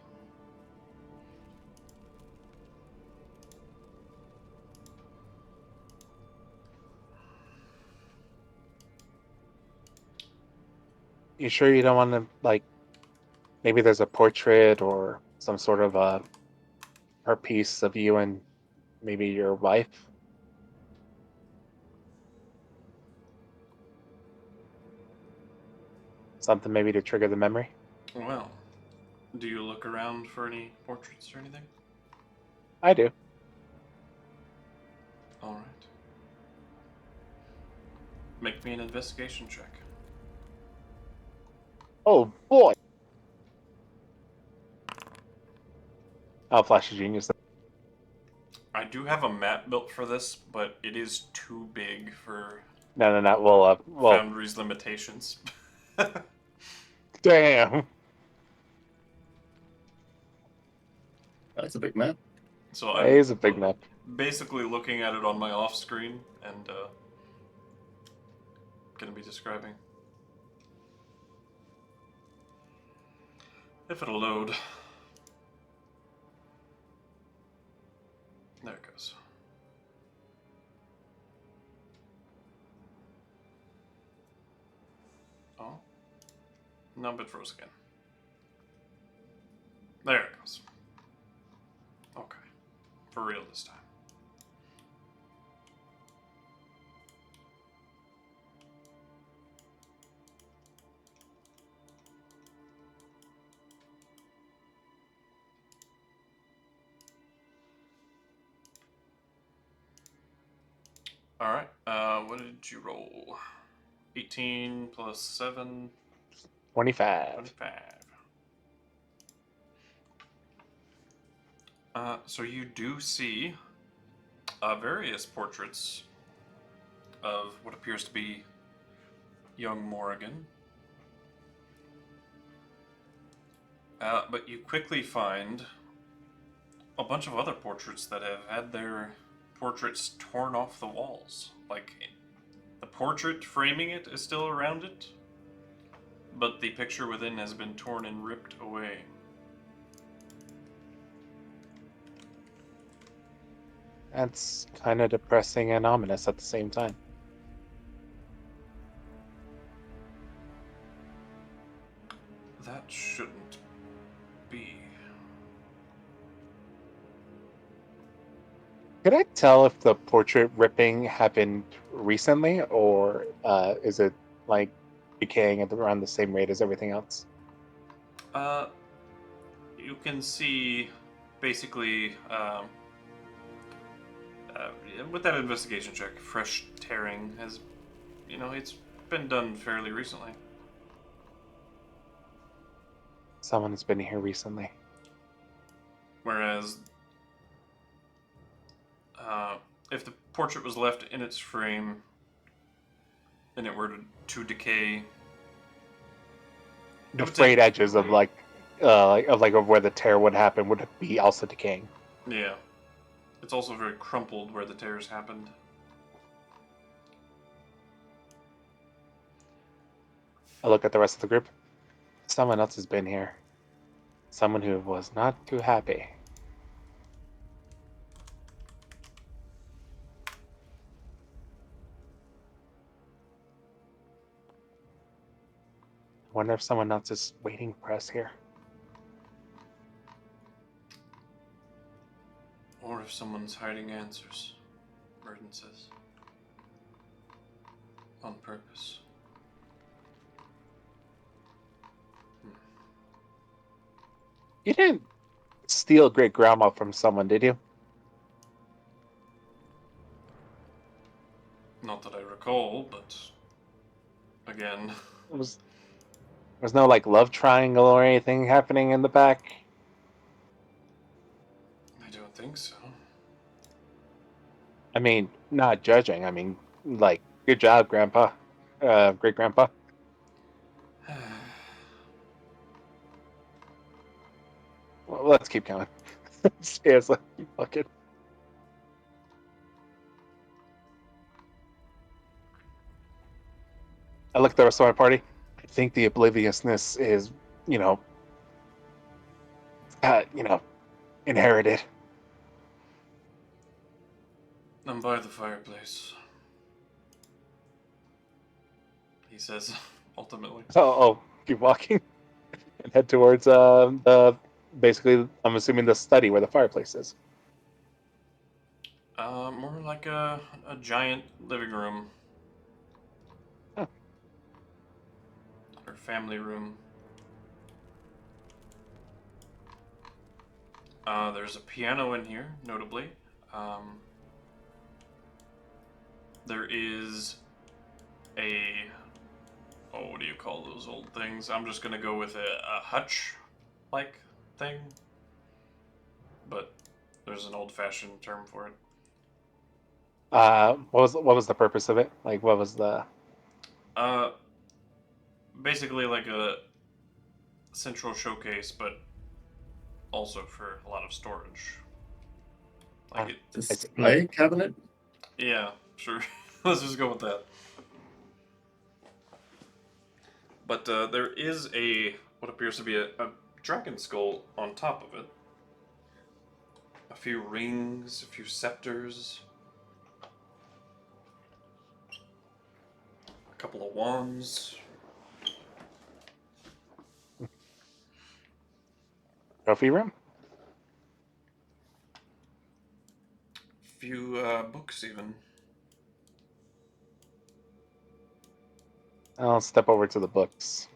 You sure you don't want to, like, maybe there's a portrait or some sort of art piece of you and maybe your wife? Something maybe to trigger the memory? Well, do you look around for any portraits or anything? I do. All right. Make me an investigation check. Oh boy! I'll flash a genius. I do have a map built for this, but it is too big for No. Well, Foundry's limitations. damn. That's a big map. So It I'm is a big map. basically looking at it on my off screen and gonna be describing. If it'll load. There it goes. Oh. No, but froze again. There it goes. Okay. For real this time. Alright, what did you roll? 18 plus 7, 25. 25. So you do see various portraits of what appears to be young Morrigan. But you quickly find a bunch of other portraits that have had their portraits torn off the walls. Like, the portrait framing it is still around it, but the picture within has been torn and ripped away. That's kind of depressing and ominous at the same time. That shouldn't be. Could I tell if the portrait ripping happened recently, or is it like decaying at around the same rate as everything else? You can see basically with that investigation check, fresh tearing has, it's been done fairly recently. Someone has been here recently. Whereas, if the portrait was left in its frame and it were to decay, The would frayed take- edges of of where the tear would happen would be also decaying. yeah, it's also very crumpled where the tears happened. I look at the rest of the group. Someone else has been here. Someone who was not too happy. I wonder if someone else is waiting for us here. Or if someone's hiding answers, Burden says. On purpose. You didn't steal great grandma from someone, did you? Not that I recall, but again, Was no like love triangle or anything happening in the back? I don't think so. I mean, not judging. I mean, like, good job, Grandpa, great grandpa. Well, let's keep going. Seriously, fucking. I look at the rest of my party. I think the obliviousness is, you know, inherited. I'm by the fireplace. He says, ultimately. So, keep walking and head towards the basically. I'm assuming the study where the fireplace is. More like a giant living room. Huh. Or family room. There's a piano in here, notably. There is what do you call those old things? I'm just gonna go with a hutch-like thing. But there's an old-fashioned term for it. What was the purpose of it? Like, what was the? Basically like a central showcase, but also for a lot of storage. Like it, Display cabinet? yeah, sure. Let's just go with that. But there is what appears to be a dragon skull on top of it. A few rings, a few scepters, a couple of wands. Trophy room? A few books even. I'll step over to the books.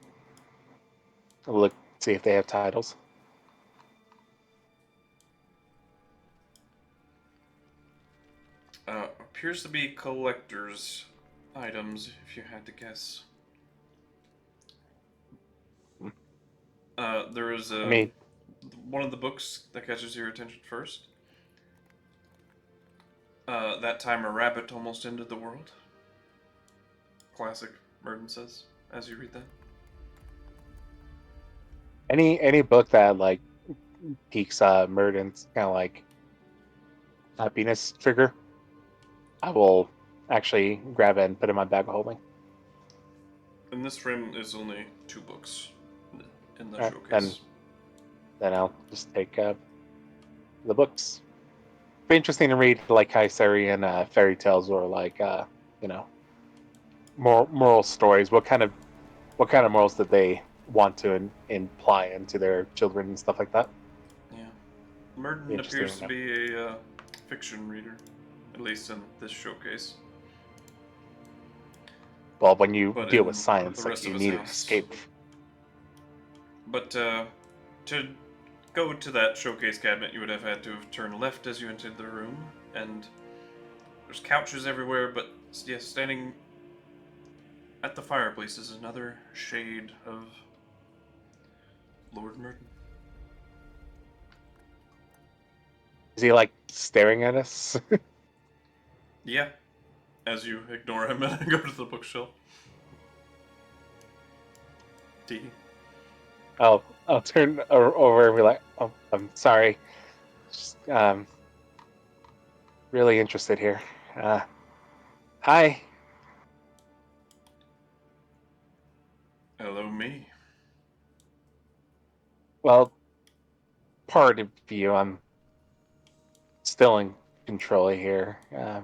I'll look, see if they have titles. Appears to be collector's items, if you had to guess. There is I mean, one of the books that catches your attention first. That time a rabbit almost ended the world. Classic, Merton says, as you read that. any book that like piques Murden's kind of like happiness trigger, I will actually grab it and put it in my bag of holding. In this frame, there's only 2 books in the Alright, showcase. Then I'll just take the books. Be interesting to read like Kaiserian fairy tales or like moral stories. What kind of morals did they want to imply into their children and stuff like that? Yeah. Merton Interesting appears to enough. be a fiction reader, at least in this showcase. Well, when you But deal in with science, the like rest you of his need an house. escape. But to go to that showcase cabinet, you would have had to have turned left as you entered the room, and there's couches everywhere, but yes, standing at the fireplace is another shade of Lord Merton. Is he like staring at us? Yeah. As you ignore him and go to the bookshelf. D. I'll turn over and be like, "Oh, I'm sorry. Just, really interested here. Hi. Hello, me. Well, part of you. I'm still in control here. Uh,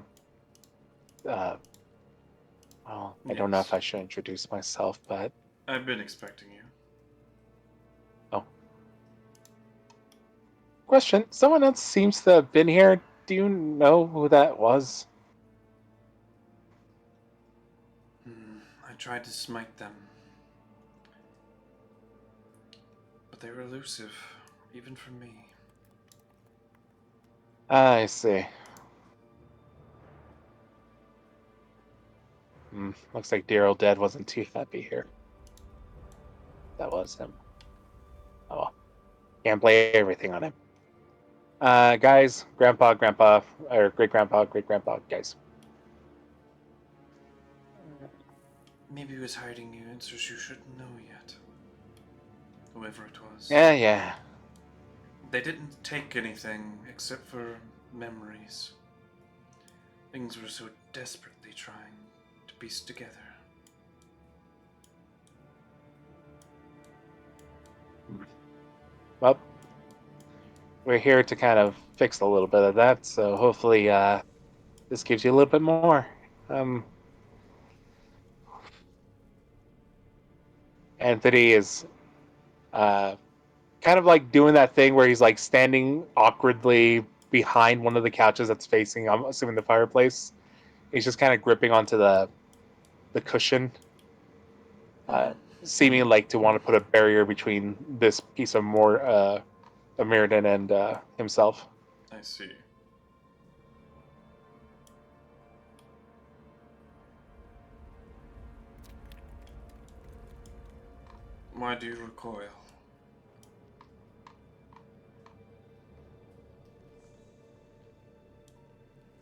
well, I don't know if Yes. I should introduce myself, but I've been expecting you. question: someone else seems to have been here. Do you know who that was? I tried to smite them. But they were elusive, even for me. I see. Looks like dear old dad wasn't too happy here. That was him. Oh, well. Can't blame everything on him. Guys, grandpa, or great grandpa, guys. Maybe he was hiding you answers you shouldn't know yet. Whoever it was. Yeah. They didn't take anything except for memories. Things were so desperately trying to piece together. Well, we're here to kind of fix a little bit of that, so hopefully this gives you a little bit more. Anthony is kind of like doing that thing where he's like standing awkwardly behind one of the couches that's facing, I'm assuming, the fireplace. He's just kind of gripping onto the cushion, seeming like to want to put a barrier between this piece of more of Mirrodin and himself. I see. Why do you recoil?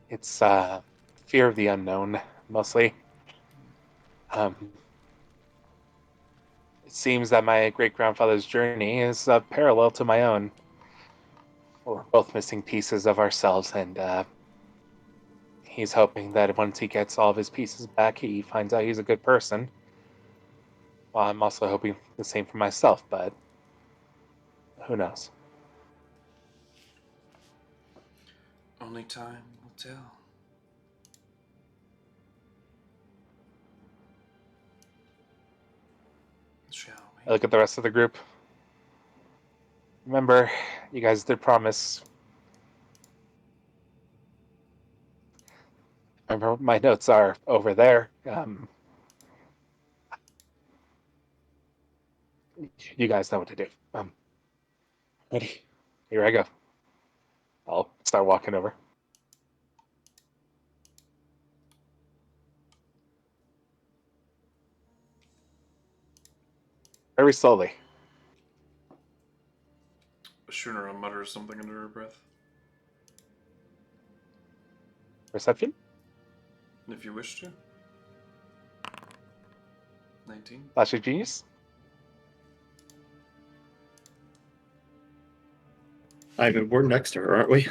It's fear of the unknown, mostly. It seems that my great-grandfather's journey is parallel to my own. We're both missing pieces of ourselves, and he's hoping that once he gets all of his pieces back, he finds out he's a good person. Well, I'm also hoping the same for myself, but who knows? Only time will tell. Shall I look at the rest of the group. Remember, you guys did promise. Remember, my notes are over there. You guys know what to do. Ready? Here I go. I'll start walking over. Very slowly. Shunara mutters something under her breath. Perception? If you wish to. 19. Flash of Genius? We're next to her, aren't we?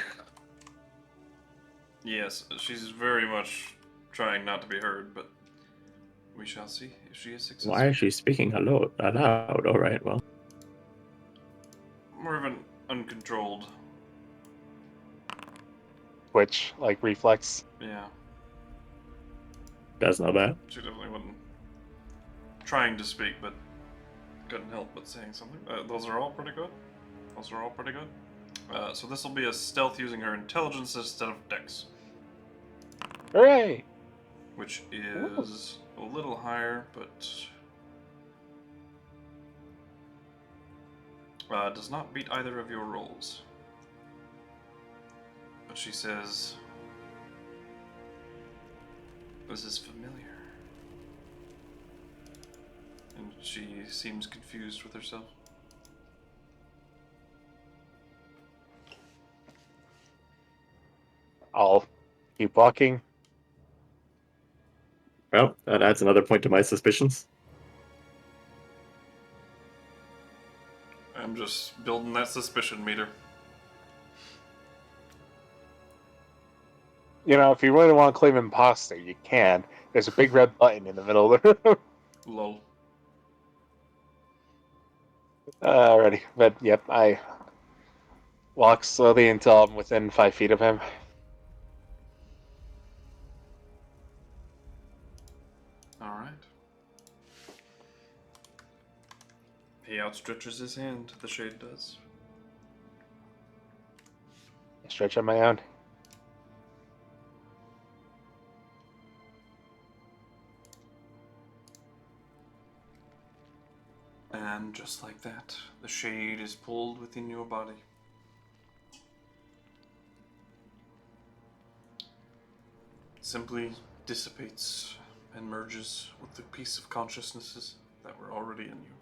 Yes, she's very much trying not to be heard, but we shall see if she is successful. Why is she speaking hello aloud? All right, well. More of an uncontrolled. Which, like, reflex. Yeah, That's not bad. she definitely wasn't trying to speak, but couldn't help but saying something. Those are all pretty good. So this will be a stealth using her intelligence instead of dex, Hooray! which is a little higher, but does not beat either of your rolls. But she says, "This is familiar," and she seems confused with herself. I'll keep walking. Well, that adds another point to my suspicions. I'm just building that suspicion meter. You know, if you really want to claim imposter, you can. There's a big red button in the middle of the room. Lol. Alrighty, but yep, I walk slowly until I'm within 5 feet of him. Alright. He outstretches his hand, the shade does. I stretch on my own. And just like that, the shade is pulled within your body. Simply dissipates and merges with the piece of consciousnesses that were already in you.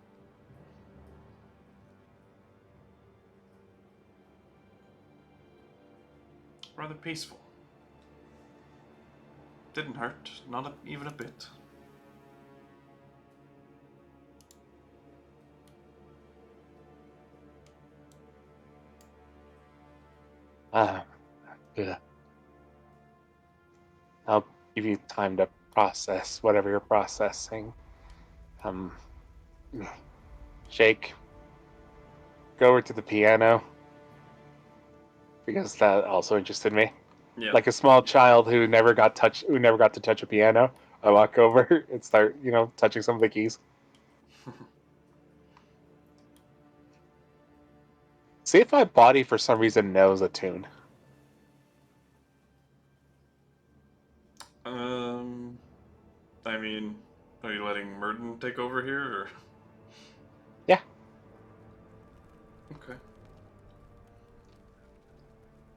Rather peaceful. Didn't hurt, not even a bit. Yeah. I'll give you time to process whatever you're processing. Shake. Go over to the piano because that also interested me. Yeah. Like a small child who never got to touch a piano. I walk over and start, touching some of the keys. See if my body for some reason knows a tune. I mean, are you letting Murden take over here, or? Yeah. Okay.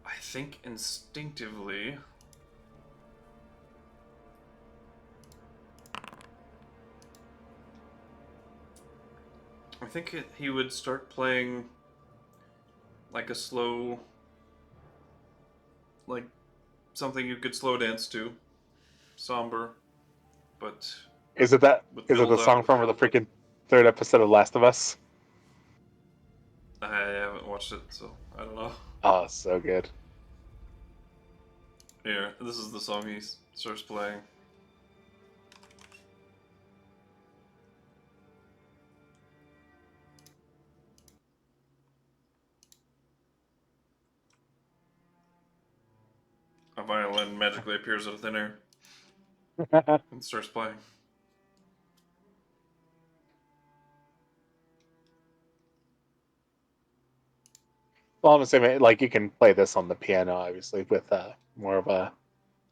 I think instinctively... he would start playing like a slow... like something you could slow dance to. Somber, but... Is it that? with Is it the build song up. from the freaking third episode of Last of Us? I haven't watched it, so I don't know. Oh, so good. Here, this is the song he starts playing. A violin magically appears out of thin air and starts playing. Well, I'm assuming like you can play this on the piano, obviously, with more of a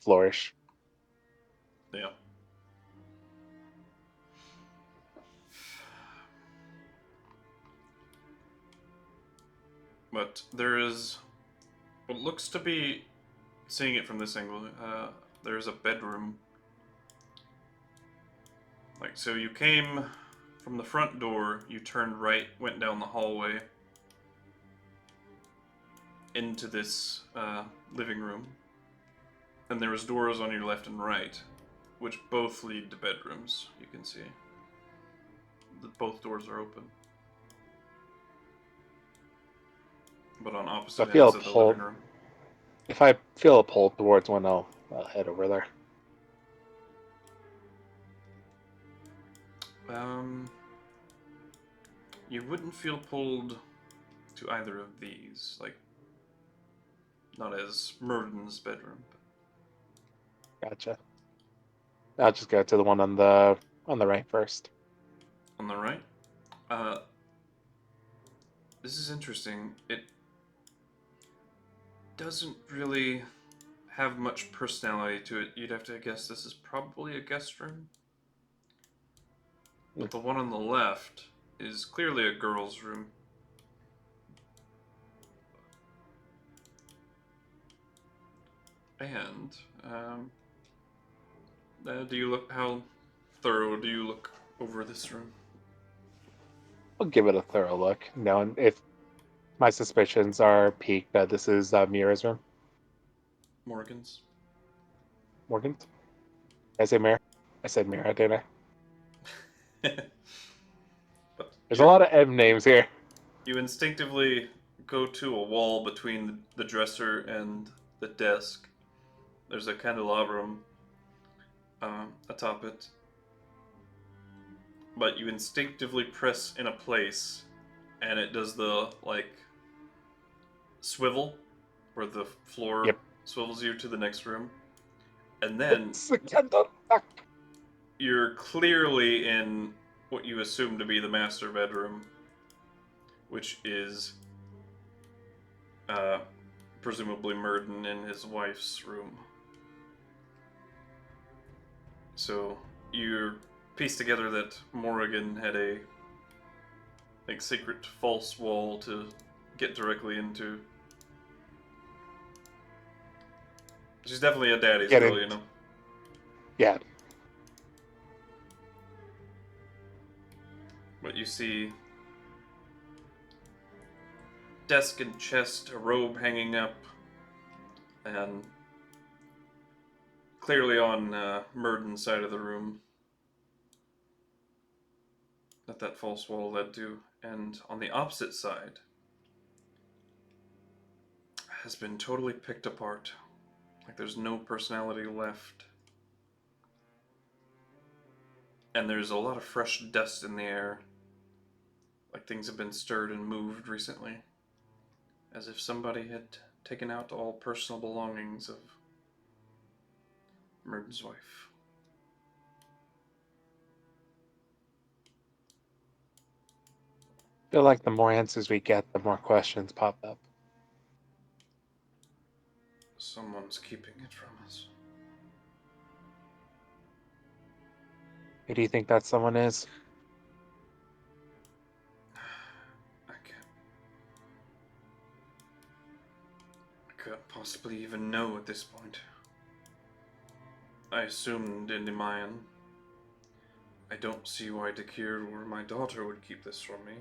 flourish. Yeah. But there is what looks to be, seeing it from this angle, there's a bedroom. Like, so you came from the front door, you turned right, went down the hallway into this living room. And there was doors on your left and right, which both lead to bedrooms, you can see. Both doors are open. But on opposite feel ends of the pull- living room. If I feel a pull towards one, I'll head over there. You wouldn't feel pulled to either of these, like, not as Murden's bedroom. Gotcha. I'll just go to the one on the right first. On the right, this is interesting. It doesn't really have much personality to it. You'd have to guess this is probably a guest room. But the one on the left is clearly a girl's room. And do you look? How thorough do you look over this room? I'll give it a thorough look. Knowing if my suspicions are piqued that this is Mira's room. Morgans. Morgan? I say Mira. I said Mira, didn't I? But There's a lot of M names here. you instinctively go to a wall between the dresser and the desk. There's a candelabrum atop it. But you instinctively press in a place, and it does the, like, swivel, where the floor Yep. swivels you to the next room. And then It's the candle. you're clearly in what you assume to be the master bedroom, which is presumably Murden in his wife's room. So you piece together that Morrigan had a secret false wall to get directly into. She's definitely a daddy's Get girl, in. you know. Yeah. But you see desk and chest, a robe hanging up, and clearly on Murden's side of the room that false wall led to, and on the opposite side has been totally picked apart. Like there's no personality left. And there's a lot of fresh dust in the air. Like things have been stirred and moved recently. As if somebody had taken out all personal belongings of Murden's wife. I feel like the more answers we get, the more questions pop up. Someone's keeping it from us. Who do you think that someone is? I can't possibly even know at this point. I assumed Endymion. I don't see why Dakir or my daughter would keep this from me.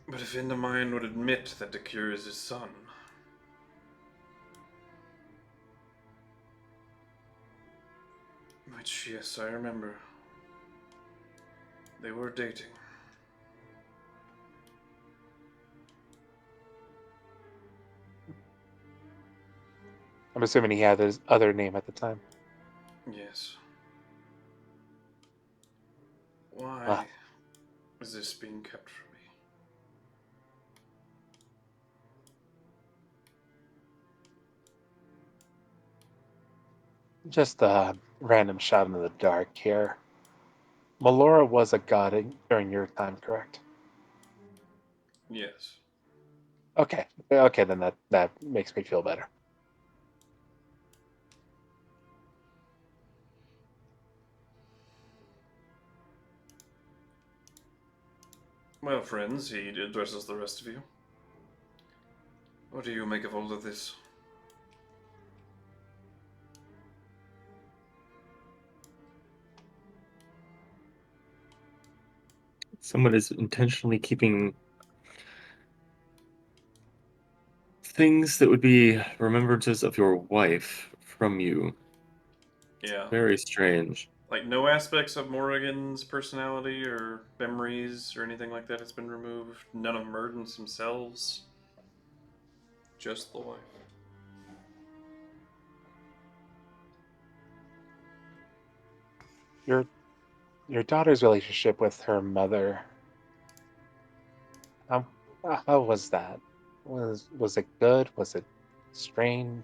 But if Endymion would admit that Dakir is his son... Which, yes, I remember. They were dating. I'm assuming he had his other name at the time. Yes. Why Ah. is this being kept from me? Just a random shot in the dark here. Melora was a god during your time, correct? Yes. Okay. Okay, then that makes me feel better. Well, friends, he addresses the rest of you. What do you make of all of this? Someone is intentionally keeping things that would be remembrances of your wife from you. Yeah. Very strange. Like, no aspects of Morrigan's personality or memories or anything like that has been removed. None of Murden's themselves. Just the wife. Your daughter's relationship with her mother. How was that? Was it good? Was it strained?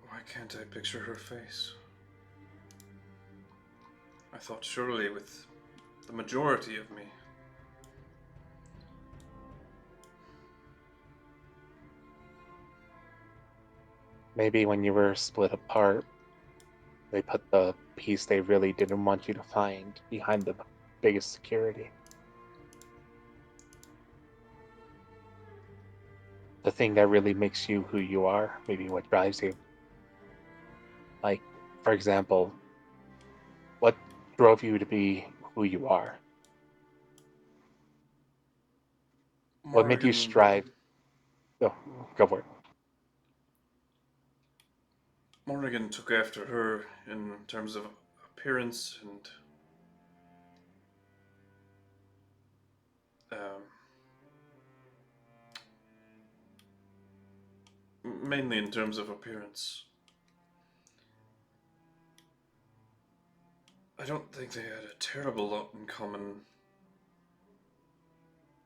Why can't I picture her face? I thought surely with the majority of me. Maybe when you were split apart, they put the piece they really didn't want you to find behind the biggest security. The thing that really makes you who you are, maybe what drives you. Like, for example, what drove you to be who you are? What made you Morrigan- strive? Oh, go for it. Morrigan took after her in terms of appearance and mainly in terms of appearance. I don't think they had a terrible lot in common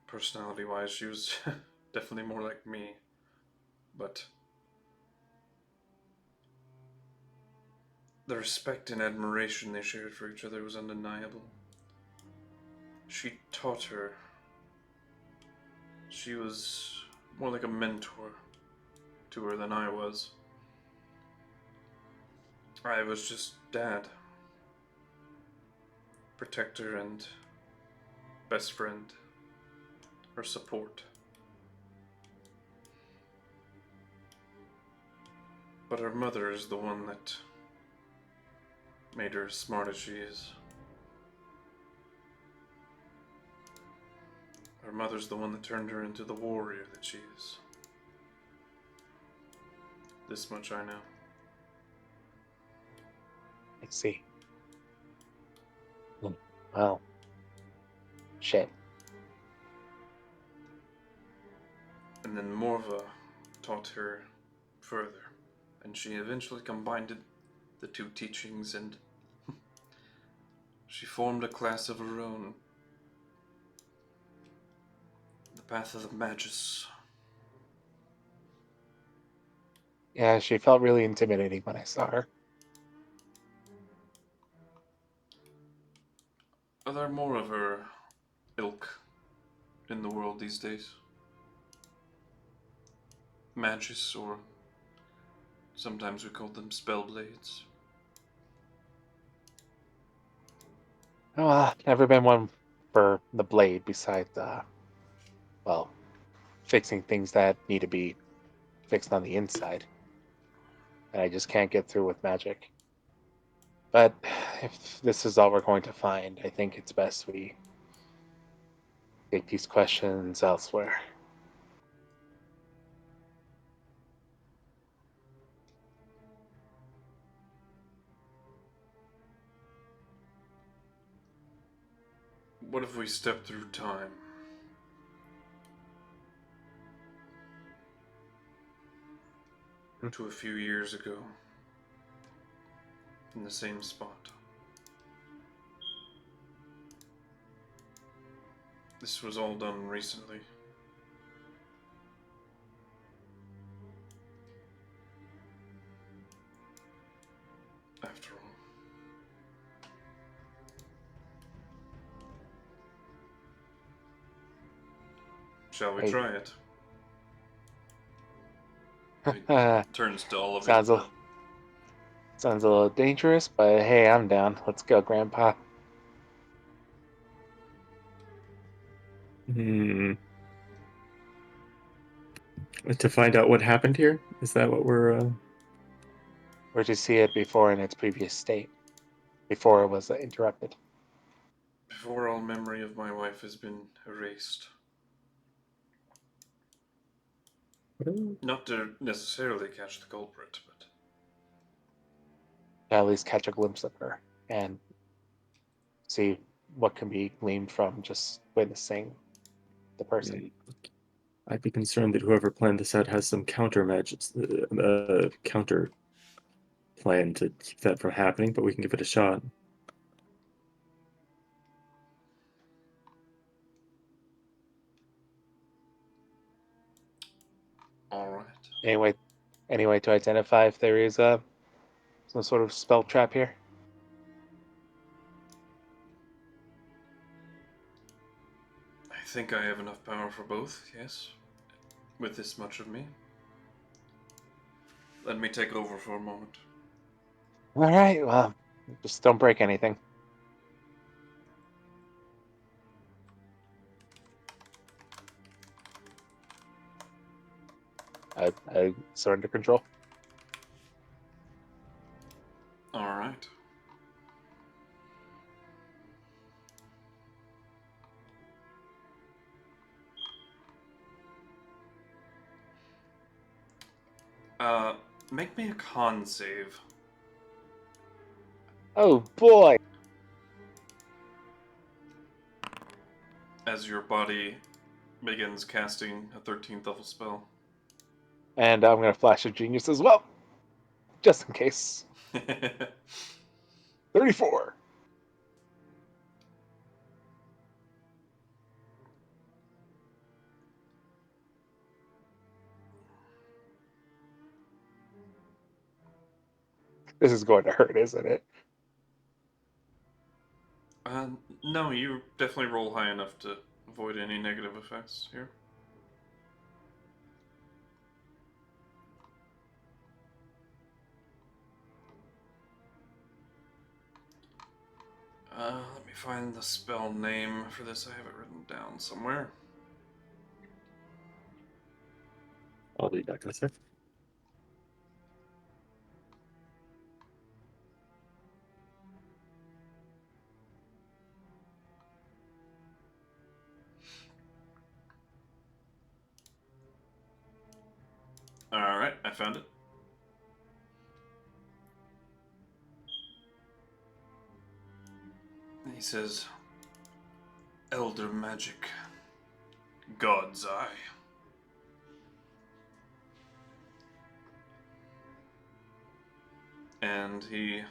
personality-wise. She was definitely more like me, but the respect and admiration they shared for each other was undeniable. She taught her. She was more like a mentor to her than I was. I was just dad, protector, and best friend, her support. But her mother is the one that made her as smart as she is. Her mother's the one that turned her into the warrior that she is. This much I know. I see. Well, shit. And then Morva taught her further, and she eventually combined the two teachings, and she formed a class of her own. The Path of the Magus. Yeah, she felt really intimidating when I saw her. Are there more of her ilk in the world these days? Magus, or sometimes we call them spellblades. Oh, never been one for the blade besides, well, fixing things that need to be fixed on the inside. And I just can't get through with magic. But if this is all we're going to find, I think it's best we take these questions elsewhere. What if we step through time? To a few years ago, in the same spot. This was all done recently. After all. Shall we Hey. try it? Turns to all of sounds his. sounds a little dangerous, but hey, I'm down. Let's go, Grandpa. To find out what happened here? Is that what we're... Where'd you see it before in its previous state? Before it was interrupted. Before all memory of my wife has been erased. Not to necessarily catch the culprit, but To at least catch a glimpse of her and see what can be gleaned from just witnessing the person. I'd be concerned that whoever planned this out has some counter counter plan to keep that from happening, but we can give it a shot. alright. Any way to identify if there is some sort of spell trap here? I think I have enough power for both, yes. With this much of me. Let me take over for a moment. All right, well, just don't break anything. I surrender control. Alright. Make me a con save Oh boy! as your body begins casting a 13th level spell. And I'm gonna flash a genius as well, just in case. 34. This is going to hurt, isn't it? No, you definitely roll high enough to avoid any negative effects here. Let me find the spell name for this. I have it written down somewhere. I'll leave that concept. Alright, I found it. He says, Elder Magic, God's Eye. And he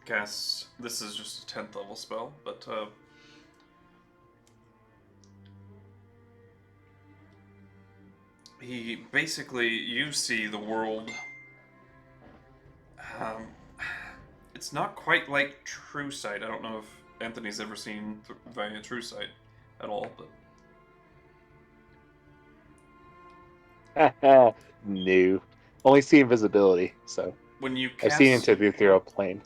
casts, this is just a 10th level spell, but he basically, you see the world, it's not quite like True Sight. I don't know if Anthony's ever seen via True Sight at all, but No. Only see invisibility, so when you I've cast, seen into the ethereal plane.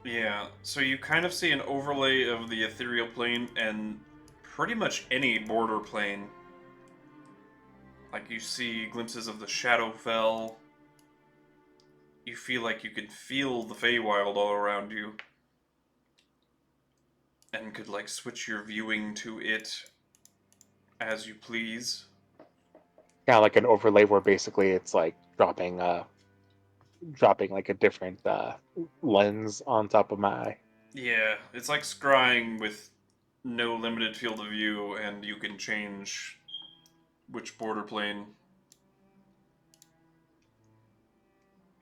yeah, so you kind of see an overlay of the ethereal plane and pretty much any border plane. Like you see glimpses of the Shadowfell. You feel like you can feel the Feywild all around you. And could like switch your viewing to it as you please. Kind of like an overlay where basically it's like dropping like a different lens on top of my eye. Yeah, it's like scrying with no limited field of view, and you can change which border plane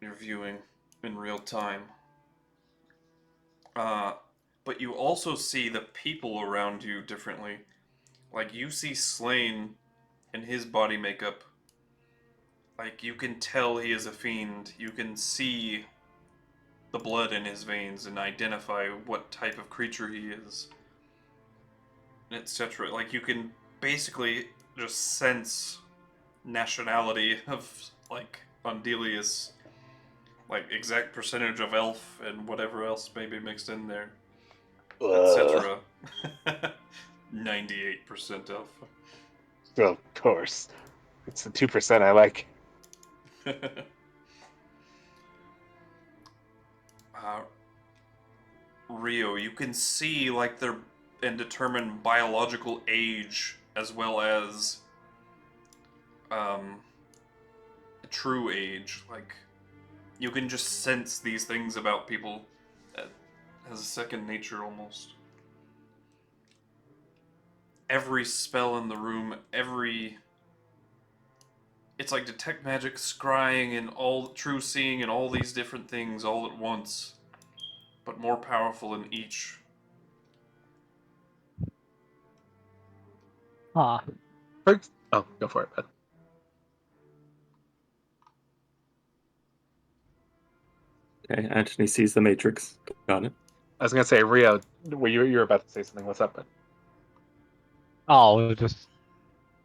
you're viewing in real time. But you also see the people around you differently. Like, you see Slane and his body makeup. Like, you can tell he is a fiend. You can see the blood in his veins and identify what type of creature he is, etc. Like, you can basically just sense nationality of, like, Andelias, like, exact percentage of elf and whatever else may be mixed in there, etc. 98% elf. Of course. It's the 2% I like. Rio, you can see like their and determine biological age as well as true age. Like you can just sense these things about people as a second nature almost. Every spell in the room, it's like detect magic, scrying, and all true seeing, and all these different things all at once, but more powerful in each. Huh. Oh, go for it, bud. Okay, Anthony sees the Matrix. Got it. I was gonna say, Rio, you were about to say something. What's up, bud? Oh, just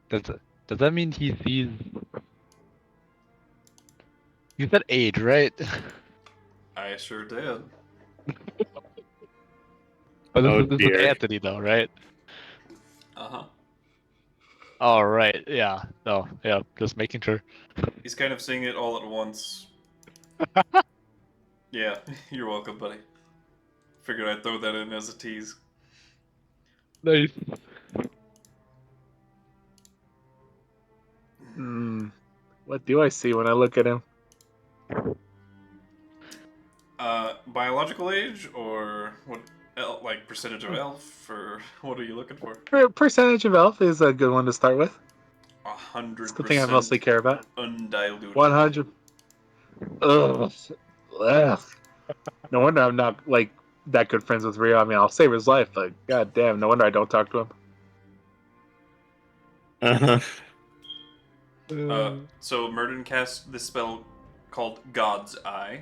does that mean he sees? You said age, right? I sure did. But Oh this is dear. Anthony, though, right? Uh-huh. All right. Yeah. No. Yeah. Just making sure. He's kind of seeing it all at once. Yeah, you're welcome, buddy. Figured I'd throw that in as a tease. Nice. Hmm. What do I see when I look at him? Biological age or what? Like percentage of elf, or what are you looking for? Percentage of elf is a good one to start with. It's the thing I 100% mostly care about. undiluted. 100. Ugh. Ugh. No wonder I'm not like that good friends with Rio. I mean, I'll save his life, but god damn, no wonder I don't talk to him. Uh-huh. So Murden cast this spell called God's Eye.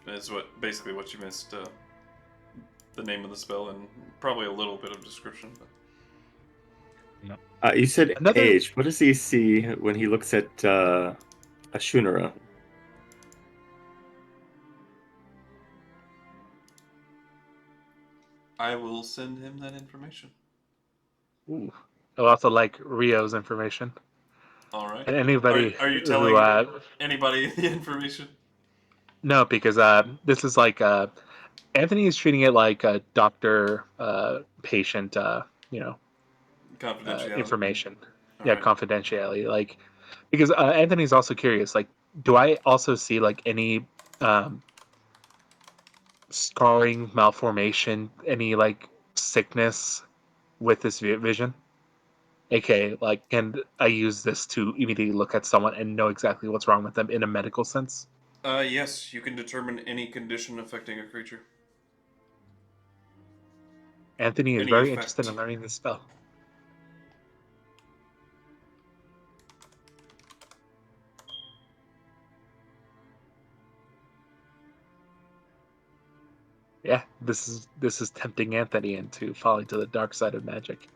Is basically what you missed. The name of the spell and probably a little bit of description. But... You said Another- age. What does he see when he looks at Ashunara? I will send him that information. Ooh. I also like Rio's information. All right. And anybody Are you who, telling anybody the information? no, because this is like Anthony is treating it like a doctor patient Confidentiality. information. All Yeah, right. confidentiality. Like because Anthony's also curious. Like, do I also see like any scarring, malformation, any like sickness with this vision? Okay, like, can I use this to immediately look at someone and know exactly what's wrong with them in a medical sense? Yes, you can determine any condition affecting a creature. Anthony is Any very effect. interested in learning this spell. Yeah, this is tempting Anthony into falling to the dark side of magic.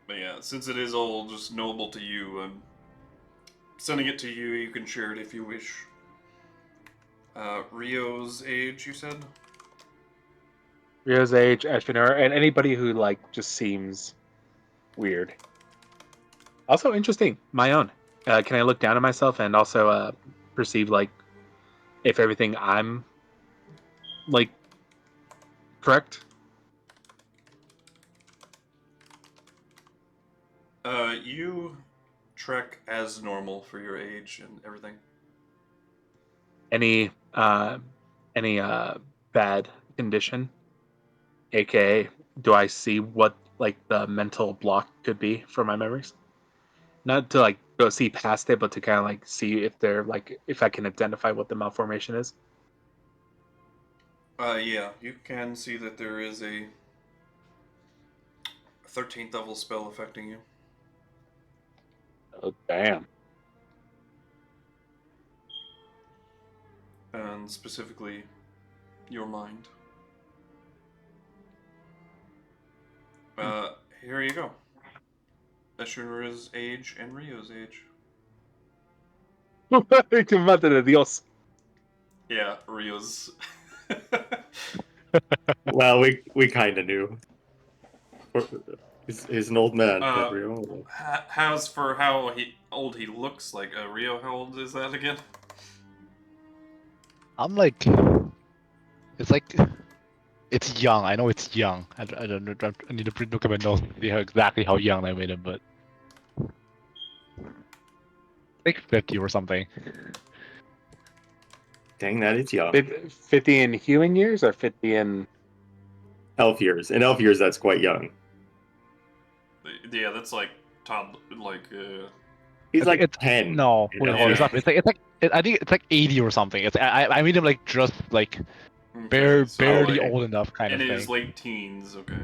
But yeah, since it is all just knowable to you, I'm sending it to you. You can share it if you wish. Rio's age, you said? Rio's age, Ashvenor, and anybody who like just seems weird. Also interesting, my own. Can I look down at myself and also perceive like if everything I'm like correct? You trek as normal for your age and everything. Any bad condition? AKA, do I see what like the mental block could be for my memories? Not to like go see past it, but to kind of like see if they're like if I can identify what the malformation is. Yeah, you can see that there is a 13th level spell affecting you. Oh damn! And specifically, your mind. Here you go. Ashunara's age and Rio's age. Madre de Dios. Yeah, Rio's. Well, we kind of knew. He's an old man. Gabriel. How's for how old he looks like? Rio, how old is that again? I'm like, it's like, it's young. I know it's young. I don't know. I need to look at my notes to see exactly how young I made him, but like 50 or something. Dang, that is young. 50 in human years or 50 in Elf years. In elf years, that's quite young. Yeah, that's like toddler, He's like It's 10. no, in wait, elf hold on. years. I think it's like 80 or something. It's I made him like just like okay, so barely like, old enough kind in of his thing. late teens. Okay.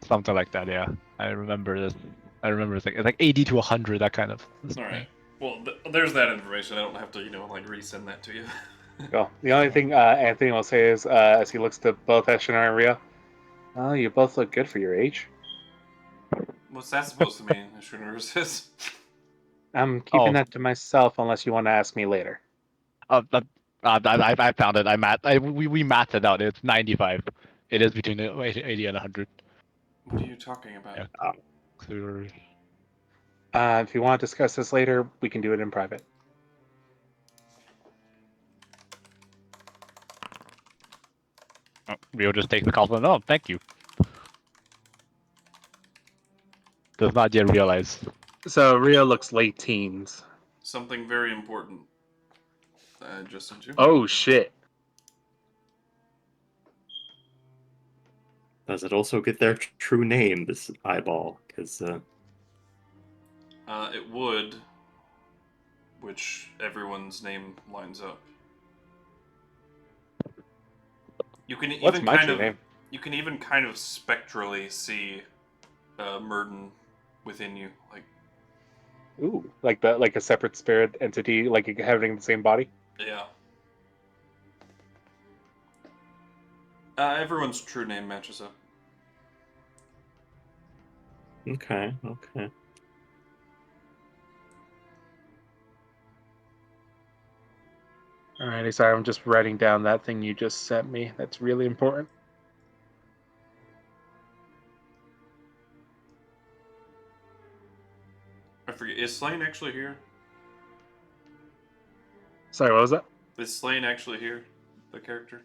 Something like that. Yeah, I remember this. I remember it's like 80 to 100, that kind of. All right. Well, there's that information. I don't have to, like resend that to you. Well, the only thing Anthony will say is, as he looks to both Eshinar and Rio, "Oh, you both look good for your age." What's that supposed to mean? Ashunara says. I'm keeping Oh, that to myself unless you want to ask me later. I found it. We matched it out. It's 95. It is between 80 and 100. What are you talking about? Yeah. Clear. If you want to discuss this later, we can do it in private. Rio just takes the compliment. Oh, thank you. Does not yet realize. So Rio looks late teens. Something very important. I just sent you. Oh shit. Does it also get their true name, this eyeball? Because It would, which everyone's name lines up. You can What's even my kind true of name? you can even kind of spectrally see Murden within you. Like, Ooh, like a separate spirit entity, like having the same body. yeah. Everyone's true name matches up. okay, okay. Alrighty, sorry, I'm just writing down that thing you just sent me. That's really important. I forget. Is Slane actually here? Sorry, what was that? Is Slane actually here? The character?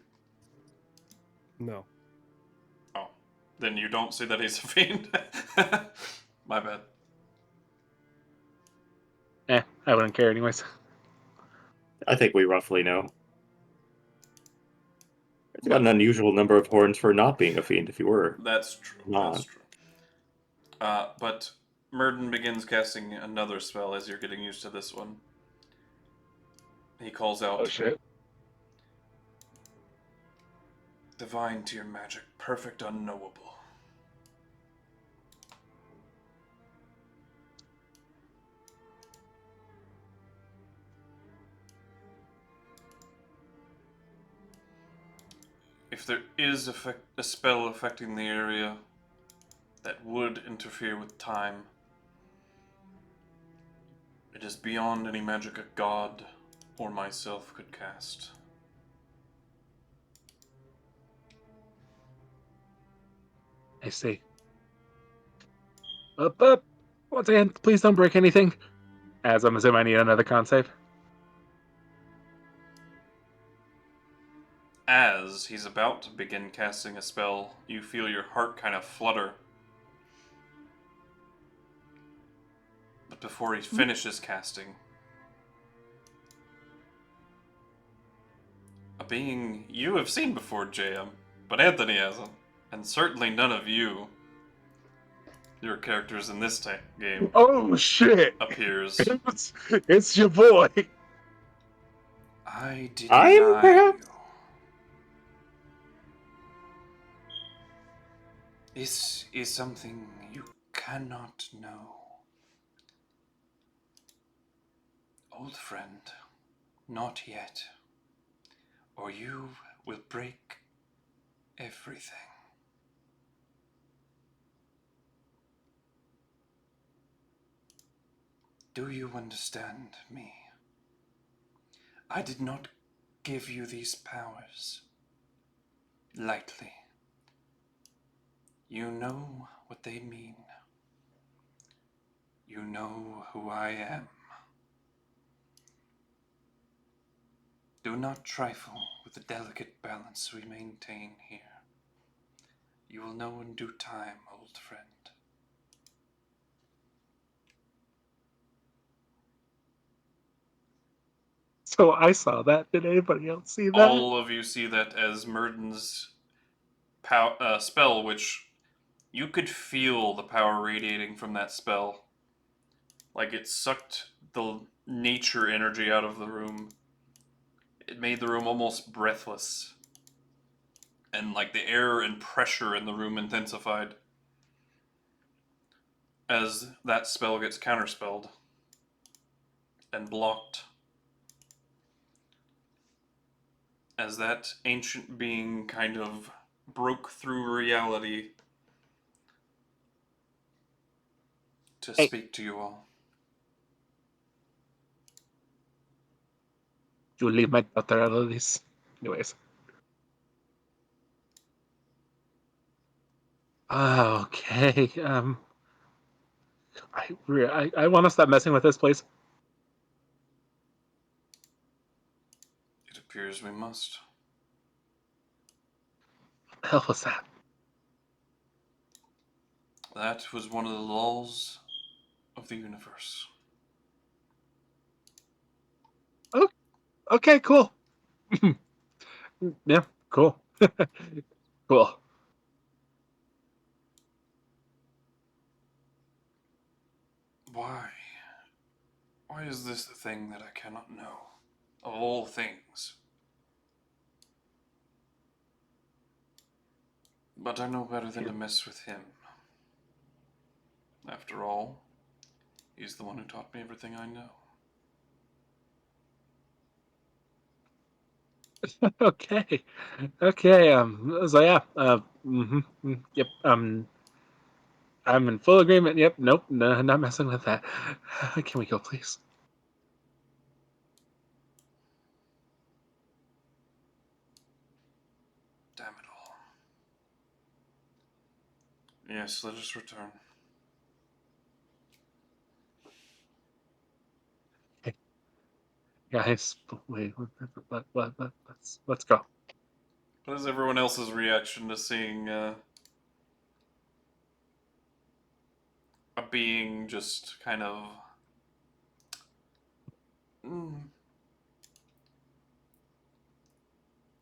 No. Oh, then you don't see that he's a fiend. My bad. I wouldn't care anyways. I think we roughly know. It's got But an unusual number of horns for not being a fiend if you were. that's true. Not. That's true. But Murden begins casting another spell as you're getting used to this one. He calls out, Oh shit. Divine to your magic, perfect unknowable. If there is a spell affecting the area that would interfere with time, it is beyond any magic a god or myself could cast. I see. Up. Once again, please don't break anything. As I'm assuming I need another con save. As he's about to begin casting a spell, you feel your heart kind of flutter. But before he finishes casting, a being you have seen before, JM, but Anthony hasn't, and certainly none of you, your characters in this game, Oh shit! appears. It's your boy. I deny I'm perhaps- you. This is something you cannot know. Old friend, not yet, or you will break everything. Do you understand me? I did not give you these powers lightly. You know what they mean. You know who I am. Do not trifle with the delicate balance we maintain here. You will know in due time, old friend. So I saw that. Did anybody else see that? All of you see that as Murden's spell, which you could feel the power radiating from that spell. Like it sucked the nature energy out of the room. It made the room almost breathless. And like the air and pressure in the room intensified as that spell gets counterspelled and blocked. As that ancient being kind of broke through reality to speak to you all. You leave my daughter out of this. Anyways. Okay. I want to stop messing with this place. It appears we must. The hell was that? That was one of the laws of the universe. Okay, cool. Yeah, cool. Cool. Why? Why is this the thing that I cannot know? Of all things. But I know better than to mess with him. After all, he's the one who taught me everything I know. Okay. Okay. So yeah. Yep. I'm in full agreement. Yep. Nope. No, not messing with that. Can we go, please? Damn it all. Yes, let us return. Guys, wait. Let's go. What is everyone else's reaction to seeing a being just kind of...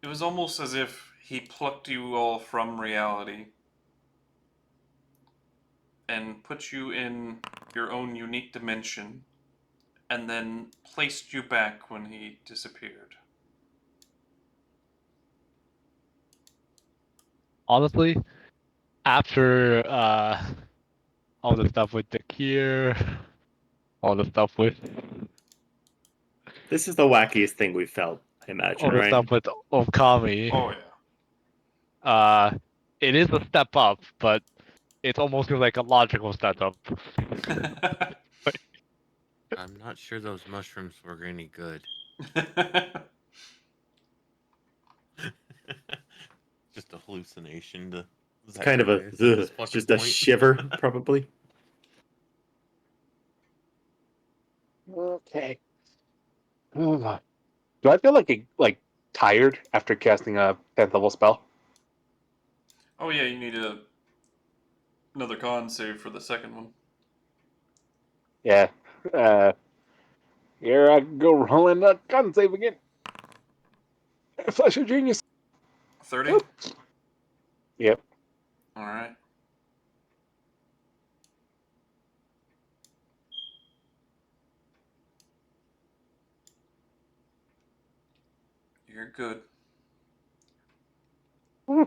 It was almost as if he plucked you all from reality and put you in your own unique dimension and then placed you back when he disappeared. Honestly, after all the stuff with the Kier, all the stuff with This is the wackiest thing we've felt, I imagine, all the right? stuff with Okami, Oh, yeah. it is a step up, but it's almost like a logical step up. I'm not sure those mushrooms were any good. Just a hallucination to It's kind of a Zakarias at ugh, this it's fucking just a point. shiver, probably. Okay. Do I feel like tired after casting a 10th level spell? Oh, yeah, you need another con save for the second one. Yeah. Here I go rolling a con save again. Flash of genius. 30? Oop. Yep. Alright. You're good. Hmm.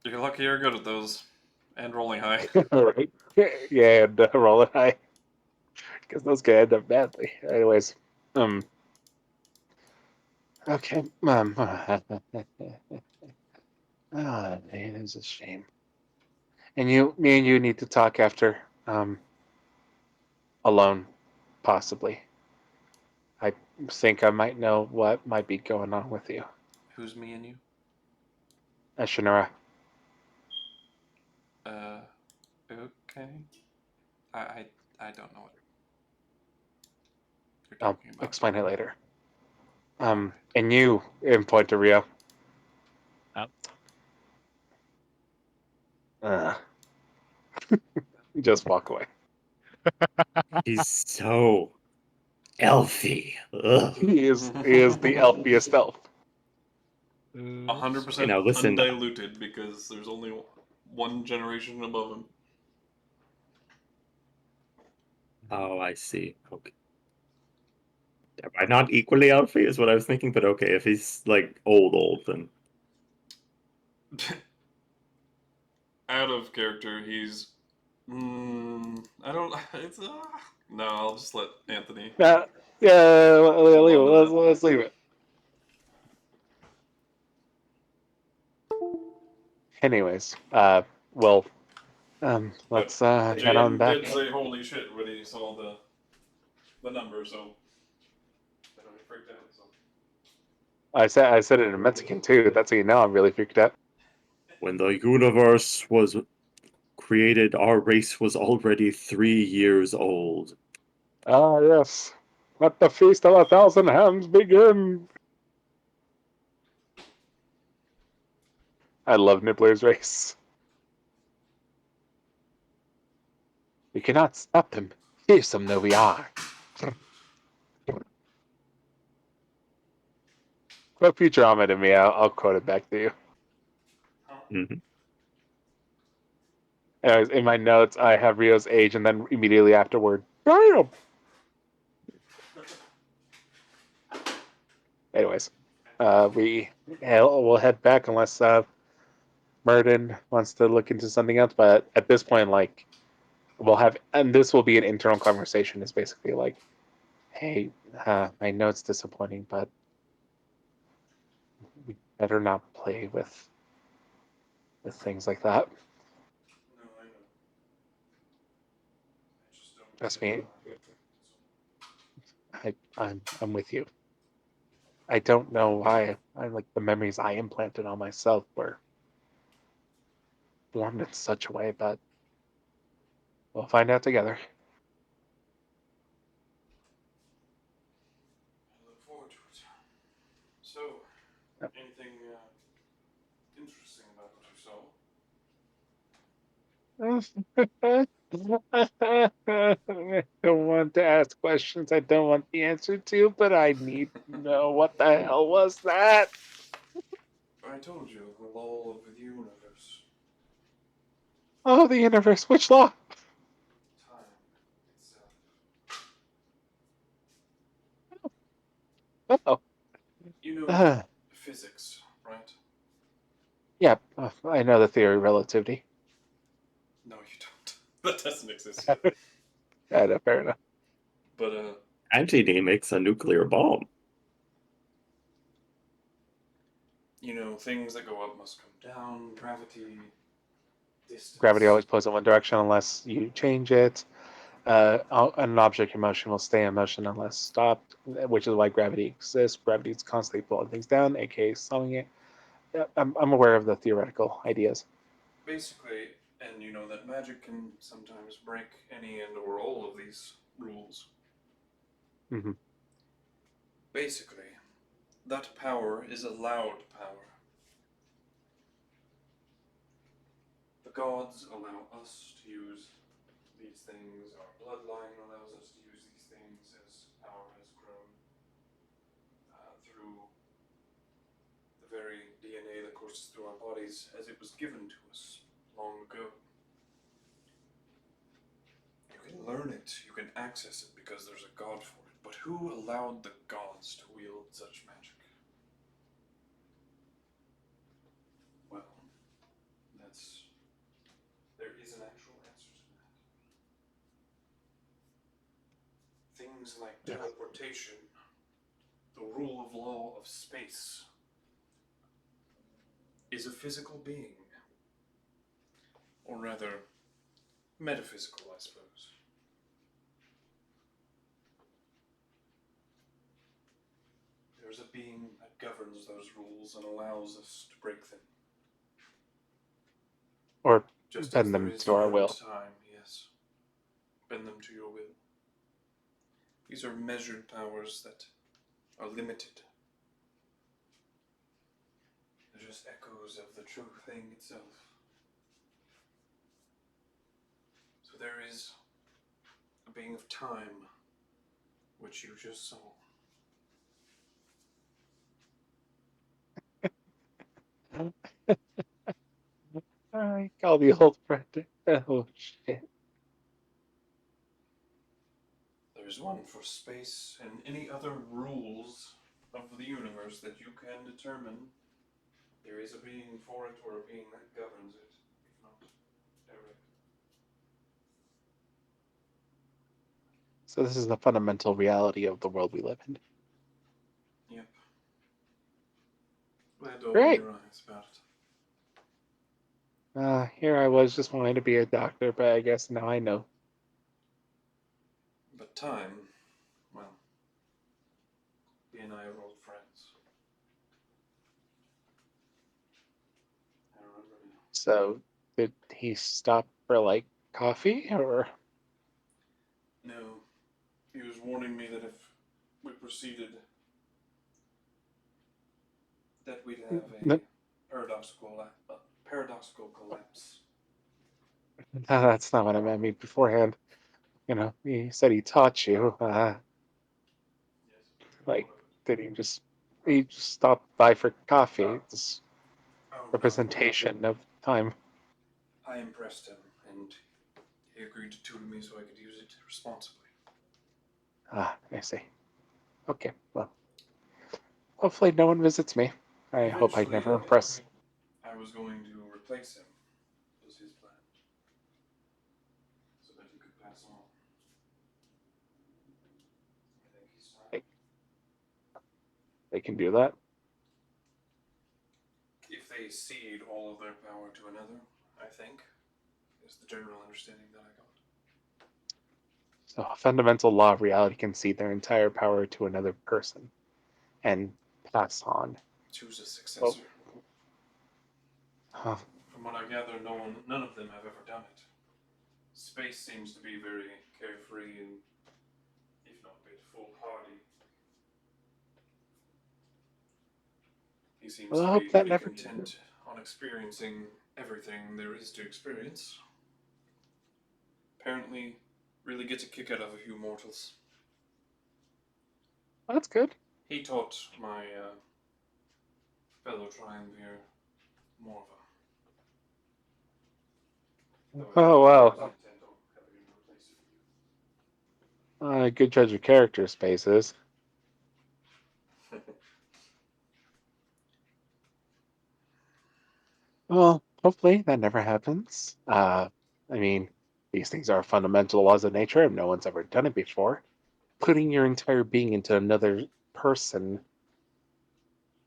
You're lucky you're good at those. And rolling high. All right. Yeah, and roll it high. Because those could end up badly. Anyways. Okay. It is a shame. And me and you need to talk after. Alone, possibly. I think I might know what might be going on with you. Who's me and you? Shinura. Okay. I don't know what you're I'll talking about. explain it later. And you, in point to Rio. Uh, just walk away. He's so elfy. Ugh. He is the elfiest elf. 100% You know, listen. undiluted because there's only one generation above him. Oh, I see. Okay. Am I not equally elfy is what I was thinking, but okay, if he's like old, then Out of character, he's. I don't. It's. No, I'll just let Anthony. Yeah, leave it. Let's leave it. Anyways, well, let's head on JM back. did say holy shit when he saw the number, so. I know he freaked out, so. I said it in Mexican too. That's how you know I'm really freaked out. when the universe was created, our race was already 3 years old. Ah, yes. Let the feast of 1,000 hands begin. I love Nibbler's race. We cannot stop them. Fearsome though we are. Quote Futurama to me. I'll quote it back to you. Mhm. Anyways, in my notes, I have Rio's age, and then immediately afterward, damn. Anyways, we'll head back unless Murden wants to look into something else. But at this point, like, we'll have, and this will be an internal conversation. It's basically like, hey, my note's disappointing, but we better not play with things like that. No, I know. I just don't. Trust get me, it. I'm with you. I don't know why I like the memories I implanted on myself were formed in such a way, but we'll find out together. I look forward to it. So, Yep. anything interesting about what you saw? I don't want to ask questions I don't want the answer to, but I need to know what the hell was that? I told you, the law of the universe. Oh, the universe. Which law? Time itself. Oh, You know uh, physics, right? yeah. I know the theory of relativity. No, you don't. That doesn't exist yet. No, fair enough. But, Anti-D makes a nuclear bomb. you know, things that go up must come down, gravity, distance. Gravity always pulls in one direction unless you change it. An object in motion will stay in motion unless stopped, which is why gravity exists. Gravity is constantly pulling things down, aka slowing it. Yeah, I'm aware of the theoretical ideas. Basically, and you know that magic can sometimes break any and or all of these rules. Mm-hmm. Basically, that power is allowed power. The gods allow us to use these things, our bloodline allows us to use these things as power has grown through the very DNA that courses through our bodies as it was given to us long ago. You can learn it, you can access it because there's a god for it, but who allowed the gods to wield such magic? Well, there is an actual answer to that. Things like teleportation, the rule of law of space, is a physical being. Or rather, metaphysical, I suppose. There's a being that governs those rules and allows us to break them. Or Just as bend there them is to our for will. time, yes. Bend them to your will. These are measured powers that are limited. They're just echoes of the true thing itself. So there is a being of time, which you just saw. I call the old friend. Oh shit. There is one for space and any other rules of the universe that you can determine. There is a being for it or a being that governs it, if not direct. So this is the fundamental reality of the world we live in. Yep. Glad to open Great. your eyes about it. Here I was just wanting to be a doctor, but I guess now I know. But time, well, he and I are old friends. I remember now. So did he stop for like coffee or? No, he was warning me that if we proceeded, that we'd have No. paradoxical collapse. That's not what I meant beforehand. He said he taught you. Yes. Like, did he just stop by for coffee? It's Oh no. representation of time. I impressed him, and he agreed to tutor me so I could use it responsibly. I see. Okay, well, hopefully no one visits me. I hope I never impress. I was going to replace him, was his plan, so that he could pass on. I think he's time. They can do that. If they cede all of their power to another, I think, is the general understanding that I got. So a fundamental law of reality can cede their entire power to another person and pass on. Choose a successor. Huh. From what I gather, none of them have ever done it. Space seems to be very carefree and, if not a bit foolhardy. He seems Well, I to hope be that pretty never content on experiencing everything there is to experience. Apparently, really gets a kick out of a few mortals. Well, that's good. He taught my fellow triumvir more of a. Oh, wow. Good judge of character, Spaces. Well, hopefully that never happens. I mean, these things are fundamental laws of nature, and no one's ever done it before. Putting your entire being into another person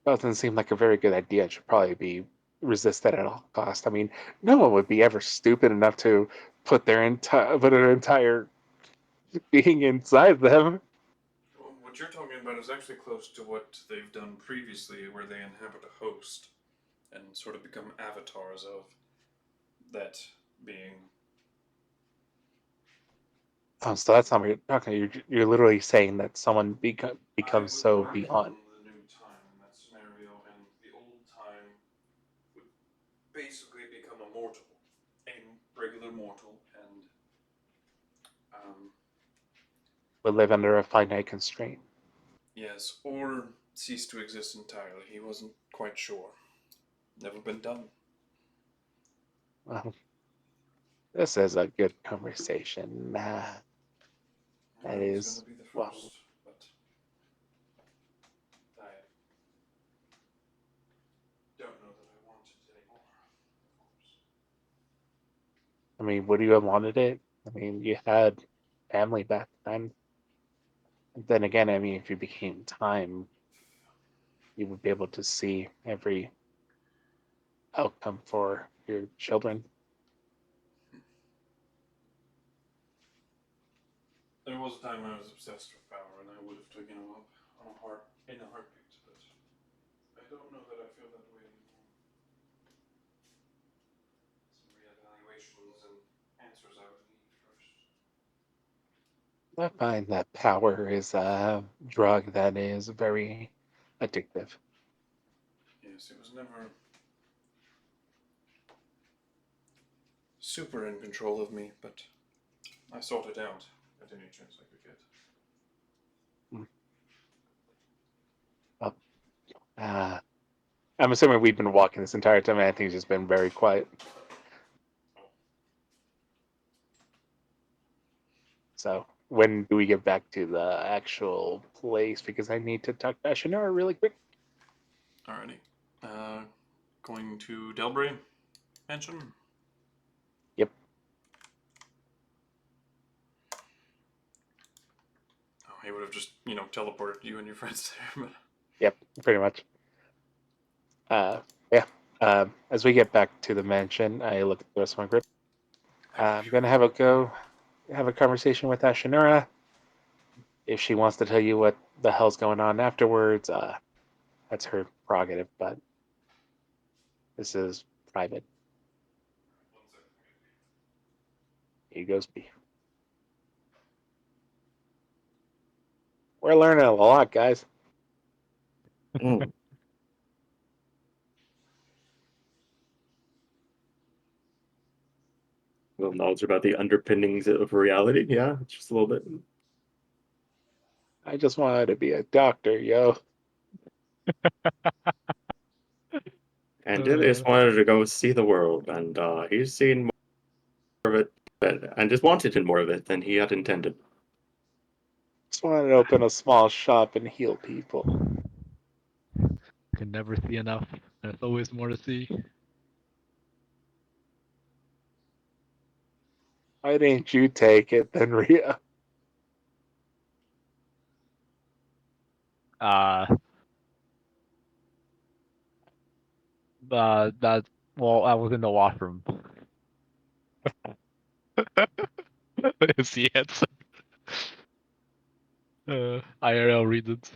doesn't seem like a very good idea. It should probably be resisted at all cost. I mean, no one would be ever stupid enough to put an entire being inside them. What you're talking about is actually close to what they've done previously, where they inhabit a host and sort of become avatars of that being. Oh, so that's not what you're talking. You're literally saying that someone becomes so beyond. The new time in that scenario, and the old time would basically become a mortal, a regular mortal, and Would live under a finite constraint. yes, or cease to exist entirely. He wasn't quite sure. Never been done. Well, this is a good conversation. That I was is, going to be the well, first, but I don't know that I want it anymore. Of course. I mean, would you have wanted it? I mean, you had family back then. Then again, I mean, if you became time, you would be able to see every outcome for your children. There was a time I was obsessed with power, and I would have taken him up in a heartbeat, but I don't know that I feel that way anymore. Some reevaluations and answers I would need first. I find that power is a drug that is very addictive. Yes, it was never super in control of me, but I sought it out at any chance I could get. Well, I'm assuming we've been walking this entire time, and Anthony's just been very quiet. So, when do we get back to the actual place? Because I need to talk to Ashinara really quick. Alrighty. Going to Delbray Mansion? Yep. Oh, he would have just, teleported you and your friends there. Yep, pretty much. Yeah. As we get back to the mansion, I look at the rest of my group. I'm gonna have a conversation with Ashinura. If she wants to tell you what the hell's going on afterwards, that's her prerogative. But this is private. Here goes B. We're learning a lot, guys. Mm. little knowledge about the underpinnings of reality. Yeah, just a little bit. I just wanted to be a doctor, yo. Andelias wanted to go see the world, and he's seen more of it, and just wanted more of it than he had intended. Just wanted to open a small shop and heal people. Can never see enough. There's always more to see. Why didn't you take it then, Rhea? Uh, that well, I was in the washroom. It's the answer. IRL reasons.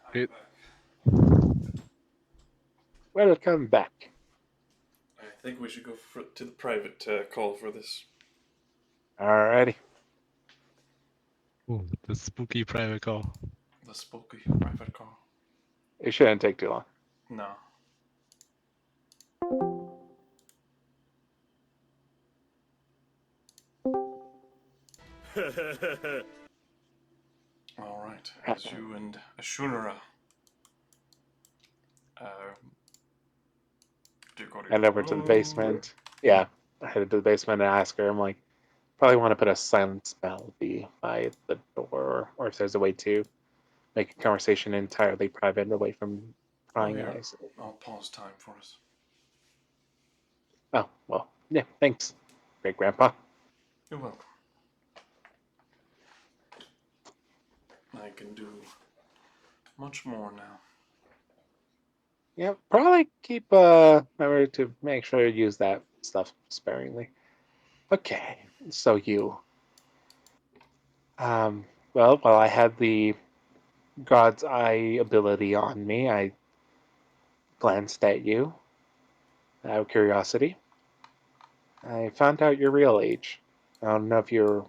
Okay, It- Welcome back. I think we should go to the private call for this. Alrighty. Ooh, the spooky private call. The spooky private call. It shouldn't take too long. No. All right, as you and Ashunara do you go to Head your over to the room? basement. Yeah, I headed to the basement and ask her. I'm like, probably want to put a silent spell by the door, or if there's a way to make a conversation entirely private, away from prying yeah. eyes. I'll pause time for us. Oh well, yeah. Thanks, great grandpa. You're welcome. I can do much more now. Yeah, probably keep remember to make sure you use that stuff sparingly. Okay, so you well, while I had the God's Eye ability on me, I glanced at you out of curiosity. I found out your real age. I don't know if you're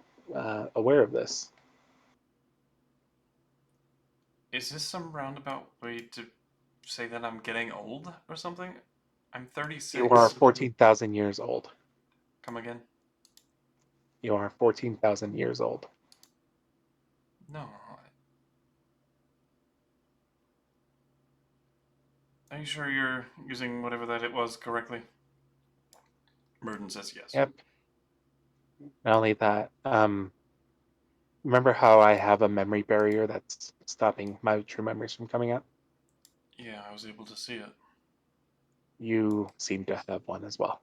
aware of this. Is this some roundabout way to say that I'm getting old or something? I'm 36. You are 14,000 years old. Come again? You are 14,000 years old. No. Are you sure you're using whatever that it was correctly? Murden says yes. Yep. Not only that, remember how I have a memory barrier that's stopping my true memories from coming out? Yeah, I was able to see it. You seem to have one as well.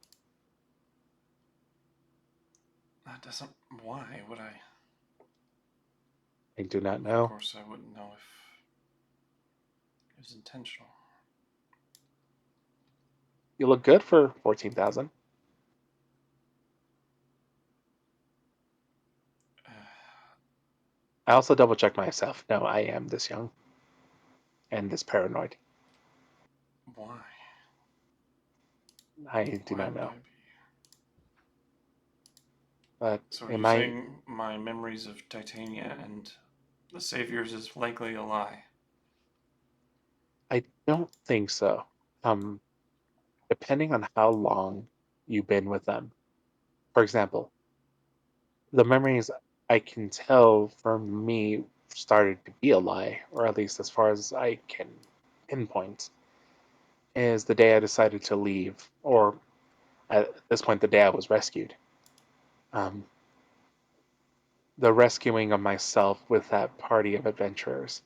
That doesn't. Why would I? I do not Of know. course, I wouldn't know if it was intentional. You look good for 14,000. I also double checked myself. No, I am this young and this paranoid. Why? I do Why not would know. I be? But So are am you I? saying my memories of Titania and the Saviors is likely a lie? I don't think so. Depending on how long you've been with them. For example, the memories I can tell from me started to be a lie, or at least as far as I can pinpoint, is the day I decided to leave, or at this point, the day I was rescued. Um, the rescuing of myself with that party of adventurers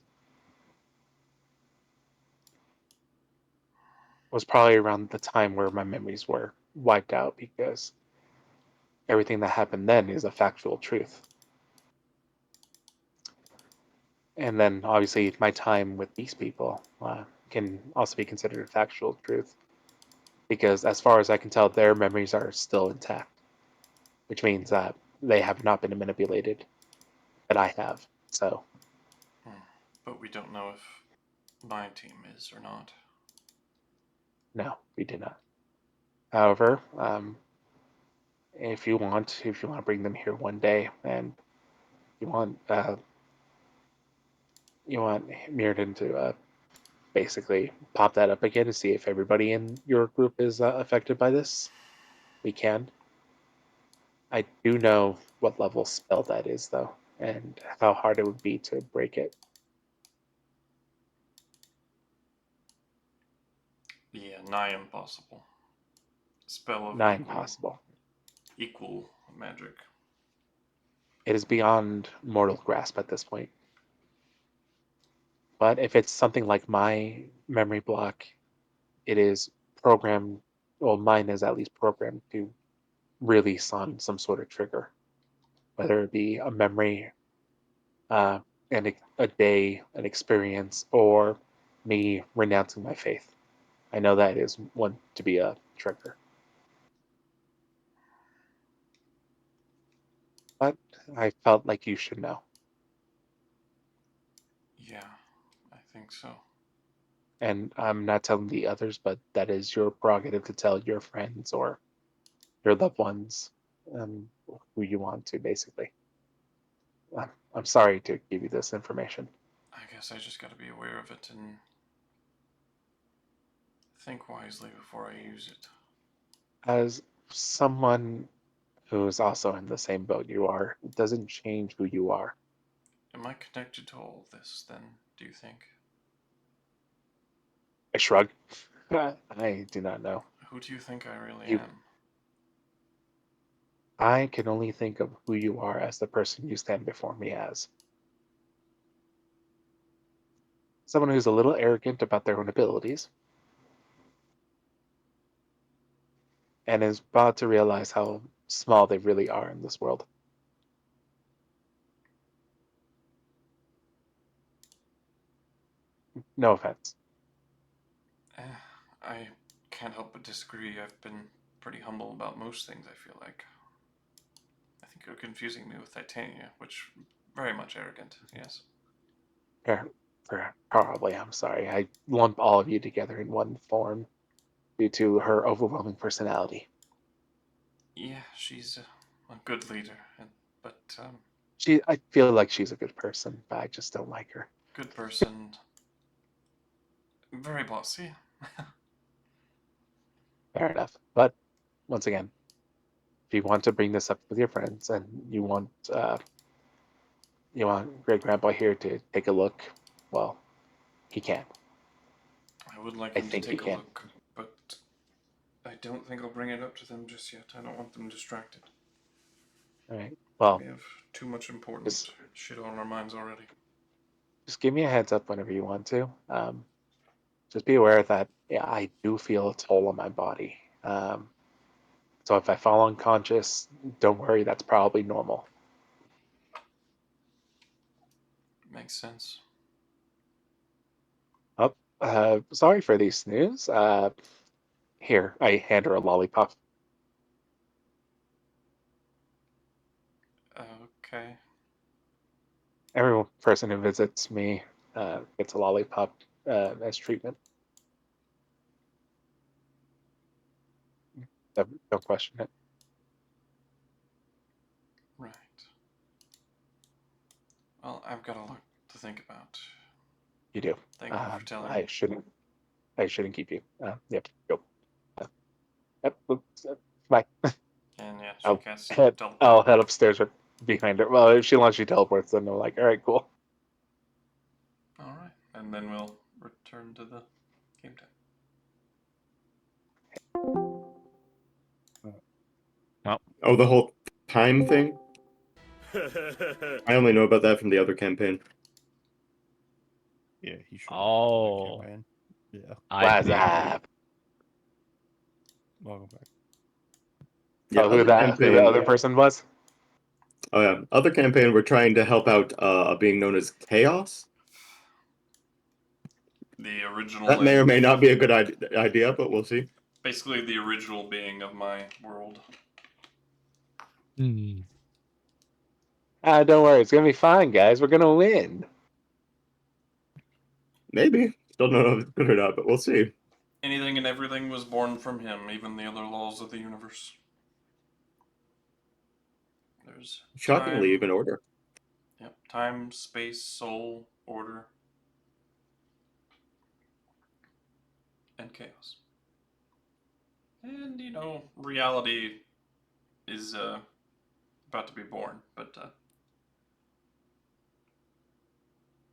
was probably around the time where my memories were wiped out because everything that happened then is a factual truth. And then obviously my time with these people can also be considered a factual truth because as far as I can tell, their memories are still intact, which means that they have not been manipulated, but I have. So But we don't know if my team is or not. no, we did not. However, if you want to bring them here one day and you want you want Mirrodin to basically pop that up again to see if everybody in your group is affected by this, we can. I do know what level spell that is, though, and how hard it would be to break it. Yeah, nigh impossible. Spell of Nigh equal, impossible. equal magic. It is beyond mortal grasp at this point. But if it's something like my memory block, it is programmed, well, mine is at least programmed to release on some sort of trigger, whether it be a memory, and a day, an experience, or me renouncing my faith. I know that is one to be a trigger. But I felt like you should know. Yeah, I think so. And I'm not telling the others, but that is your prerogative to tell your friends or your loved ones, who you want to, basically. I'm sorry to give you this information. I guess I just gotta be aware of it and think wisely before I use it. As someone who is also in the same boat you are, it doesn't change who you are. Am I connected to all of this, then, do you think? I shrug. I do not know. Who do you think I really You- am? I can only think of who you are as the person you stand before me as. Someone who's a little arrogant about their own abilities and is about to realize how small they really are in this world. No offense. I can't help but disagree. I've been pretty humble about most things, I feel like. I think you're confusing me with Titania, which very much arrogant, yes. Probably, I'm sorry. I lump all of you together in one form due to her overwhelming personality. Yeah, she's a good leader, but I feel like she's a good person, but I just don't like her. good person. Very bossy. Fair enough. But once again, if you want to bring this up with your friends and you want Great Grandpa here to take a look, well, he can. I would like I him to think he take a can. look, but I don't think I'll bring it up to them just yet. I don't want them distracted. All right. Well, We have too much important Just- shit on our minds already. just give me a heads up whenever you want to. Just be aware that I do feel a toll on my body. So if I fall unconscious, don't worry, that's probably normal. Makes sense. Oh, sorry for these snooze. Here, I hand her a lollipop. Okay. Every person who visits me gets a lollipop as treatment. Don't question it. Right. Well, I've got a lot to think about. You do. Thank you for telling I me. shouldn't. I shouldn't keep you. Yep. Go. Yep. Bye. And yeah, she I'll casts head. teleport. I'll head upstairs behind her. Well, if she teleports, then I'm like, all right, cool. Alright. And then we'll return to the game time. Oh, the whole time thing? I only know about that from the other campaign. Yeah, he should. Oh. Campaign. Yeah. I What's think up? Welcome back. Yeah, Who the other person was? Oh yeah, other campaign. We're trying to help out a being known as Chaos. The original. That may or may not be a good idea, but we'll see. Basically, the original being of my world. Hmm. Don't worry, it's gonna be fine, guys. We're gonna win. Maybe. Don't know if it's good or not, but we'll see. Anything and everything was born from him, even the other laws of the universe. There's Shockingly, time, even order. yep, time, space, soul, order, and chaos. And, reality is about to be born, but Don't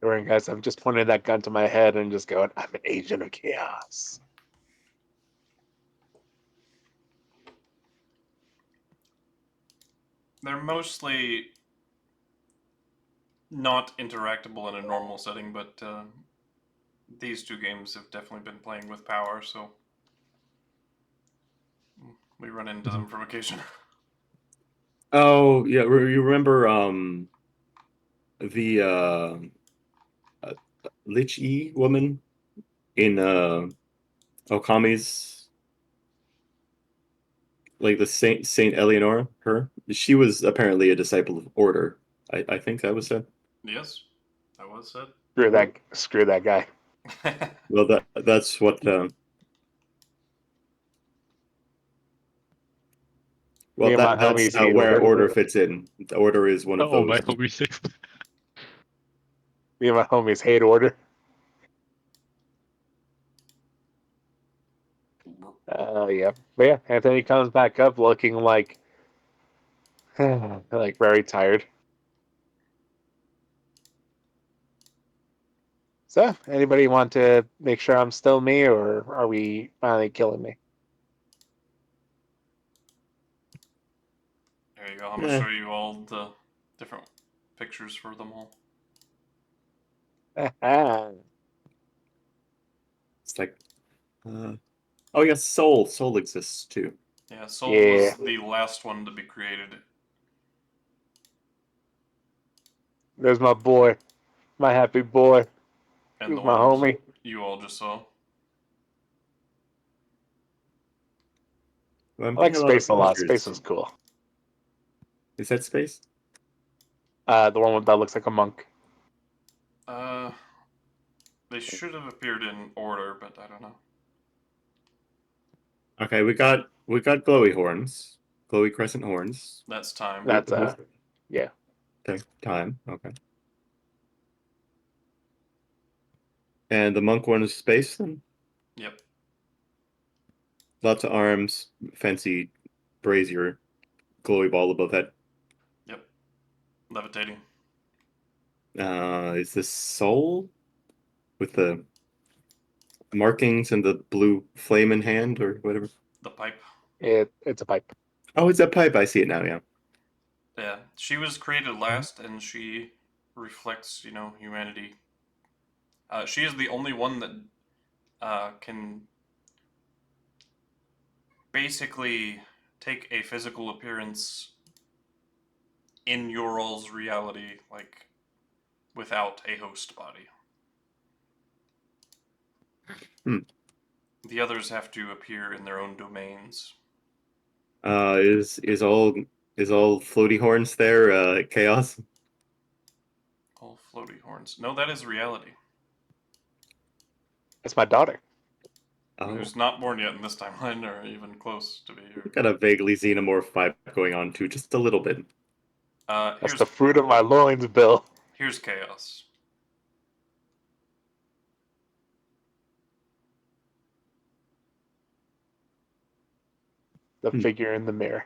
worry, guys, I'm just pointing that gun to my head and just going, I'm an agent of chaos. they're mostly not interactable in a normal setting, but these two games have definitely been playing with power, so we run into them from occasion. Oh yeah, you remember the Lich E woman in Okami's, like the Saint Eleanor, her? She was apparently a disciple of Order. I think that was said. Yes, that was said. Screw that guy. Well, that's what. Me Well, and my that's homies hate where Order. Order fits in. The Order is one of Oh, my those. homie 6. Me and my homies hate Order. Yeah. But yeah, Anthony comes back up looking like like very tired. So, anybody want to make sure I'm still me, or are we finally killing me? There you go. I'm going to Eh. show you all the different pictures for them all. It's like, oh yeah, Soul exists too. Yeah, Soul Yeah. was the last one to be created. There's my boy, my happy boy. And Who's the my ones homie? you all just saw. Well, I'm I like getting a lot of Space a lot. pictures. Space is cool. Is that space? The one that looks like a monk. They should have appeared in order, but I don't know. Okay, we got glowy horns, glowy crescent horns. That's time. That's yeah. Okay, time. Okay. And the monk one is space then? Yep. Lots of arms, fancy brazier, glowy ball above head. Yep. Levitating. Is this soul with the markings and the blue flame in hand or whatever? The pipe. It's a pipe. Oh, it's a pipe. I see it now. Yeah. Yeah. She was created last, and she reflects, humanity. She is the only one that can basically take a physical appearance in your all's reality, like without a host body. Hmm. The others have to appear in their own domains. Is all floaty horns there? Chaos. All floaty horns. No, that is reality. It's my daughter. Oh, Who's not born yet in this timeline, or even close to be here. got a vaguely xenomorph vibe going on too, just a little bit. That's Here's the fruit of my loins, Bill. here's chaos. The figure in the mirror.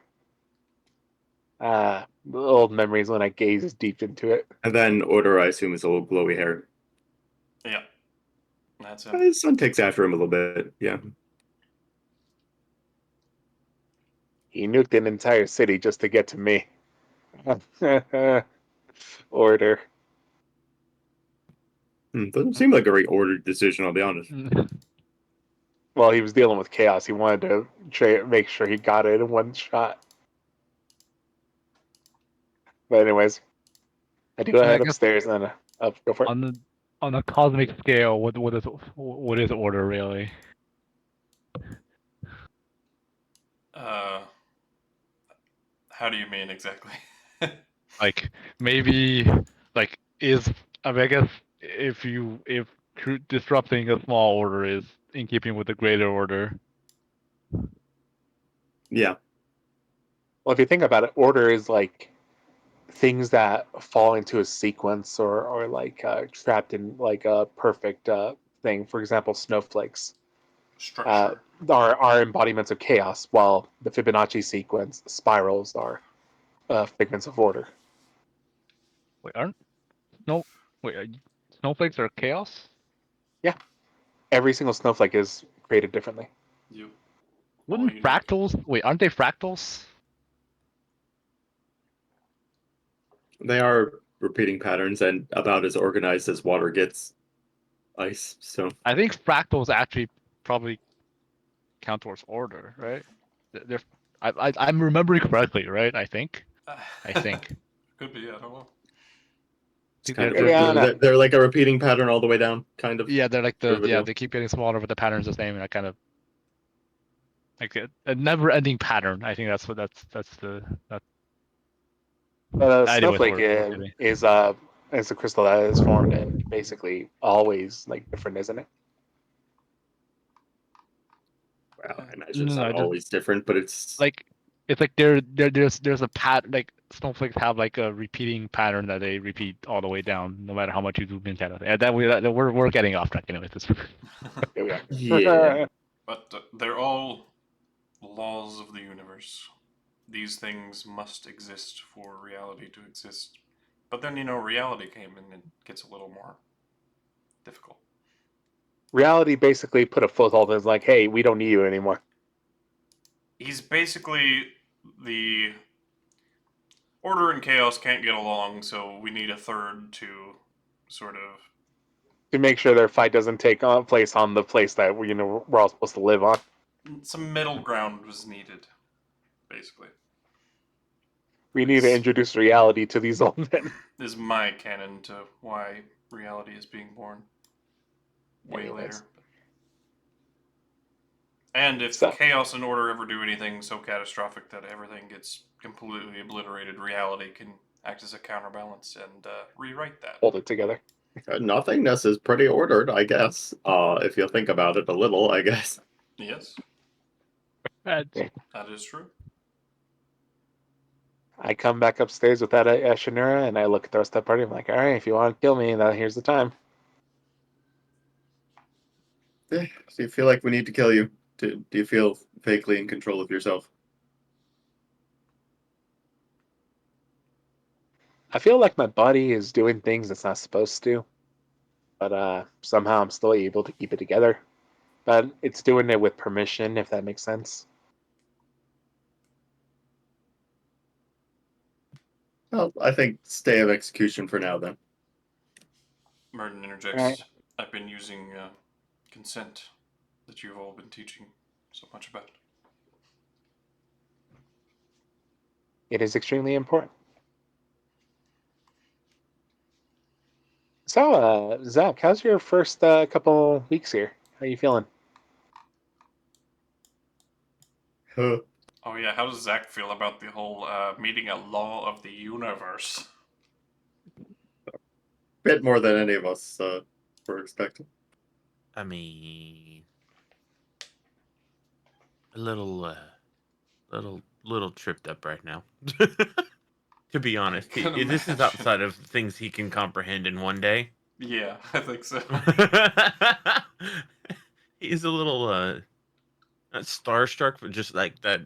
The old memories when I gaze deep into it. And then Order, I assume, is old glowy hair. Yeah, that's him. His son takes after him a little bit. Yeah. He nuked an entire city just to get to me. Order. Doesn't seem like a very ordered decision, I'll be honest. Well, he was dealing with chaos. He wanted to make sure he got it in one shot. But anyways, I do I head guess- upstairs and up. Go for it. On a cosmic scale, what is order really? How do you mean exactly? Like maybe like I guess if disrupting a small order is in keeping with the greater order. Yeah. Well, if you think about it, order is like things that fall into a sequence or like trapped in like a perfect thing. For example, snowflakes Structure. are embodiments of chaos, while the Fibonacci sequence spirals are figments of order. Wait, aren't no? Wait, snowflakes are chaos? Every single snowflake is created differently. You. Wouldn't unique. fractals? Wait, aren't they fractals? They are repeating patterns and about as organized as water gets ice. So I think fractals actually probably count towards order, right? They're, I'm remembering correctly, right? I think. I think. Could be. I don't know. it's They're- kind they're- of they're- they're like a repeating pattern all the way down, kind of. Yeah, they're like Sort of a deal. they keep getting smaller, but the pattern's the same, and I kind of like a never-ending pattern. I think that's what that's the that. But a Anyways, snowflake we're kidding. is a crystal that is formed and basically always like different, isn't it? Well, I imagine it's No, not just always different, but it's like it's like there's a like snowflakes have like a repeating pattern that they repeat all the way down, no matter how much you zoom in. Kind of thing. And we're getting off track anyways. Here we are. yeah. But they're all laws of the universe. These things must exist for reality to exist. But then, reality came and it gets a little more difficult. Reality basically put a foothold and is like, hey, we don't need you anymore. He's basically the order and chaos can't get along, so we need a third to sort of. To make sure their fight doesn't take place on the place that we're all supposed to live on. Some middle ground was needed, basically. We need to It's- introduce reality to these old men. Is my canon to why reality is being born. Way Anyways. later. And if So- chaos and order ever do anything so catastrophic that everything gets completely obliterated, reality can act as a counterbalance and rewrite that. Hold it together. Nothingness is pretty ordered, I guess. If you think about it a little, I guess. Yes, And that is true. I come back upstairs with that Ashinura, and I look at the rest of the party. I'm like, all right, if you want to kill me, then here's the time. Do you feel like we need to kill you? Do you feel vaguely in control of yourself? I feel like my body is doing things it's not supposed to, but somehow I'm still able to keep it together. But it's doing it with permission, if that makes sense. Well, I think stay of execution for now, then. Merton interjects. Right. I've been using consent that you've all been teaching so much about. It is extremely important. So, Zach, how's your first couple weeks here? How are you feeling? Huh. Oh yeah, how does Zach feel about the whole meeting a law of the universe? Bit more than any of us were expecting. I mean, a little tripped up right now. To be honest, can this is imagine. outside of things he can comprehend in one day. Yeah, I think so. He's a little not starstruck, but just like that.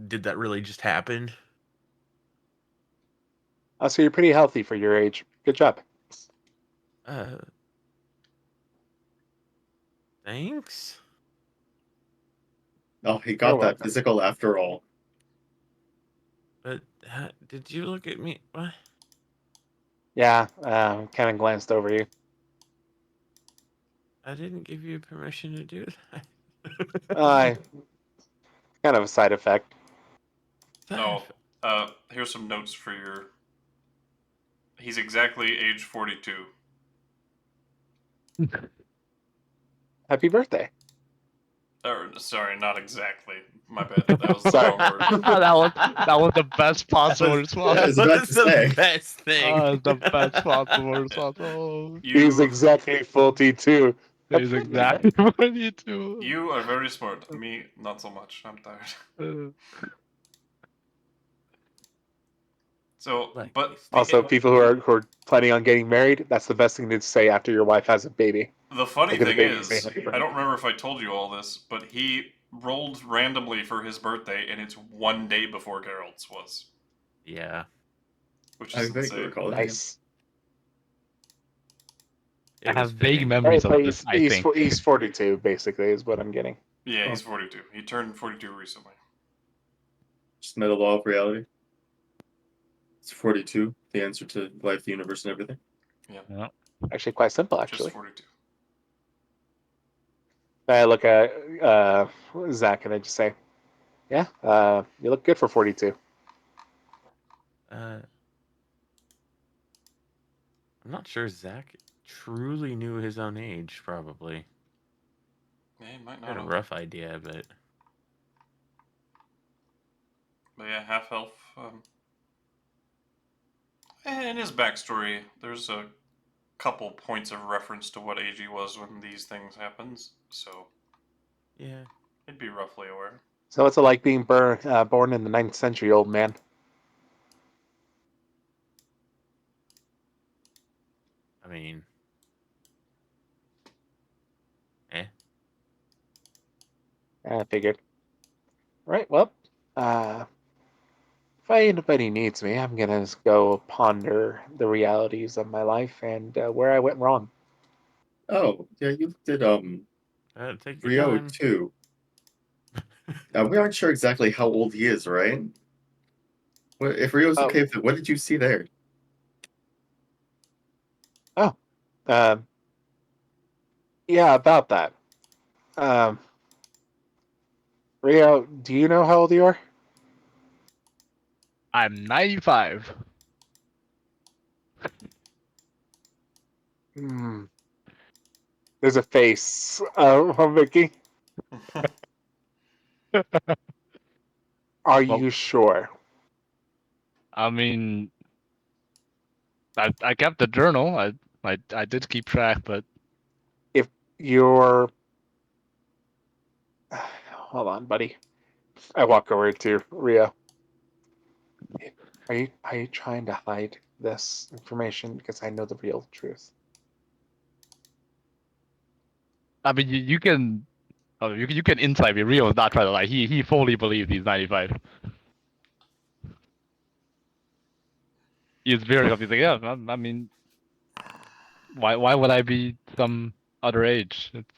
Did that really just happen? Oh, so you're pretty healthy for your age. Good job. Thanks. Oh, he You're got that welcome. physical after all. But did you look at me? What? Yeah, kind of glanced over you. I didn't give you permission to do that. I kind of a side effect. Oh, here's some notes for your. He's exactly age 42. Happy birthday. Or, sorry, not exactly. My bad. That was the Sorry. wrong word. that was the best possible response. I was about What's to the say. best thing? The best possible response. Oh, He's exactly 42. he's exactly what you do. You are very smart. Me, not so much. I'm tired. So, Like, but Also, people who are planning on getting married, that's the best thing to say after your wife has a baby. the funny Look at the thing baby is, face. I don't remember if I told you all this, but he rolled randomly for his birthday, and it's one day before Geralt's was, yeah. which I is vaguely insane. recall that. Nice. It I was have vague fitting. memories Right, of but this, I think. he's 42, basically, is what I'm getting. Yeah, Oh. he's 42. He turned 42 recently. Just meta law of reality. It's 42, the answer to life, the universe, and everything. Yeah. Actually, quite simple, Just actually. 42. I look at Zach and I just say, yeah, you look good for 42. I'm not sure Zach truly knew his own age, probably. Yeah, he might I not had a have. rough idea, but Yeah, half elf. In his backstory, there's a couple points of reference to what age he was when these things happens, so yeah. he'd be roughly aware. So what's it like being born in the 9th century, old man? I mean, I figured. Right, well, if anybody needs me, I'm going to just go ponder the realities of my life and where I went wrong. Oh, yeah, you did take your Rio time. too. We aren't sure exactly how old he is, right? If Rio's Oh. okay with it, what did you see there? Oh. Yeah, about that. Rio, do you know how old you are? I'm 95. Hmm. There's a face on Vicky. Are Well, you sure? I mean, I kept the journal. I did keep track, but If you're... Hold on, buddy. I walk over to Rio. Are you trying to hide this information? Because I know the real truth. I mean, you can. Oh, you can insight me. Rio is not trying to lie. He fully believes he's 95. He's very confused. Like, yeah, I mean, why would I be some other age? It's,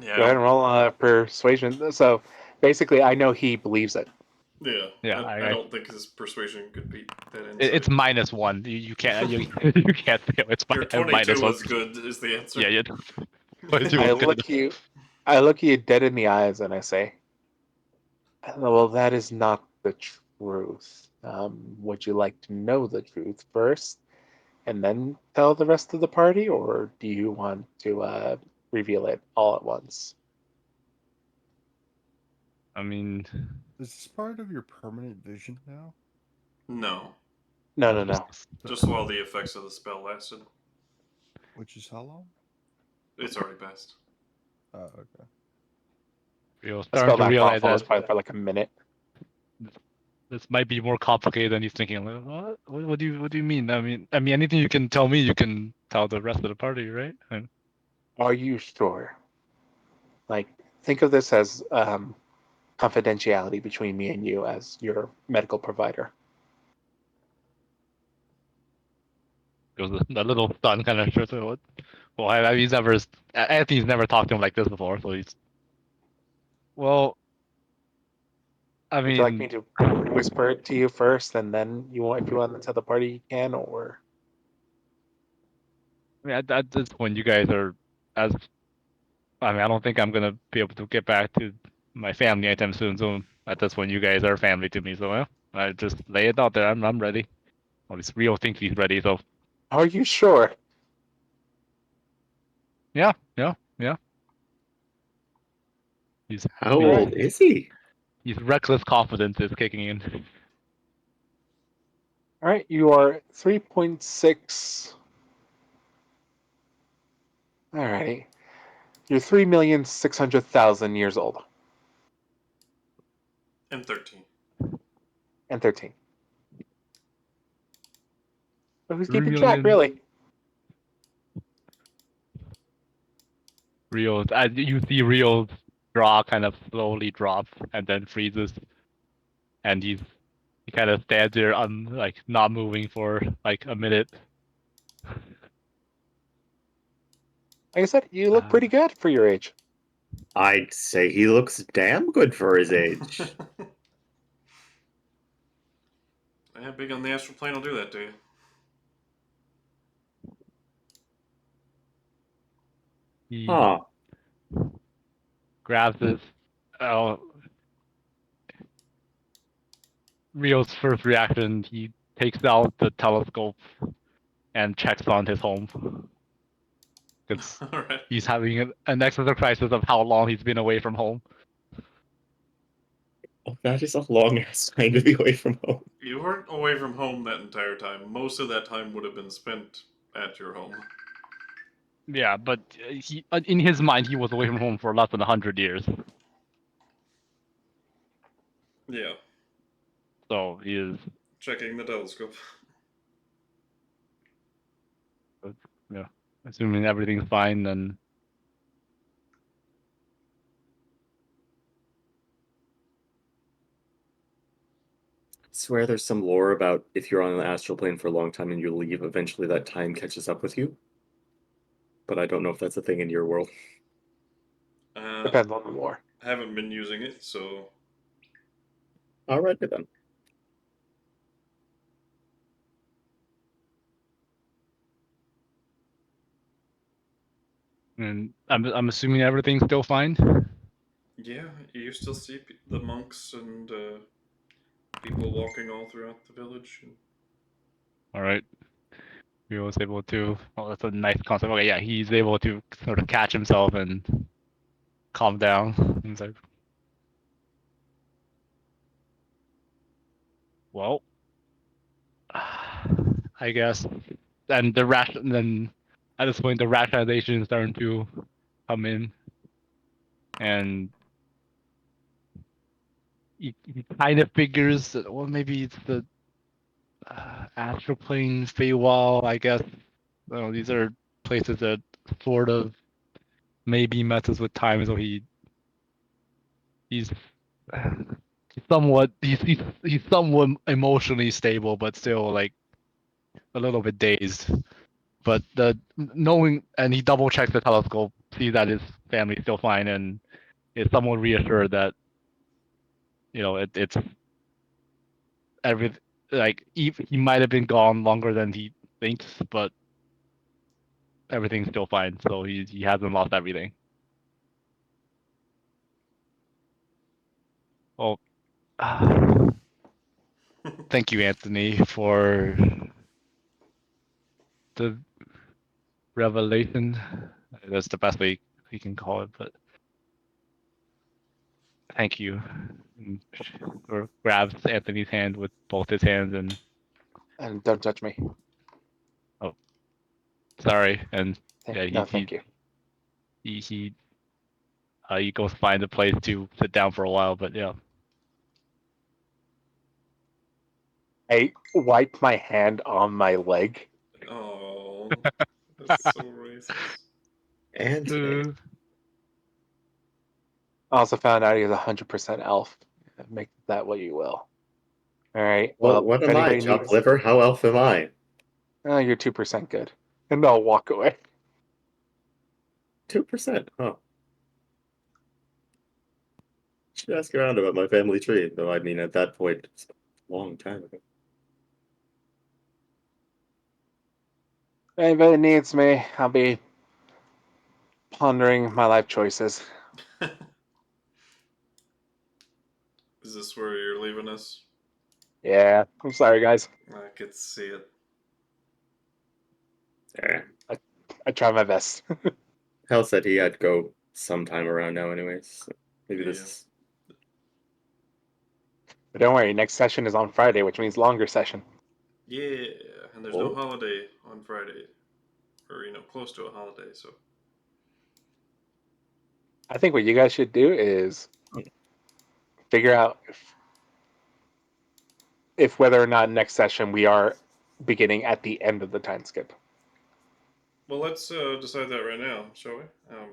Yeah, Go ahead and roll persuasion. So basically, I know he believes it. yeah. yeah, I don't think his persuasion could beat that it's insight. -1. You can't you can't fail. It's Your minus 22 1. was good, is the answer. Yeah, yeah. 22 I was good. I look you dead in the eyes and I say, well, that is not the truth. Would you like to know the truth first and then tell the rest of the party, or do you want to reveal it all at once? I mean, Is this part of your permanent vision now? No, No. just while the effects of the spell lasted. Which is how long? It's already passed. Oh, okay. you're A starting spell to that realize powerful is that probably for like a minute. this might be more complicated than he's thinking. Like, what? What do you mean? I mean, anything you can tell me, you can tell the rest of the party, right? And Are you sure? Like, think of this as confidentiality between me and you as your medical provider. goes the little son kind of shirts. What? Well, he's never. Anthony's never talked to him like this before, so he's. Well, I Would you like me mean, to whisper it to you first, and then if you want to tell the party, you can, or at this point, you guys are as. I mean, I don't think I'm gonna be able to get back to my family anytime soon. So at this point, you guys are family to me. So well, I just lay it out there. I'm ready. Well, this Rio thinks he's ready. So are you sure? yeah. He's How he's, old is he? he's reckless confidence is kicking in. All right, you are 3.6. Alrighty. You're 3,600,000 years old. And 13. And 13. But who's 3 keeping track, million. really? Rio's, you see Rio's draw kind of slowly drop and then freezes, and he kind of stands there, like not moving for like a minute. Like I said, you look Uh, pretty good for your age. I'd say he looks damn good for his age. Yeah, big on the astral plane will do that to you. He Huh. grabs his. Oh, Rio's first reaction, he takes out the telescope and checks on his home. Because Alright. he's having an existential crisis of how long he's been away from home. Oh, that is a long ass time to be away from home. You weren't away from home that entire time. Most of that time would have been spent at your home. Yeah, but he, in his mind, he was away from home for less than 100 years. Yeah. So he is, Checking the telescope. assuming everything's fine, then I swear there's some lore about if you're on the astral plane for a long time and you leave, eventually that time catches up with you. But I don't know if that's a thing in your world. Depends on the lore. I haven't been using it, so Alright then. and I'm assuming everything's still fine. yeah, you still see the monks and people walking all throughout the village. All right. He was able to. Oh, that's a nice concept. Okay, yeah, he's able to sort of catch himself and calm down. He's like, well, I guess. And then at this point, the rationalization is starting to come in, and he kind of figures that, well, maybe it's the astral plane, Feywild. I guess these are places that sort of maybe messes with time, so he's he's he's somewhat emotionally stable, but still like a little bit dazed. But the knowing, and he double checks the telescope, sees that his family's still fine, and is somewhat reassured that it's every like he might have been gone longer than he thinks, but everything's still fine. So he hasn't lost everything. Well, thank you, Anthony, for the revelation. That's the best way we can call it, but thank you. And grabs Anthony's hand with both his hands and And don't touch me. sorry. And yeah, No, thank you. he goes find a place to sit down for a while, but yeah. I wipe my hand on my leg. Oh, that's so racist. Anthony. I also found out he's 100% elf. Make that what you will. All right. Well, Well, what if am I? anybody Chopped needs, liver? How elf am I? you're 2% good, and I'll walk away. 2%, huh? Should ask around about my family tree, though I mean at that point it's a long time ago. If anybody needs me, I'll be pondering my life choices. Is this where you're leaving us? Yeah, I'm sorry, guys. I could see it. Eh. I try my best. Hal said he had to go sometime around now anyways. So maybe this Yeah. is... But don't worry, next session is on Friday, which means longer session. Yeah, and there's Oh. no holiday on Friday, or close to a holiday. So I think what you guys should do is figure out if whether or not next session we are beginning at the end of the time skip. Well, let's decide that right now, shall we? While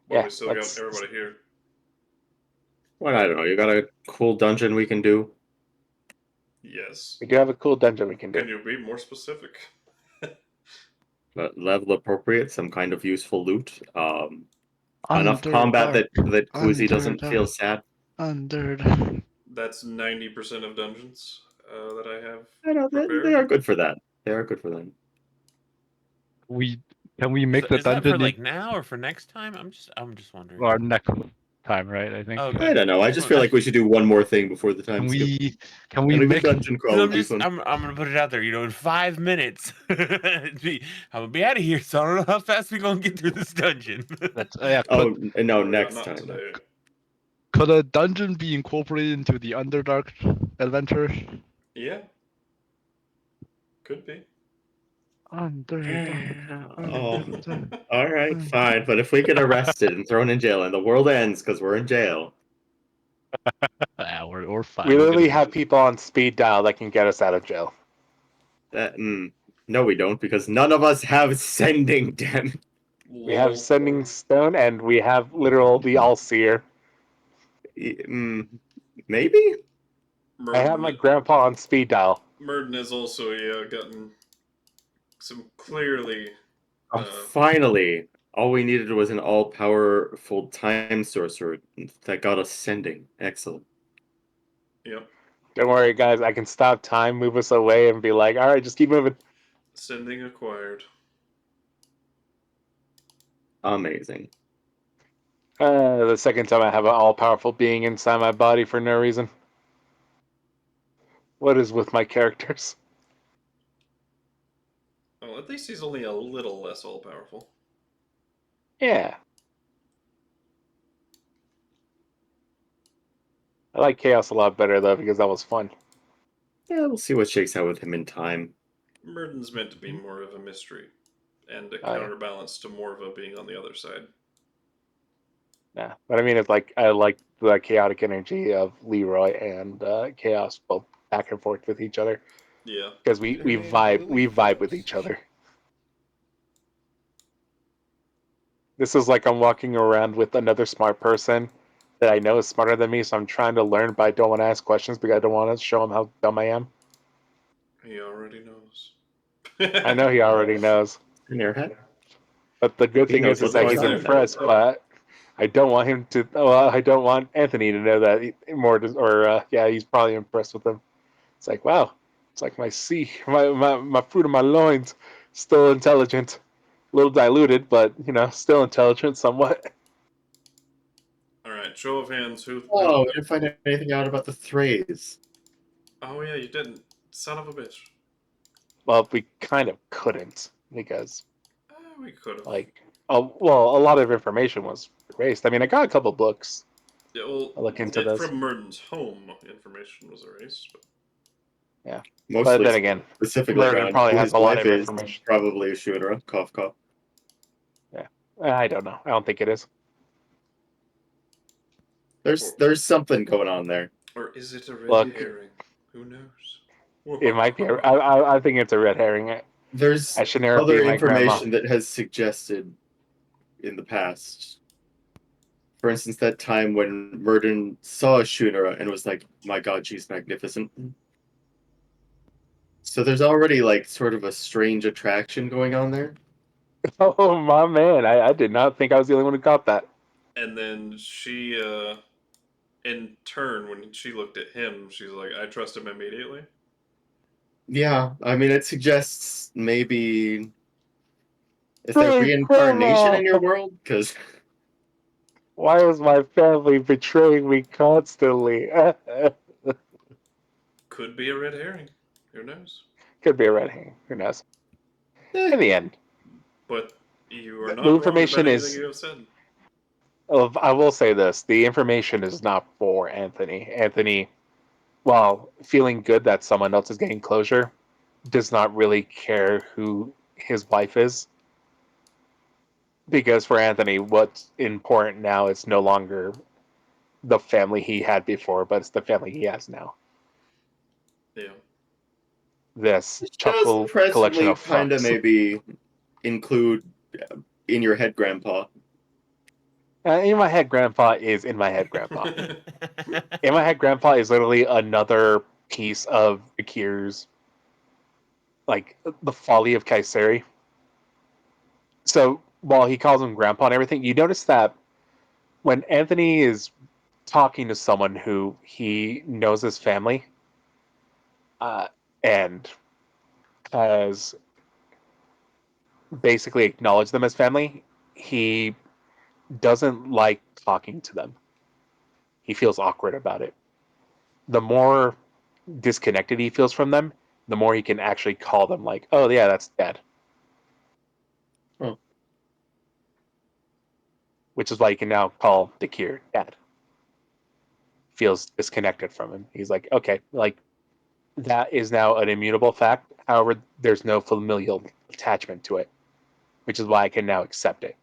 Yeah, we still got everybody here. Well, I don't know. You got a cool dungeon we can do. Yes. we do have a cool dungeon we can do. Can you be more specific? Level appropriate, some kind of useful loot. Enough combat that KuZii doesn't feel sad. That's 90% of dungeons that I have I know they prepared. are good for that. They are good for that. Can we make the Is that for dungeon like now or for next time? I'm just wondering. our next time, right? I think. Okay. I don't know. I just feel like we should do one more thing before the time Can skip. we And a make good dungeon crawl would be fun. I'm gonna put it out there. In 5 minutes, I'm gonna be out of here. So I don't know how fast we gonna get through this dungeon. that's Oh no, Or next not time. today. could a dungeon be incorporated into the Underdark adventure? Yeah. Could be. Oh, all right, fine. But if we get arrested and thrown in jail and the world ends because we're in jail, Or fine. We literally have people on speed dial that can get us out of jail. no, we don't because none of us have sending. Damn it. We have Sending Stone and we have literal the All-Seer. Maybe. I have my grandpa on speed dial. Murden has also gotten some clearly. Finally, all we needed was an all-powerful time sorcerer that got us sending. Excellent. Yep. Don't worry, guys. I can stop time, move us away, and be like, all right, just keep moving. Sending acquired. Amazing. The second time I have an all-powerful being inside my body for no reason. What is with my characters? Well, at least he's only a little less all-powerful. Yeah. I like Chaos a lot better, though, because that was fun. Yeah, we'll see what shakes out with him in time. Murden's meant to be more of a mystery, and a Oh, yeah. counterbalance to Morva being on the other side. Yeah, but I mean, it's like I like the chaotic energy of Leroy and Chaos both back and forth with each other Yeah. because we vibe with each other. This is like I'm walking around with another smart person that I know is smarter than me, so I'm trying to learn, but I don't want to ask questions because I don't want to show him how dumb I am. He already knows. I know he already knows, An airhead? but the good He thing knows is what's that going he's on. impressed. But I don't want him to. Well, I don't want Anthony to know that yeah, he's probably impressed with him. It's like, wow, it's like my fruit of my loins, still intelligent, a little diluted, but still intelligent somewhat. All right, show of hands. Who? Oh, we didn't find anything out about the Thrays. Oh yeah, you didn't. Son of a bitch. Well, we kind of couldn't because, We could have. a lot of information was erased. I mean, I got a couple books. Yeah, well, I'll look into this. From Murden's home, information was erased. But... Yeah, Mostly, but then again, specifically Murden around probably who has his a lot wife of is, information. probably a shooter. Cough, cough. Yeah, I don't know. I don't think it is. There's something going on there. Or is it a red Look, herring? Who knows? It might be. I think it's a red herring. There's I should never other be my grandma. information that has suggested in the past. For instance, that time when Murden saw Shunara and was like, "My God, she's magnificent." So there's already like sort of a strange attraction going on there. Oh my man! I did not think I was the only one who got that. And then she, in turn, when she looked at him, she's like, "I trust him immediately." Yeah, I mean, it suggests maybe is Hey, there reincarnation Grandma! in your world? Because Why is my family betraying me constantly? Could be a red herring. Who knows? Could be a red herring. Who knows? In the end, But you are The not wrong information about anything is- you have said. I will say this: the information is not for Anthony. Anthony, while feeling good that someone else is getting closure, does not really care who his wife is. Because for Anthony, what's important now is no longer the family he had before, but it's the family he has now. Yeah. This Which chuckle does collection presently of kind of fucks. maybe include in your head, Grandpa. In my head, Grandpa is in my head, Grandpa. In my head, Grandpa is literally another piece of Akir's, like, the folly of Kaiseri. So, while he calls him Grandpa and everything, you notice that when Anthony is talking to someone who he knows his family, and has basically acknowledged them as family, he doesn't like talking to them. He feels awkward about it. The more disconnected he feels from them, the more he can actually call them like, oh yeah, that's Dad. Oh. Which is why you can now call Dakir Dad. Feels disconnected from him. He's like, okay, like that is now an immutable fact. However, there's no familial attachment to it, which is why I can now accept it.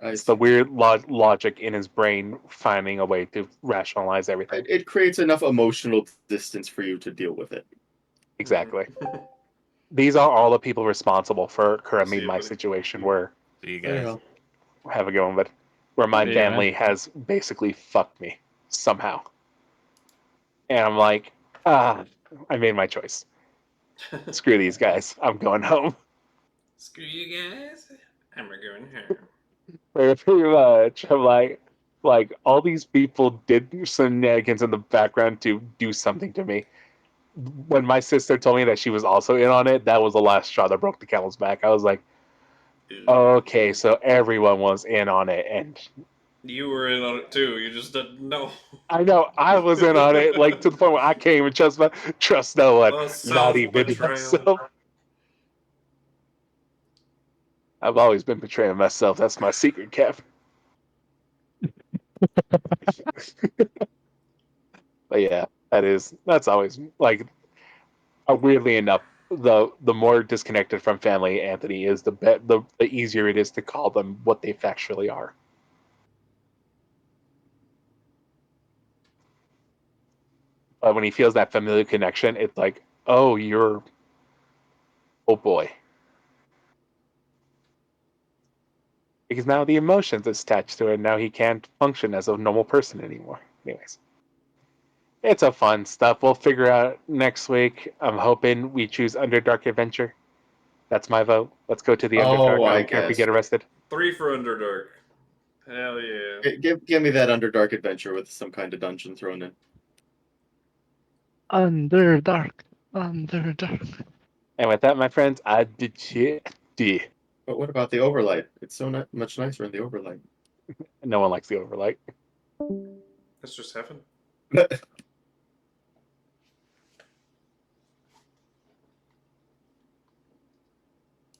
I It's the see. weird logic in his brain finding a way to rationalize everything. It creates enough emotional distance for you to deal with it. Exactly. These are all the people responsible for currently See you, my buddy. situation where See you Very guys. well. have a going, but where my Yeah. family has basically fucked me somehow. And I'm like, I made my choice. Screw these guys. I'm going home. Screw you guys. I'm going home. Pretty much. I'm like all these people did shenanigans in the background to do something to me. When my sister told me that she was also in on it, that was the last straw that broke the camel's back. I was like, okay, so everyone was in on it, and You were in on it too. You just didn't know. I know I was in on it, like to the point where I can't even trust no one, The not even self-betrayal. myself. I've always been betraying myself. That's my secret, Kev. But yeah, that's always like weirdly enough, the more disconnected from family Anthony is, the easier it is to call them what they factually are. But when he feels that familiar connection, it's like, oh, oh boy. Because now the emotions is attached to it, and now he can't function as a normal person anymore. Anyways. It's a fun stuff. We'll figure out next week. I'm hoping we choose Underdark Adventure. That's my vote. Let's go to the Underdark. I I don't care if we guess. get arrested. 3 for Underdark. Hell yeah. Give me that Underdark adventure with some kind of dungeon thrown in. Underdark. Underdark. And with that, my friends, I did shit. But what about the overlight? It's so much nicer in the overlight. No one likes the Overlight. That's just heaven.